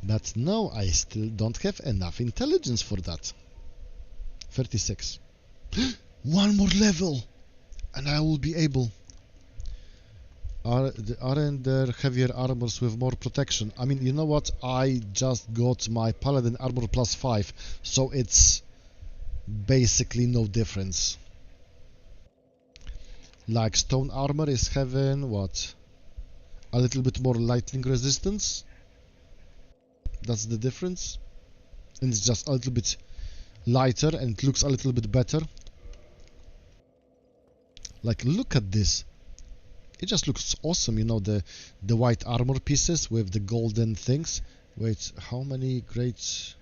But no, I still don't have enough intelligence for that. 36. One more level! And I will be able. Aren't there heavier armors with more protection? I mean, you know what? I just got my Paladin armor plus 5, so it's basically no difference. Like, stone armor is having, what? A little bit more lightning resistance? That's the difference. And it's just a little bit lighter and it looks a little bit better. Like, look at this. It just looks awesome, you know, the white armor pieces with the golden things. Wait, how many great...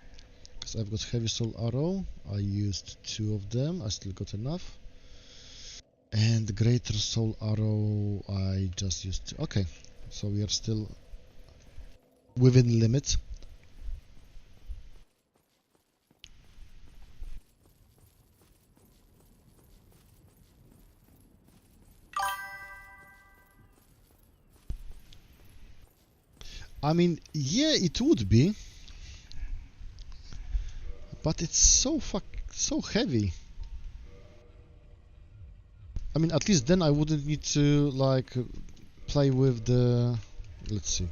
Because I've got heavy soul arrow. I used 2 of them. I still got enough. And greater soul arrow, I just used 2. Okay, so we are still within limit. I mean, yeah, it would be, but it's so heavy. I mean, at least then I wouldn't need to like play with the. Let's see.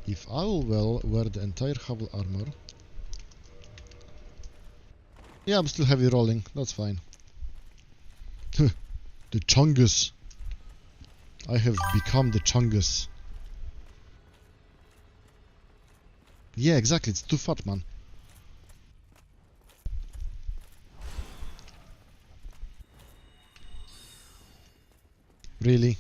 If I will wear the entire Havel armor. Yeah, I'm still heavy rolling. That's fine. The Chungus. I have become the Chungus. Yeah, exactly. It's too fat, man. Really?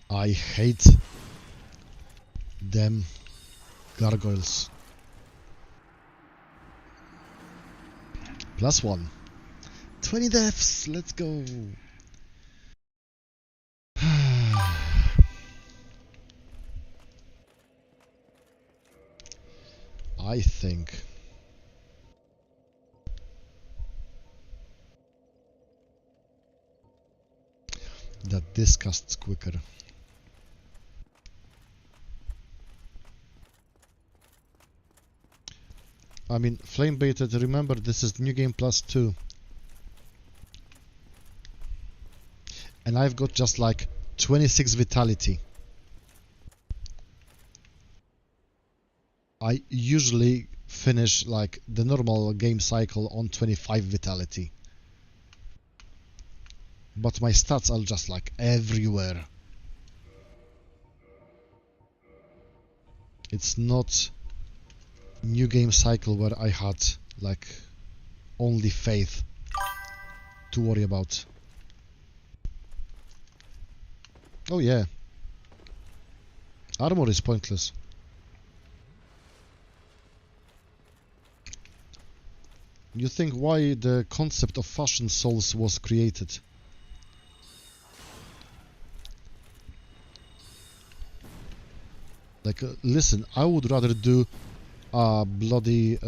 I hate them gargoyles. +1. 20 deaths! Let's go! I think that this casts quicker. I mean, flame baited, remember this is new game +2. And I've got just like 26 vitality. I usually finish like the normal game cycle on 25 vitality. But my stats are just like everywhere. It's not new game cycle where I had like only faith to worry about. Oh yeah. Armor is pointless. You think why the concept of fashion souls was created? Like, listen, I would rather do a bloody,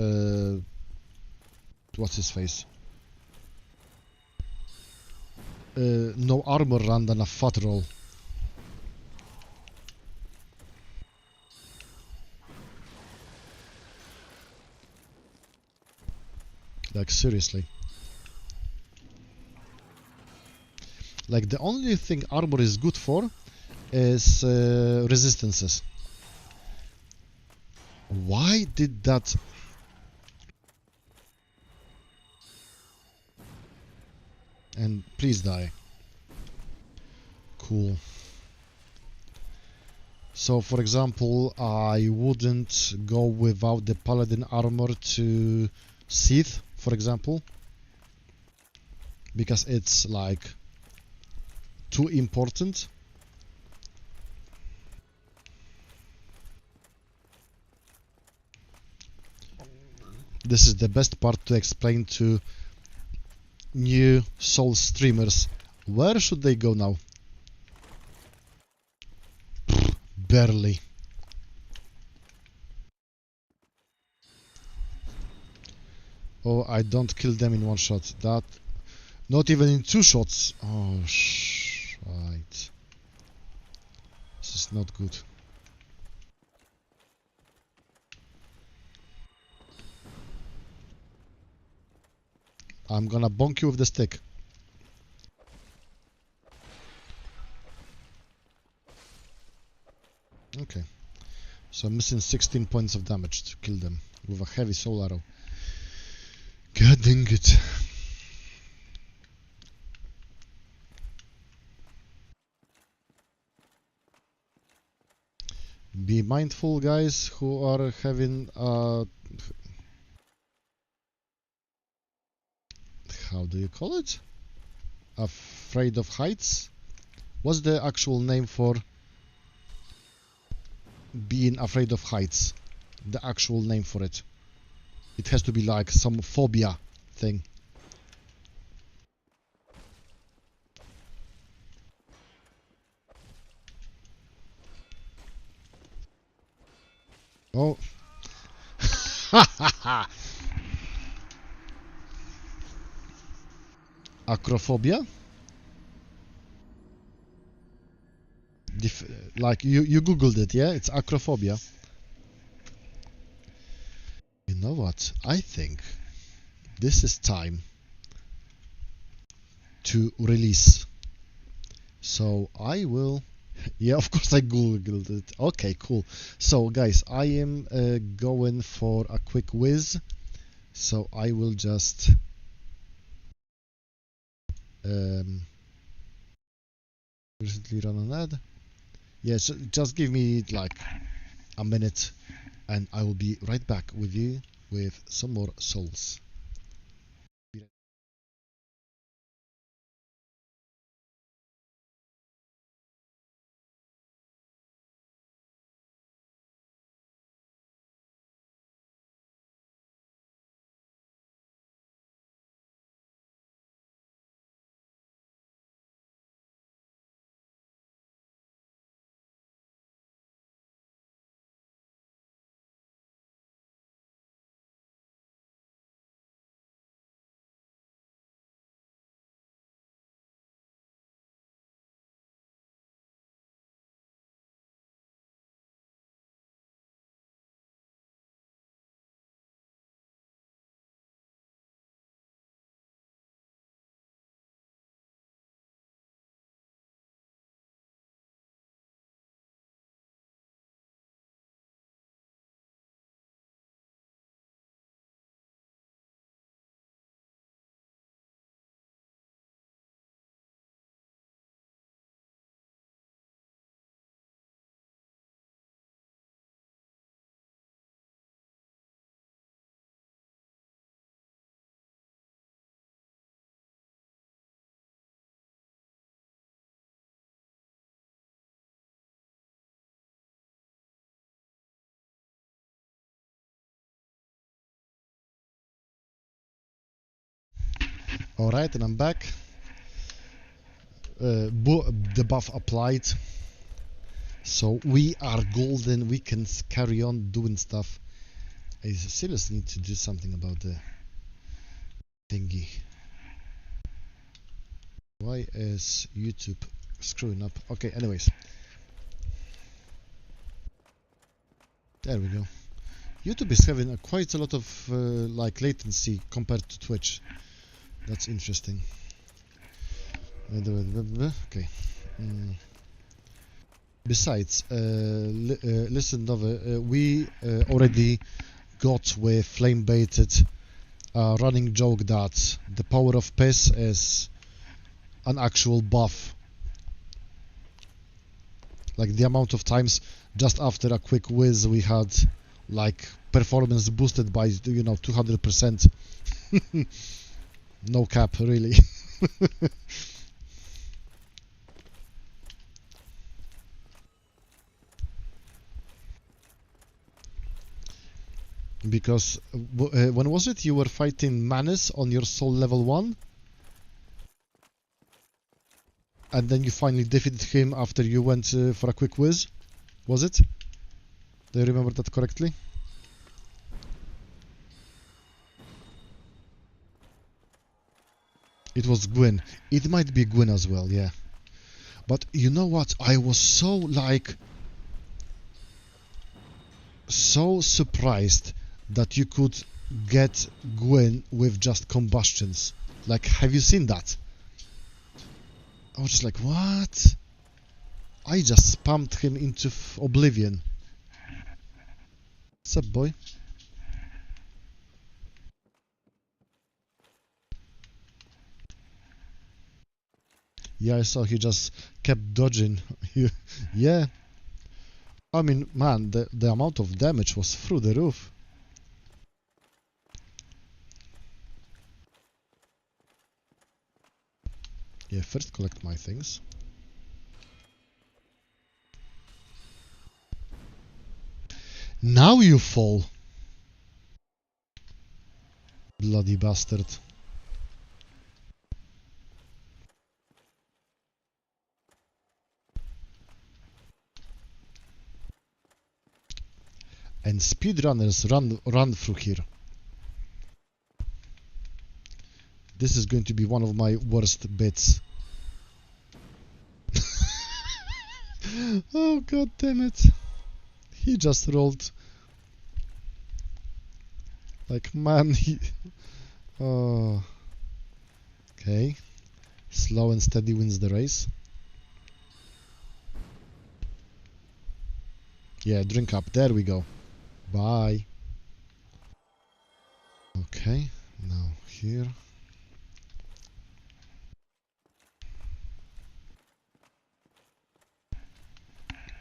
what's his face? No armor run than a fat roll. Like, seriously. Like, the only thing armor is good for is resistances. Why did that... And please die. Cool. So, for example, I wouldn't go without the paladin armor to Sith, for example, because it's like too important. This is the best part to explain to new Soul streamers. Where should they go now? Barely. Oh, I don't kill them in one shot. That... Not even in two shots. Oh, right. This is not good. I'm gonna bonk you with the stick. Okay. So I'm missing 16 points of damage to kill them with a heavy soul arrow. God dang it. Be mindful, guys, who are having how do you call it? Afraid of heights? What's the actual name for being afraid of heights? The actual name for it. It has to be like some phobia thing. Oh. Acrophobia? Like you googled it, yeah? It's acrophobia. You know what? I think this is time to release. So I will... Yeah, of course I googled it. Okay, cool. So guys, I am going for a quick whiz. So I will just recently run an ad. Yes, just give me like a minute and I will be right back with you with some more souls. Alright, and I'm back. The buff applied. So we are golden, we can carry on doing stuff. I seriously need to do something about the thingy. Why is YouTube screwing up? Okay, anyways. There we go. YouTube is having quite a lot of like latency compared to Twitch. That's interesting. Okay. Besides, listen, Nova, we already got with flame baited running joke that the power of piss is an actual buff. Like the amount of times just after a quick whiz we had like performance boosted by 200%. No cap, really. Because when was it you were fighting Manus on your soul level 1? And then you finally defeated him after you went for a quick whiz? Was it? Do you remember that correctly? It was Gwyn. It might be Gwyn as well, yeah. But you know what? I was so surprised that you could get Gwyn with just combustions. Like, have you seen that? I was just like, what? I just spammed him into oblivion. What's up, boy? Yeah, I saw he just kept dodging. Yeah. I mean, man, the amount of damage was through the roof. Yeah, first collect my things. Now you fall. Bloody bastard. And speedrunners run through here. This is going to be one of my worst bits. Oh god damn it. He just rolled. Like, man, oh. Okay. Slow and steady wins the race. Yeah, drink up. There we go. Bye. Okay, now here.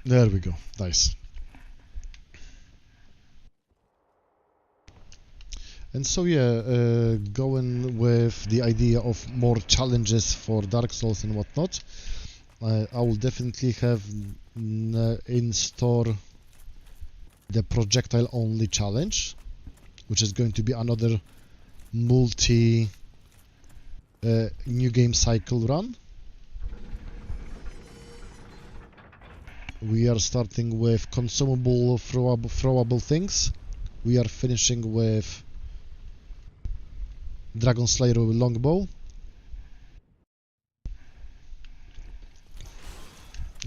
There we go. Nice. And so yeah, going with the idea of more challenges for Dark Souls and whatnot, I will definitely have in store the projectile only challenge, which is going to be another multi new game cycle run. We are starting with consumable throwable things. We are finishing with Dragon Slayer with longbow.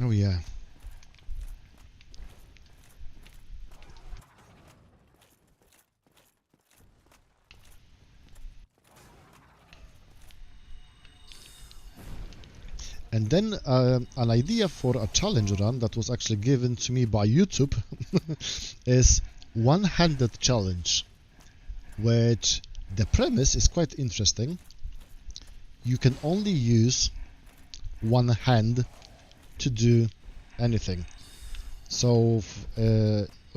Oh yeah. And then an idea for a challenge run that was actually given to me by YouTube is one-handed challenge, which the premise is quite interesting. You can only use one hand to do anything. So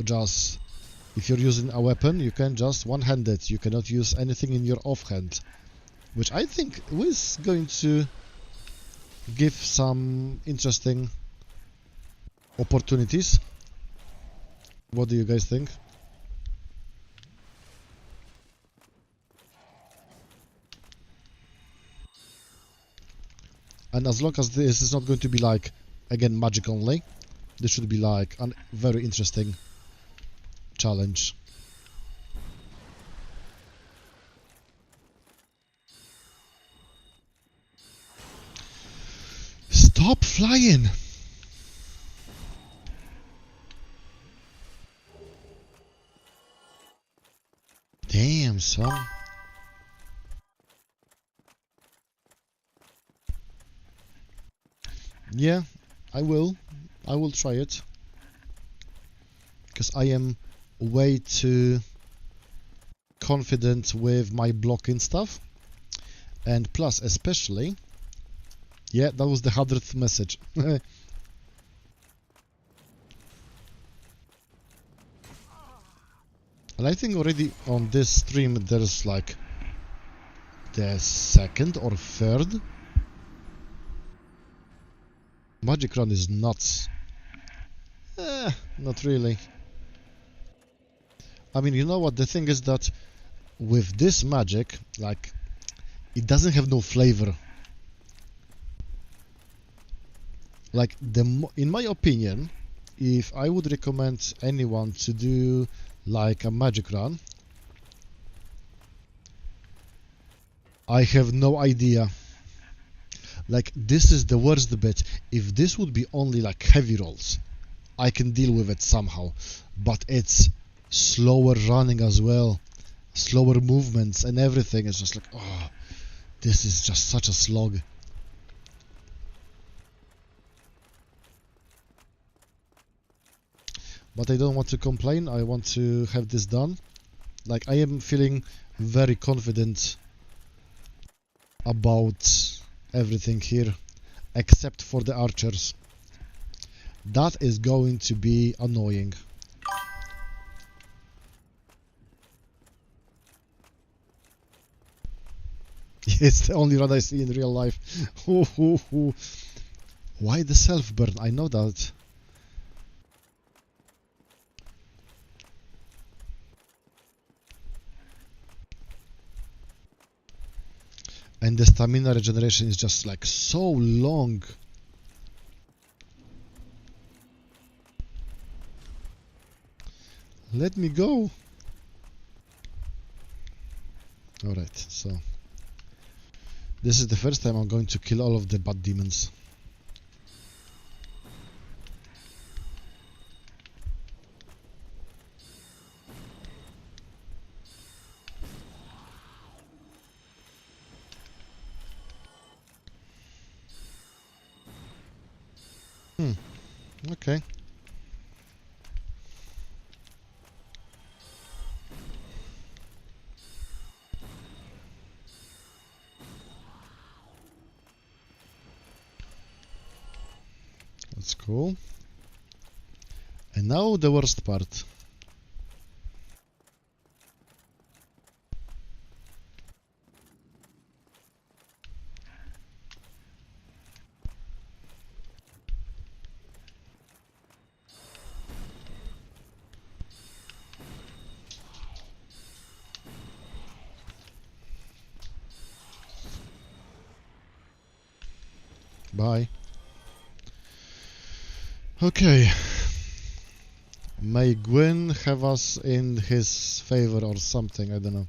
just if you're using a weapon, you can just one-hand it. You cannot use anything in your offhand, which I think is going to give some interesting opportunities. What do you guys think? And as long as this is not going to be like, again, magic only, this should be like a very interesting challenge. Stop flying! Damn, son. Yeah, I will. I will try it. Because I am way too confident with my blocking stuff. And plus, especially... Yeah, that was the 100th message. And I think already on this stream there's like the second or third. Magic run is nuts. Not really. I mean, you know what? The thing is that with this magic, like, it doesn't have no flavor. Like, in my opinion, if I would recommend anyone to do like a magic run, I have no idea. Like, this is the worst bit. If this would be only like heavy rolls, I can deal with it somehow. But it's slower running as well, slower movements and everything. It's just like, oh, this is just such a slog. But I don't want to complain. I want to have this done. Like, I am feeling very confident about everything here, except for the archers. That is going to be annoying. It's the only run I see in real life. Why the self-burn? I know that. And the stamina regeneration is just like so long. Let me go. Alright, so this is the first time I'm going to kill all of the bad demons. Okay. That's cool. And now the worst part. Bye. Okay. May Gwyn have us in his favor or something, I don't know.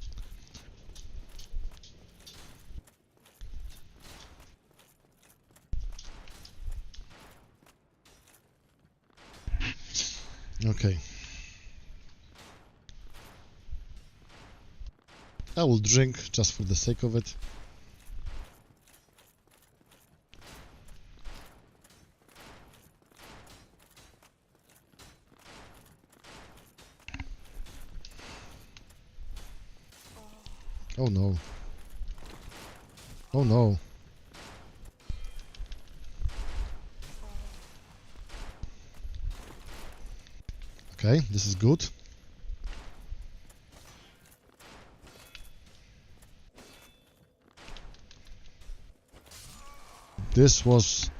Okay. I will drink just for the sake of it. Oh no. Oh no. Okay, this is good. This was...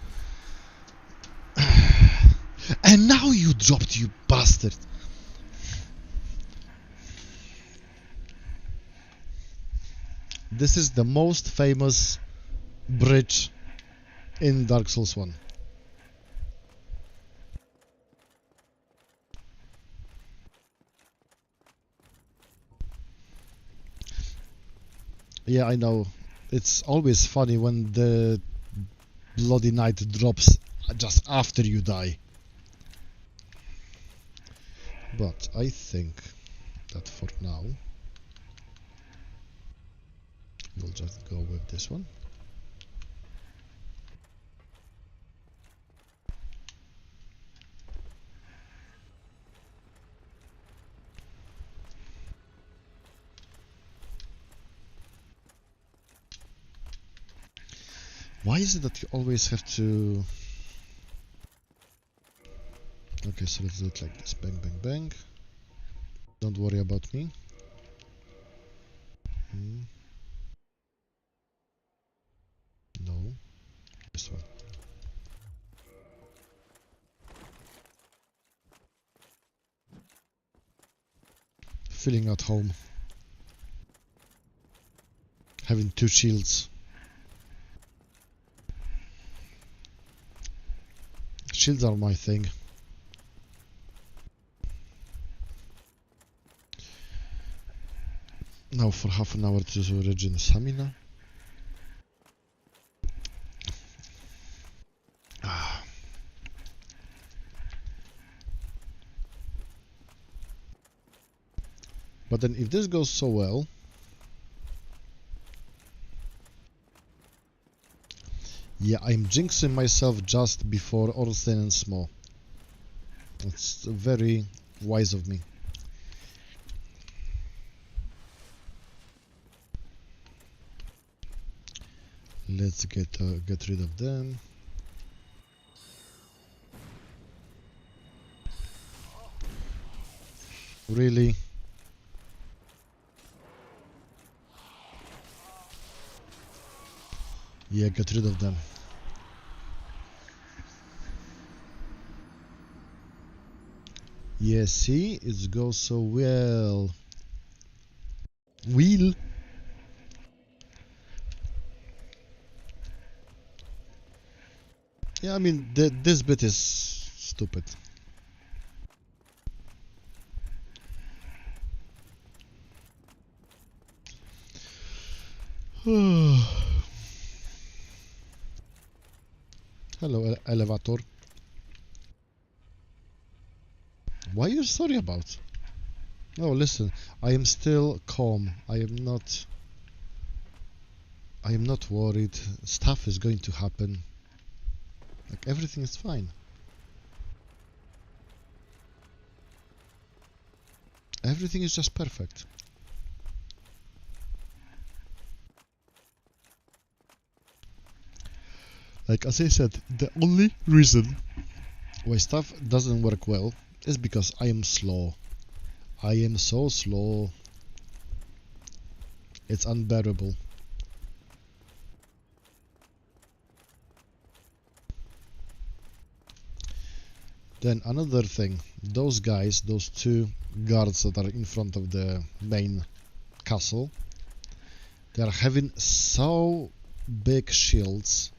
And now you dropped, you bastard! This is the most famous bridge in Dark Souls 1. Yeah, I know. It's always funny when the Bloody Knight drops just after you die. But I think that for now we'll just go with this one. Why is it that you always have to... Okay, so let's do it like this. Bang, bang, bang. Don't worry about me. No. This one. Feeling at home. Having 2 shields. Shields are my thing. Now for half an hour to regen stamina. But then if this goes so well, yeah, I'm jinxing myself just before Ornstein and Small. That's very wise of me. Let's get rid of them. Really? Yeah, get rid of them. Yeah, see? It goes so well. Wheel? Yeah, I mean, this bit is stupid. Hello, elevator. Why are you sorry about? No, listen, I am still calm. I am not worried. Stuff is going to happen. Like, everything is fine. Everything is just perfect. Like, as I said, the only reason why stuff doesn't work well is because I am slow. I am so slow. It's unbearable. Then another thing, those guys, those 2 guards that are in front of the main castle, they are having so big shields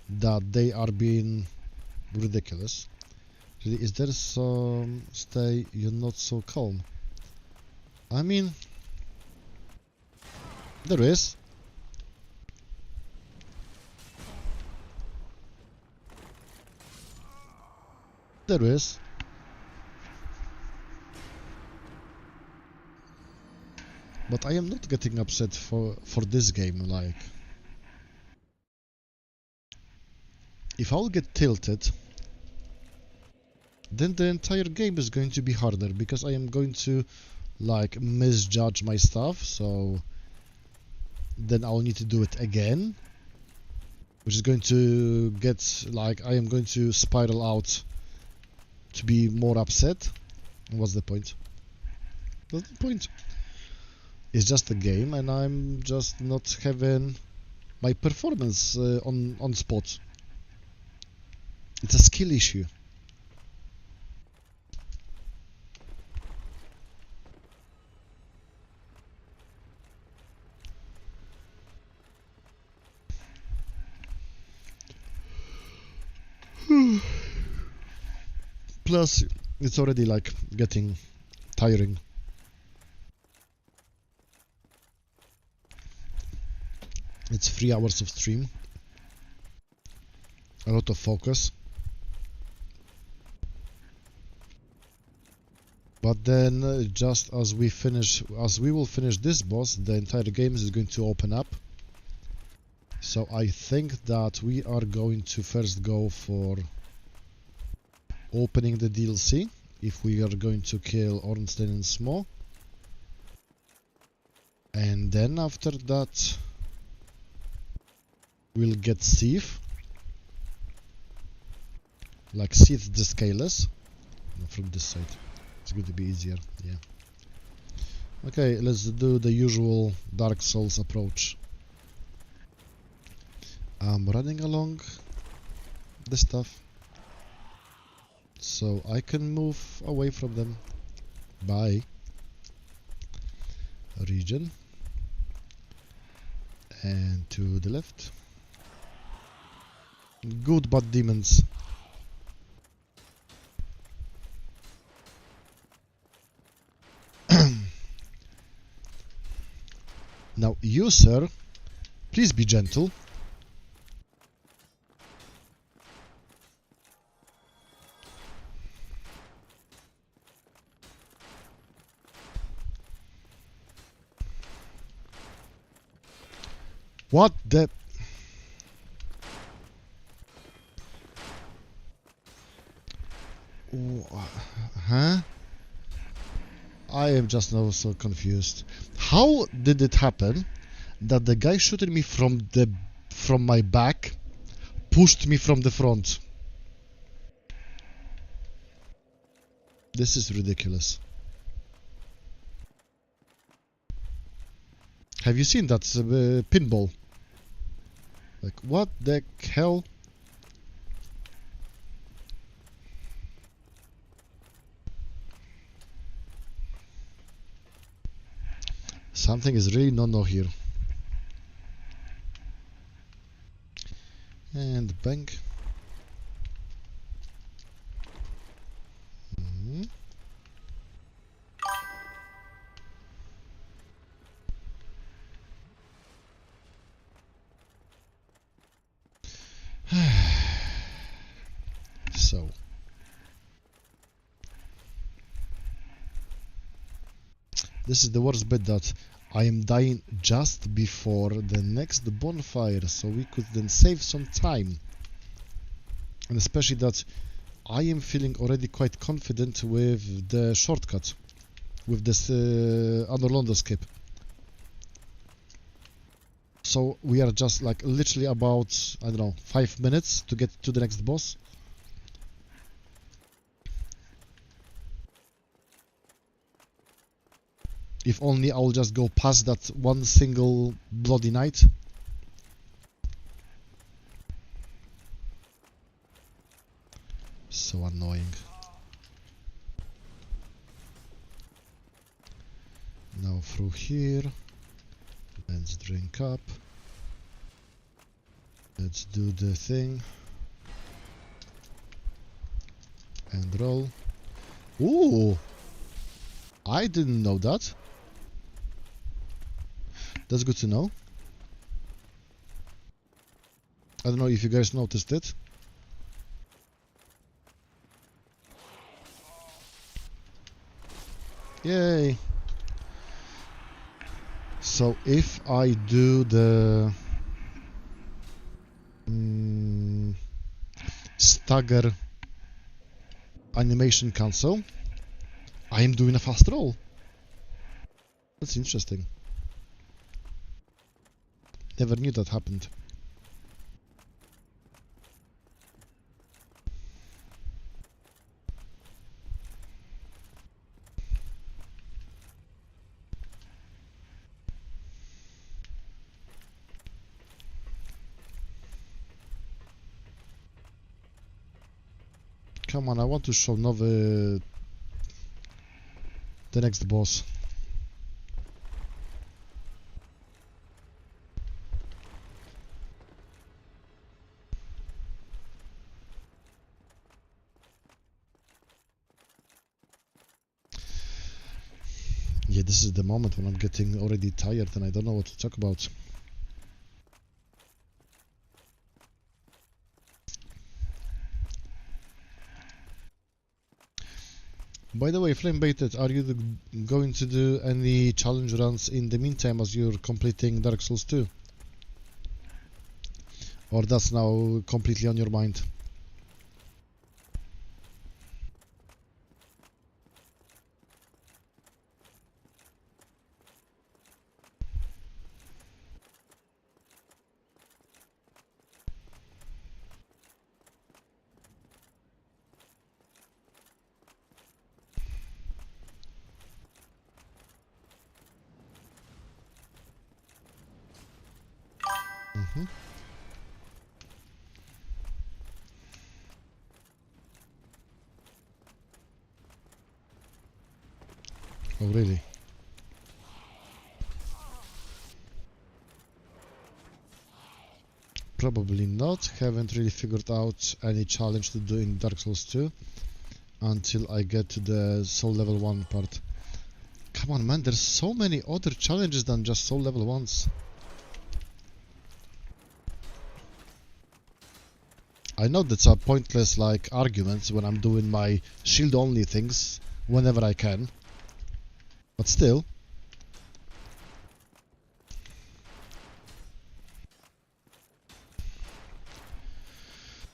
that they are being ridiculous. Really, is there some... Stay, you're not so calm. I mean... There is. There is. But I am not getting upset for this game, like... If I'll get tilted, then the entire game is going to be harder, because I am going to, like, misjudge my stuff, so... Then I'll need to do it again, which is going to get, like, I am going to spiral out to be more upset. And what's the point? What's the point? It's just a game, and I'm just not having my performance on spot. It's a skill issue. Plus, it's already like getting tiring. It's 3 hours of stream. A lot of focus. But then, just as we will finish this boss, the entire game is going to open up. So I think that we are going to first go for opening the DLC, if we are going to kill Ornstein and Smo. And then after that, we'll get Thief. Like Sith the Scaleless. From this side. It's going to be easier, yeah. Okay, let's do the usual Dark Souls approach. I'm running along the stuff, so I can move away from them. Bye. Region. And to the left. Good bad demons. Now, you, sir, please be gentle. What the... Huh? I am just now so confused. How did it happen that the guy shooting me from my back pushed me from the front? This is ridiculous. Have you seen that pinball? Like, what the hell? Something is really no here. And bang. So. This is the worst bit, that I am dying just before the next bonfire, so we could then save some time. And especially that I am feeling already quite confident with the shortcut, with this Anorlondo skip. So we are just like literally about, I don't know, 5 minutes to get to the next boss. If only I'll just go past that one single bloody knight. So annoying. Now through here. Let's drink up. Let's do the thing. And roll. Ooh! I didn't know that. That's good to know. I don't know if you guys noticed it. Yay! So if I do the stagger animation cancel, I am doing a fast roll. That's interesting. Never knew that happened. Come on, I want to show Nowy the next boss. this is the moment when I'm getting already tired and I don't know what to talk about. By the way, Flame Baited, are you going to do any challenge runs in the meantime as you're completing Dark Souls 2? Or that's now completely on your mind? Oh, really? Probably not. Haven't really figured out any challenge to do in Dark Souls 2 until I get to the Soul Level 1 part. Come on, man, there's so many other challenges than just Soul Level 1s. I know that's a pointless, like, argument when I'm doing my shield-only things whenever I can. But still.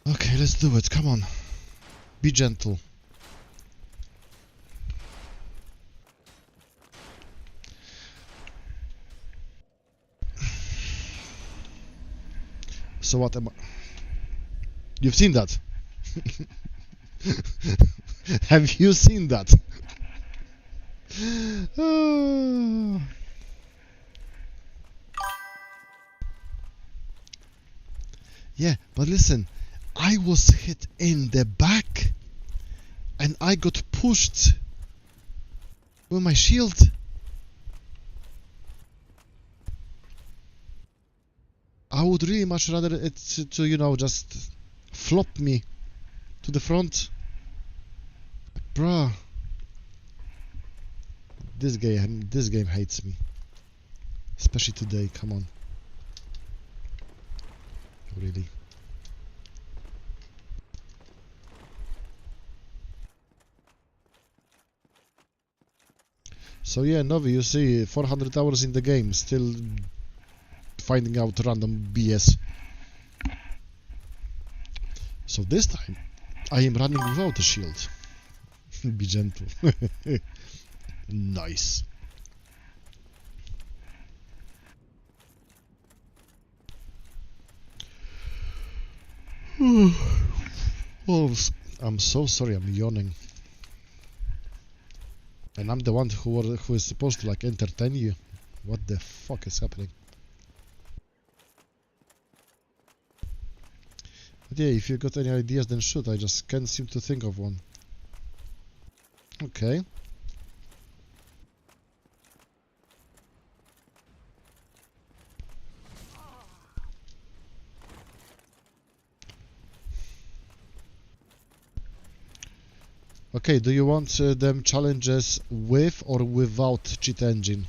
Okay, let's do it. Come on. Be gentle. So what am I... You've seen that? Have you seen that? Yeah, but listen, I was hit in the back and I got pushed with my shield. I would really much rather it to, you know, just flop me to the front. Bruh. This game hates me. Especially today, come on. Really. So yeah, Novi, you see, 400 hours in the game, still finding out random BS. So this time, I am running without a shield. Be gentle. Nice. Oh, I'm so sorry, I'm yawning. And I'm the one who is supposed to, like, entertain you. What the fuck is happening? But yeah, if you got any ideas, then shoot. I just can't seem to think of one. Okay. Okay, do you want them challenges with or without cheat engine?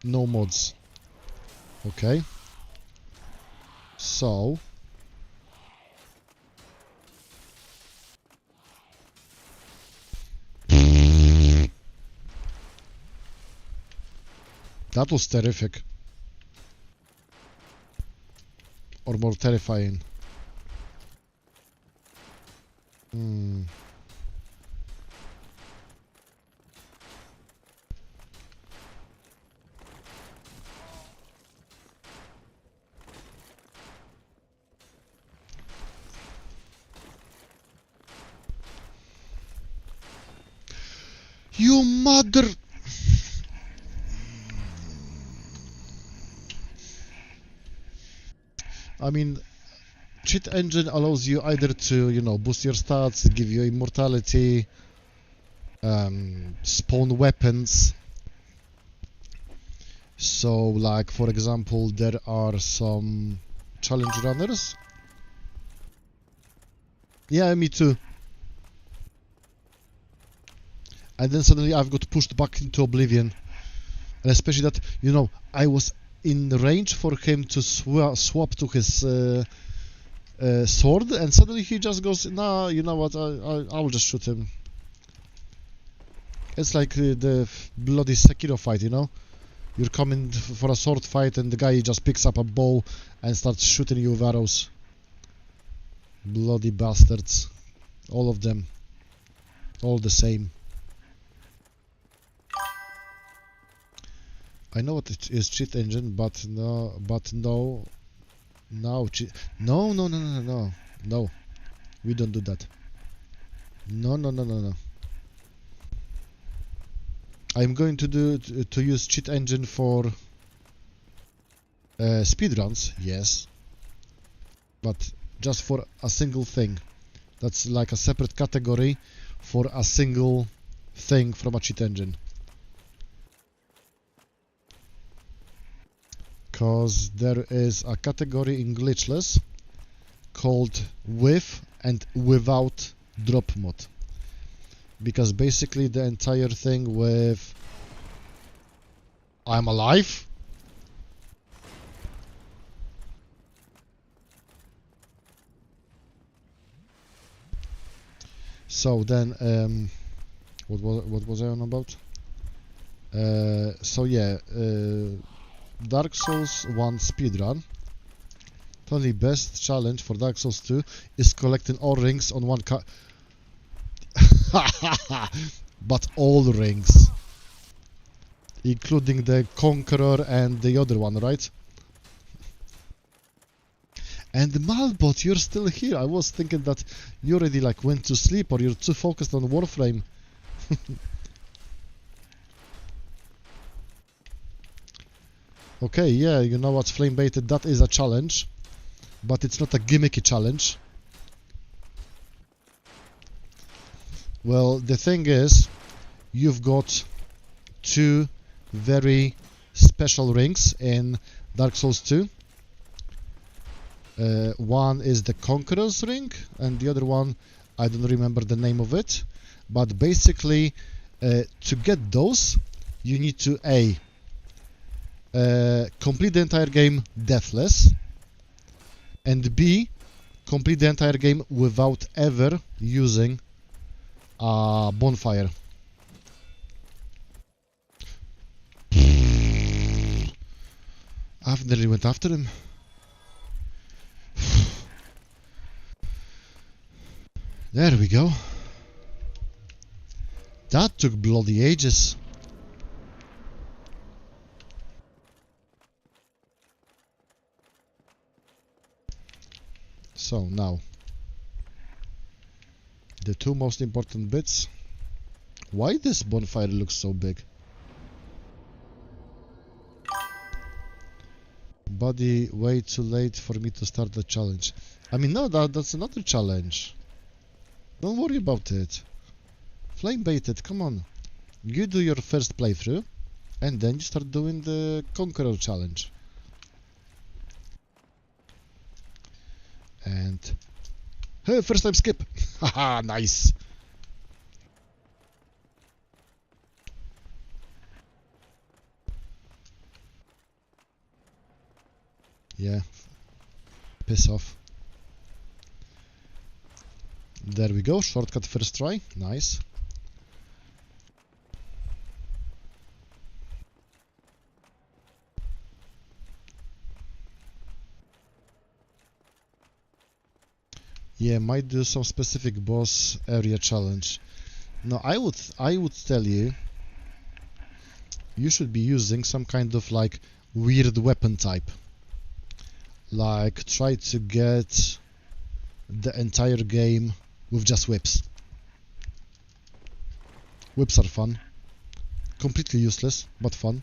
No mods. Okay. So... That was terrific. Or more terrifying. You mother... I mean, cheat engine allows you either to, you know, boost your stats, give you immortality, spawn weapons. So, like, for example, there are some challenge runners. Yeah, me too. And then suddenly I've got pushed back into oblivion. And especially that, you know, I was in range for him to swap to his sword, and suddenly he just goes, nah, you know what, I'll just shoot him. It's like the bloody Sekiro fight, you know? You're coming for a sword fight and the guy just picks up a bow and starts shooting you with arrows. Bloody bastards. All of them. All the same. I know what it is, cheat engine, but no, no, no, no, we don't do that. No. I'm going to use cheat engine for speedruns, yes, but just for a single thing. That's like a separate category for a single thing from a cheat engine. Because there is a category in glitchless called with and without drop mod. Because basically the entire thing with I'm alive. So then, what was I on about? So yeah, Dark Souls 1 speedrun. The only best challenge for Dark Souls 2 is collecting all rings on one but all rings. Including the Conqueror and the other one, right? And Malbot, you're still here. I was thinking that you already like went to sleep or you're too focused on Warframe. Okay, yeah, you know what's flame baited? That is a challenge, but it's not a gimmicky challenge. Well, the thing is, you've got two very special rings in Dark Souls 2. One is the Conqueror's ring, and the other one, I don't remember the name of it. But basically, to get those, you need to complete the entire game deathless, and B, complete the entire game without ever using a bonfire. I've nearly went after him. There we go. That took bloody ages. So now, the two most important bits. Why this bonfire looks so big? Buddy, way too late for me to start the challenge. I mean, no, that's another challenge. Don't worry about it. Flame baited, come on. You do your first playthrough, and then you start doing the Conqueror challenge. And... hey, first time skip! Haha, nice! Yeah. Piss off. There we go, shortcut first try, nice. Yeah, might do some specific boss area challenge. No, I would tell you, you should be using some kind of like weird weapon type. Like try to get the entire game with just whips. Whips are fun. Completely useless, but fun.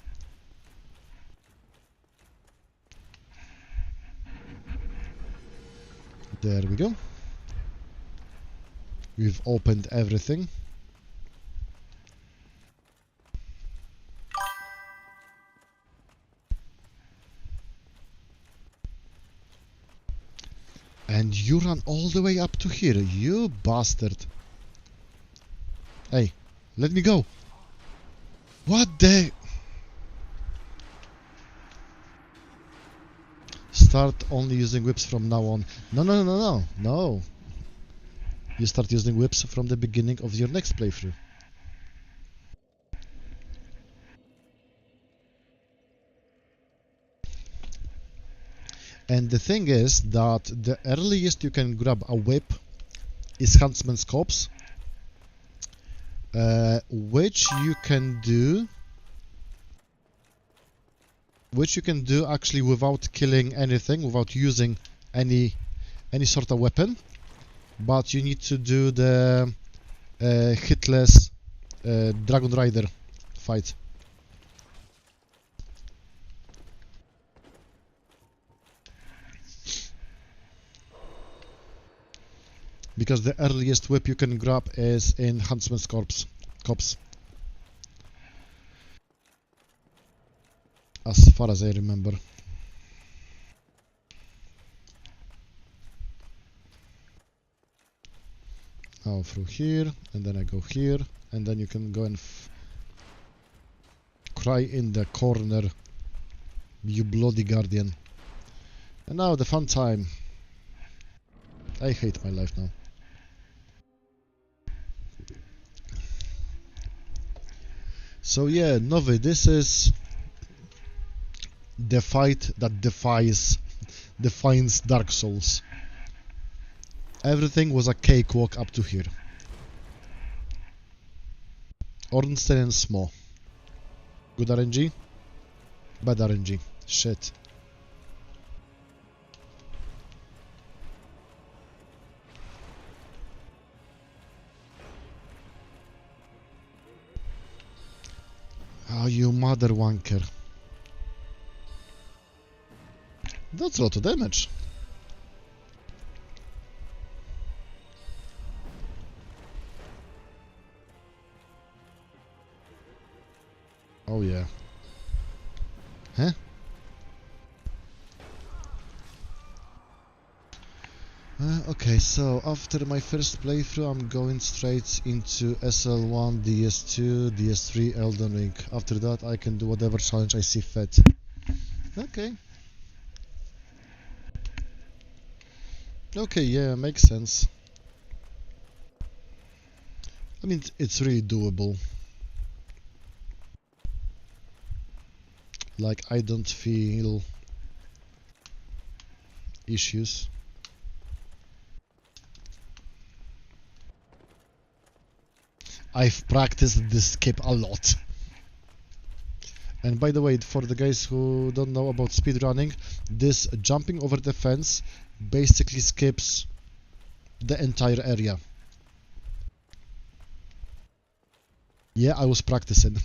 There we go. We've opened everything. all the way up to here, you bastard. Hey, let me go. What the... Start only using whips from now on. No. You start using whips from the beginning of your next playthrough. And the thing is that the earliest you can grab a whip is Huntsman's Corpse, which you can do actually without killing anything, without using any sort of weapon, but you need to do the hitless Dragon Rider fight. Because the earliest whip you can grab is in Huntsman's Corpse. As far as I remember. Now through here, and then I go here, and then you can go and cry in the corner, you bloody guardian. And now the fun time. I hate my life now. So yeah, Novi, this is the fight that defines Dark Souls. Everything was a cakewalk up to here. Ornstein and Smo. Good RNG? Bad RNG. Shit. Oh, you mother wanker. That's a lot of damage. Oh yeah. Huh? Okay, so after my first playthrough, I'm going straight into SL1, DS2, DS3, Elden Ring. After that, I can do whatever challenge I see fit. Okay. Okay, yeah, makes sense. I mean, it's really doable. Like, I don't feel issues. I've practiced this skip a lot. And by the way, for the guys who don't know about speedrunning, this jumping over the fence basically skips the entire area. Yeah, I was practicing.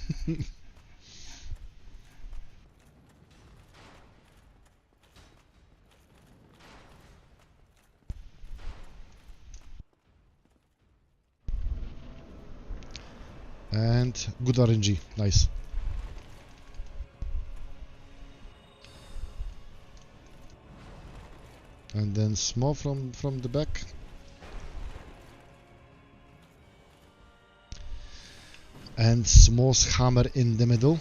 And good RNG, nice. And then Smo from the back. And Smo's hammer in the middle.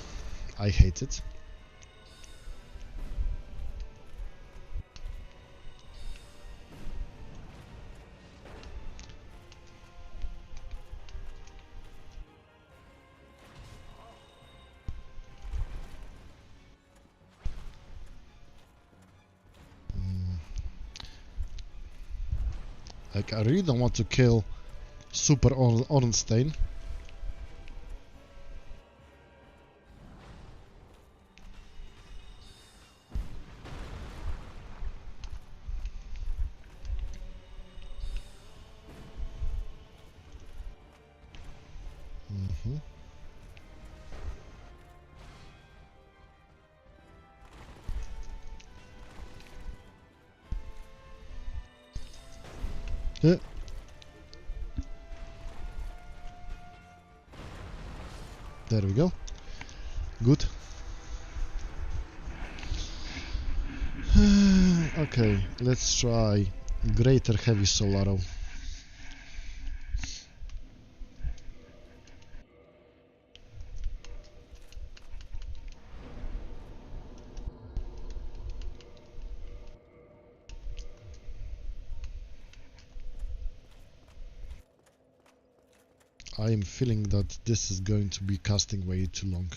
I hate it. Like, I really don't want to kill Super Ornstein. Yeah. There we go. Good. Okay, let's try greater heavy soul arrow. I am feeling that this is going to be casting way too long.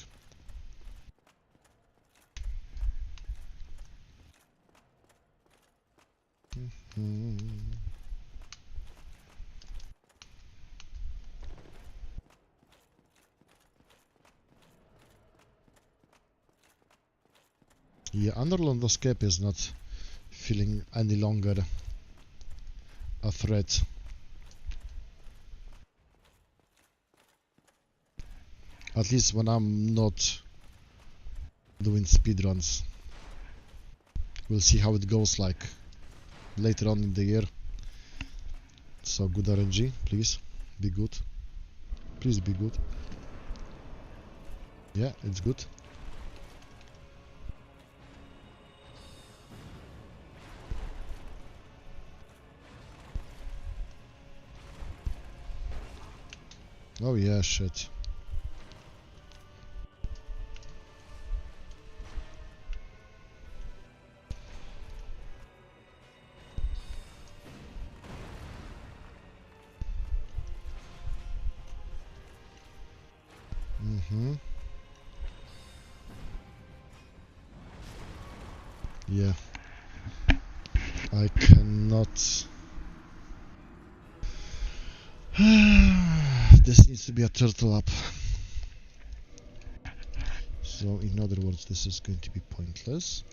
Yeah, Underland Escape is not feeling any longer a threat. At least when I'm not doing speedruns. We'll see how it goes like later on in the year. So good RNG, please be good. Please be good. Yeah, it's good. Oh yeah, shit. Yeah. I cannot. This needs to be a turtle up. So, in other words, this is going to be pointless.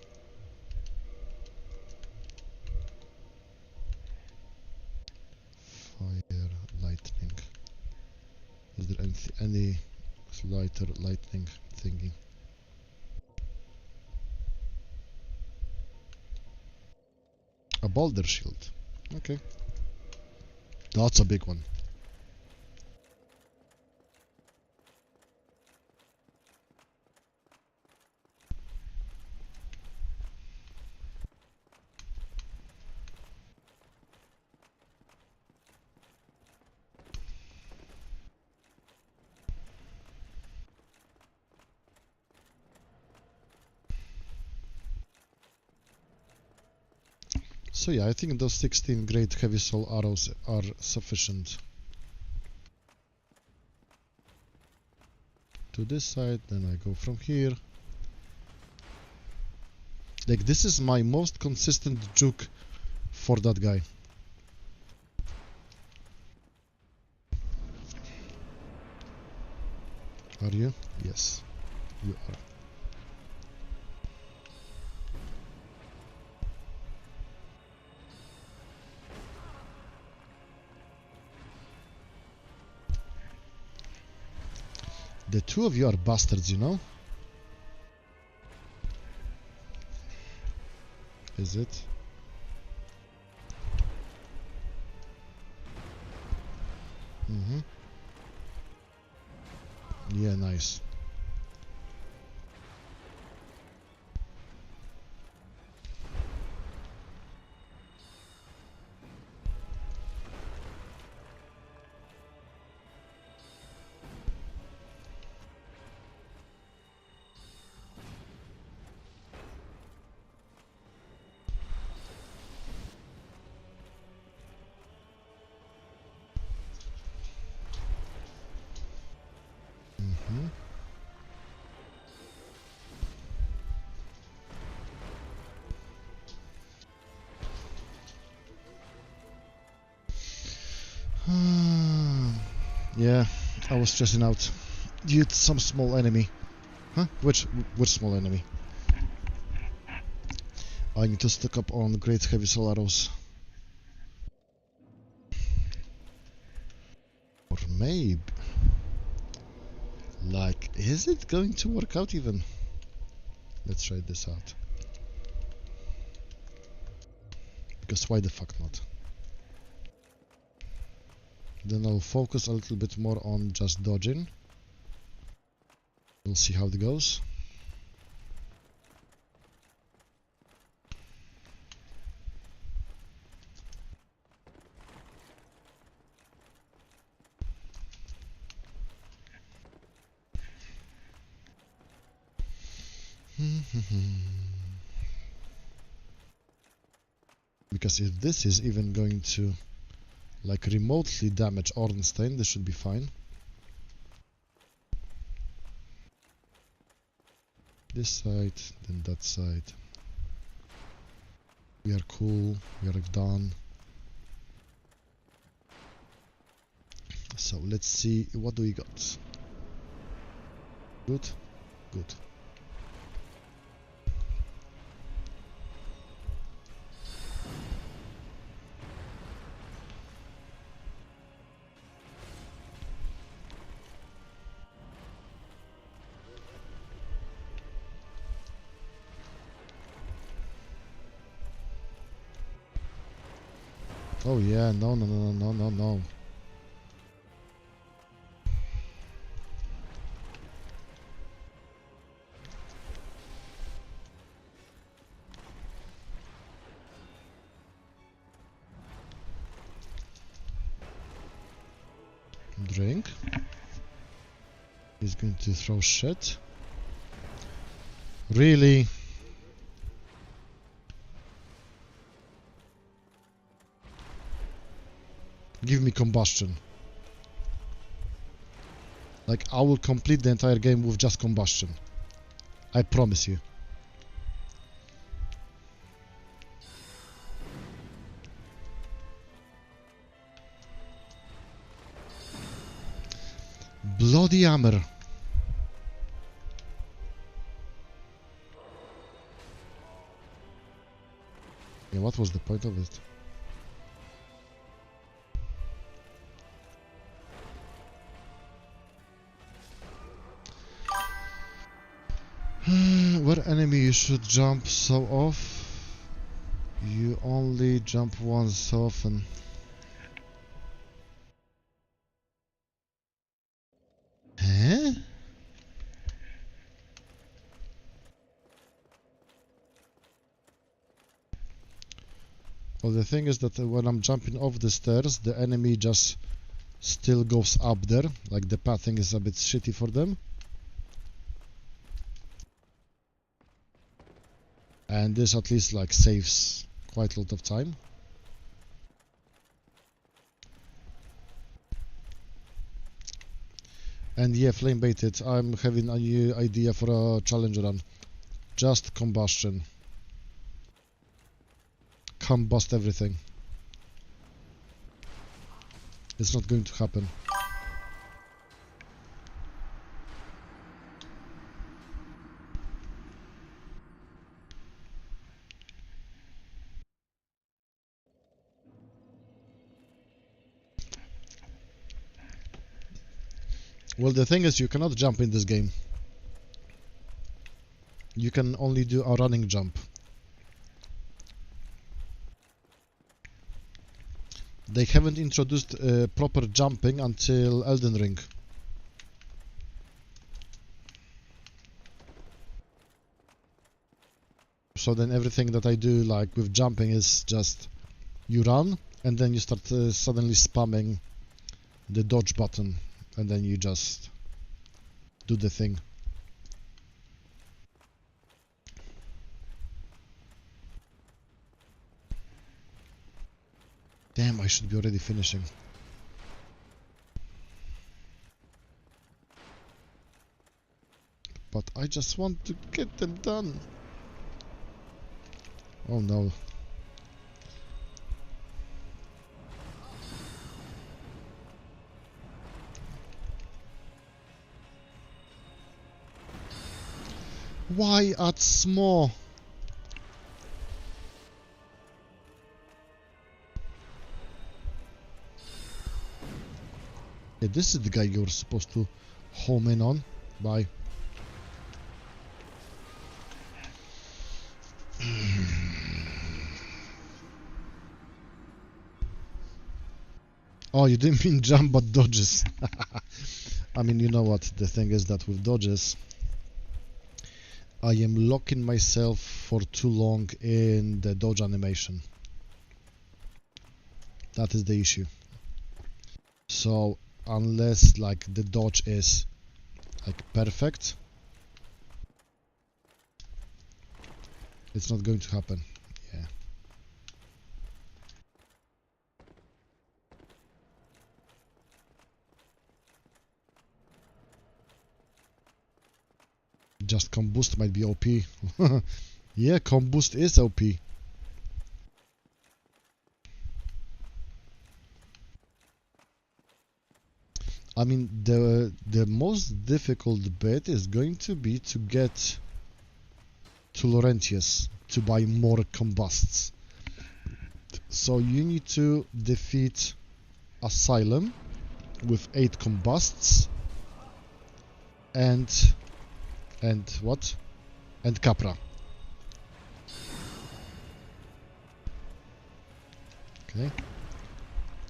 Fire, lightning. Is there any lighter lightning thingy? A boulder shield. Okay. That's a big one. So yeah, I think those 16 great heavy soul arrows are sufficient. To this side, then I go from here. Like, this is my most consistent juke for that guy. Are you? Yes, you are. The two of you are bastards, you know? Is it? Yeah, nice. Yeah, I was stressing out due to some small enemy. Huh? Which small enemy? I need to stock up on great heavy soul arrows. Or maybe... Like, is it going to work out even? Let's try this out. Because why the fuck not? Then I'll focus a little bit more on just dodging. We'll see how it goes. Because if this is even going to like remotely damage Ornstein, this should be fine. This side, then that side. We are cool, we are done. So let's see, what do we got? Good? Good. Oh yeah, no, no, no, no, no, no. Drink. He's going to throw shit. Really? Give me combustion. Like, I will complete the entire game with just combustion. I promise you. Bloody hammer. Yeah, what was the point of it? Where enemy you should jump so off. You only jump once so often. Huh? Well, the thing is that when I'm jumping off the stairs, the enemy just still goes up there. Like the pathing is a bit shitty for them. And this at least like saves quite a lot of time. And yeah, flame baited. I'm having a new idea for a challenge run. Just combustion. Combust everything. It's not going to happen. Well, the thing is, you cannot jump in this game. You can only do a running jump. They haven't introduced proper jumping until Elden Ring. So then everything that I do like with jumping is just you run and then you start suddenly spamming the dodge button and then you just do the thing. Damn, I should be already finishing. But I just want to get them done. Oh no. Why at small? Yeah, this is the guy you're supposed to home in on. Bye. Oh, you didn't mean jump, but dodges. I mean, you know what? The thing is that with dodges, I am locking myself for too long in the dodge animation. That is the issue. So, unless, like, the dodge is, like, perfect, It's not going to happen. Yeah. Just combust might be OP. Yeah, combust is OP. I mean, the most difficult bit is going to be to get to Laurentius to buy more combusts. So you need to defeat Asylum with 8 combusts and what? And Capra. Okay,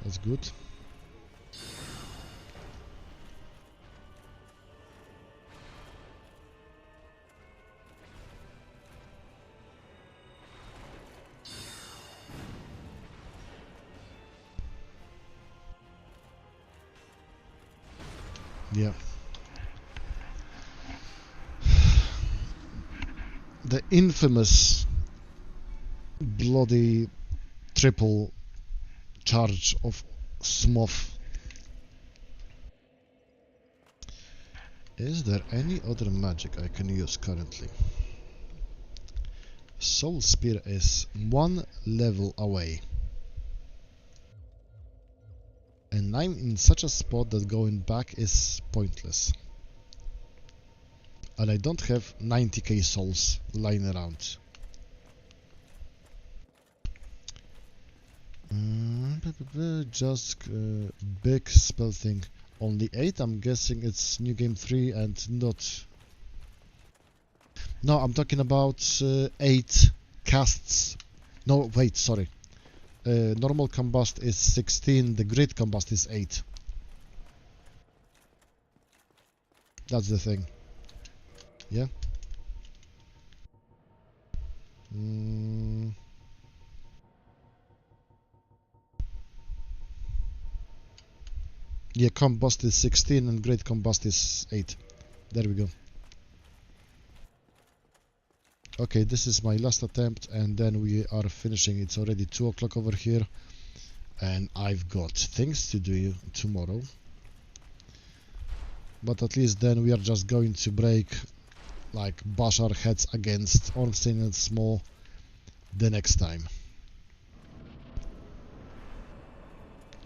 that's good. Yeah. The infamous bloody triple charge of Smoth. Is there any other magic I can use currently? Soul Spear is 1 level away. And I'm in such a spot that going back is pointless. And I don't have 90k souls lying around. Just big spell thing. Only 8? I'm guessing it's New Game 3 and not... No, I'm talking about 8 casts. No, wait, sorry. Normal combust is 16, the grid combust is 8. That's the thing. Yeah? Yeah, combust is 16 and great combust is 8. There we go. Okay, this is my last attempt and then we are finishing. It's already 2 o'clock over here and I've got things to do tomorrow. But at least then we are just going to break, like, bash our heads against Ornstein and Small the next time.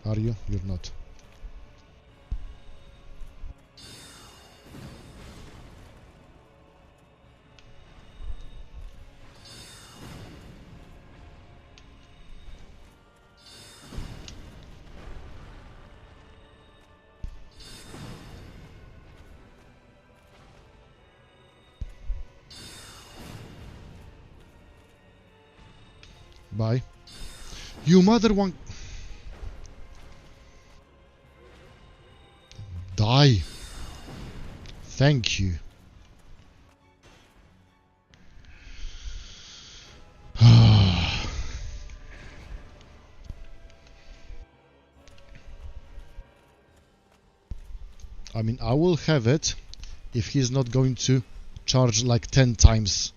Are you? You're not. Bye. You mother one... Die. Thank you. I mean, I will have it if he's not going to charge like 10 times.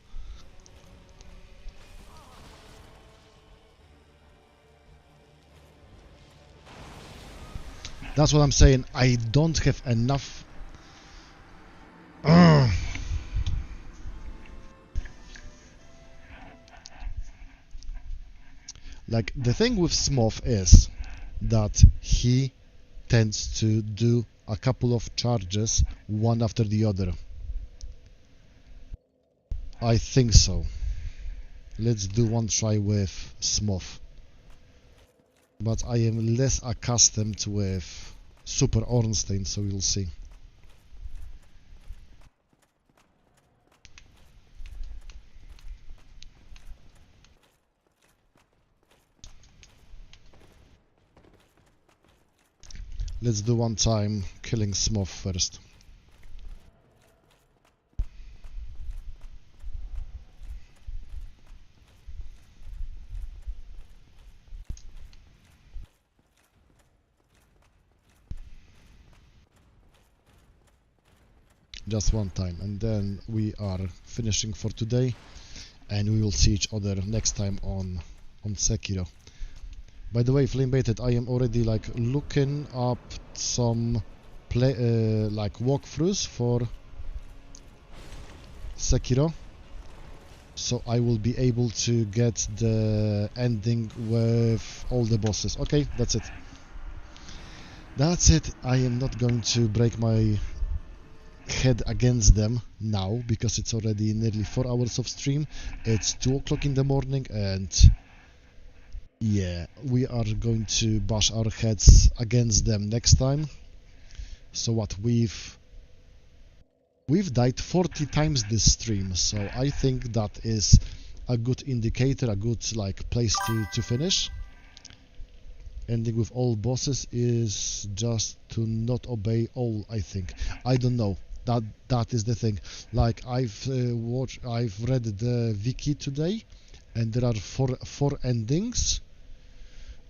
That's what I'm saying. I don't have enough. Like, the thing with Smoth is that he tends to do a couple of charges one after the other. I think so. Let's do one try with Smoth. But I am less accustomed with Super Ornstein, so we'll see. Let's do one time killing Smoth first. Just one time, and then we are finishing for today. and we will see each other next time on Sekiro. By the way, Flame Baited, I am already like looking up some like walkthroughs for Sekiro, so I will be able to get the ending with all the bosses. Okay, that's it. That's it. I am not going to break my head against them now, because it's already nearly 4 hours of stream. It's 2 o'clock in the morning, and yeah, we are going to bash our heads against them next time. So what, we've died 40 times this stream, so I think that is a good indicator, a good like place to finish. Ending with all bosses is just to not obey all, I think. I don't know. That is the thing. Like I've read the wiki today, and there are four endings,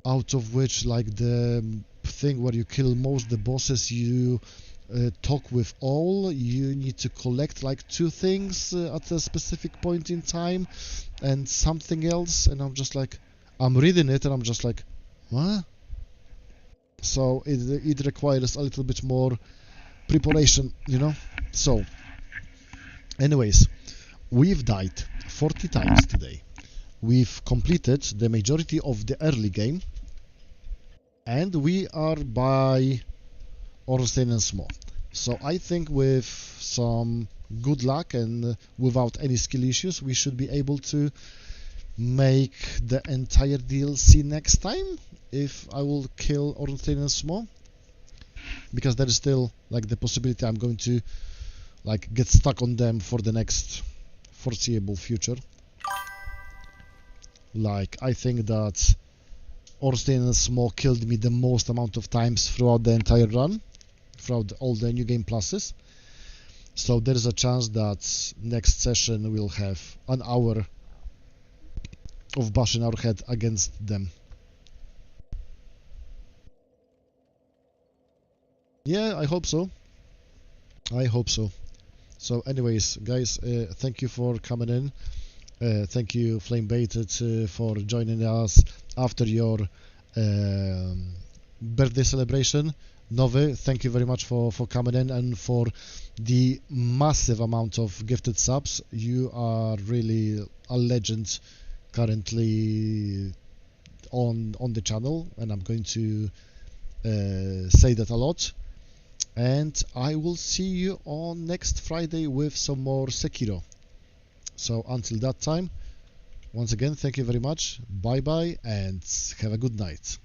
out of which like the thing where you kill most the bosses, you talk with all, you need to collect like 2 things at a specific point in time, and something else, and I'm just like, I'm reading it and I'm just like, what? So it requires a little bit more preparation, you know. So anyways, we've died 40 times today. We've completed the majority of the early game, and we are by Ornstein and Small. So I think with some good luck and without any skill issues, we should be able to make the entire DLC next time, if I will kill Ornstein and Small, because there is still like the possibility I'm going to like get stuck on them for the next foreseeable future. Like I think that Ornstein and Small killed me the most amount of times throughout the entire run, throughout all the new game pluses. So there is a chance that next session we'll have an hour of bashing our head against them. Yeah, I hope so. I hope so. So anyways, guys, thank you for coming in. Thank you, Flame Baited, for joining us after your birthday celebration. Novi, thank you very much for coming in and for the massive amount of gifted subs. You are really a legend currently on the channel, and I'm going to say that a lot. And I will see you on next Friday with some more Sekiro. So until that time, once again, thank you very much. Bye bye, and have a good night.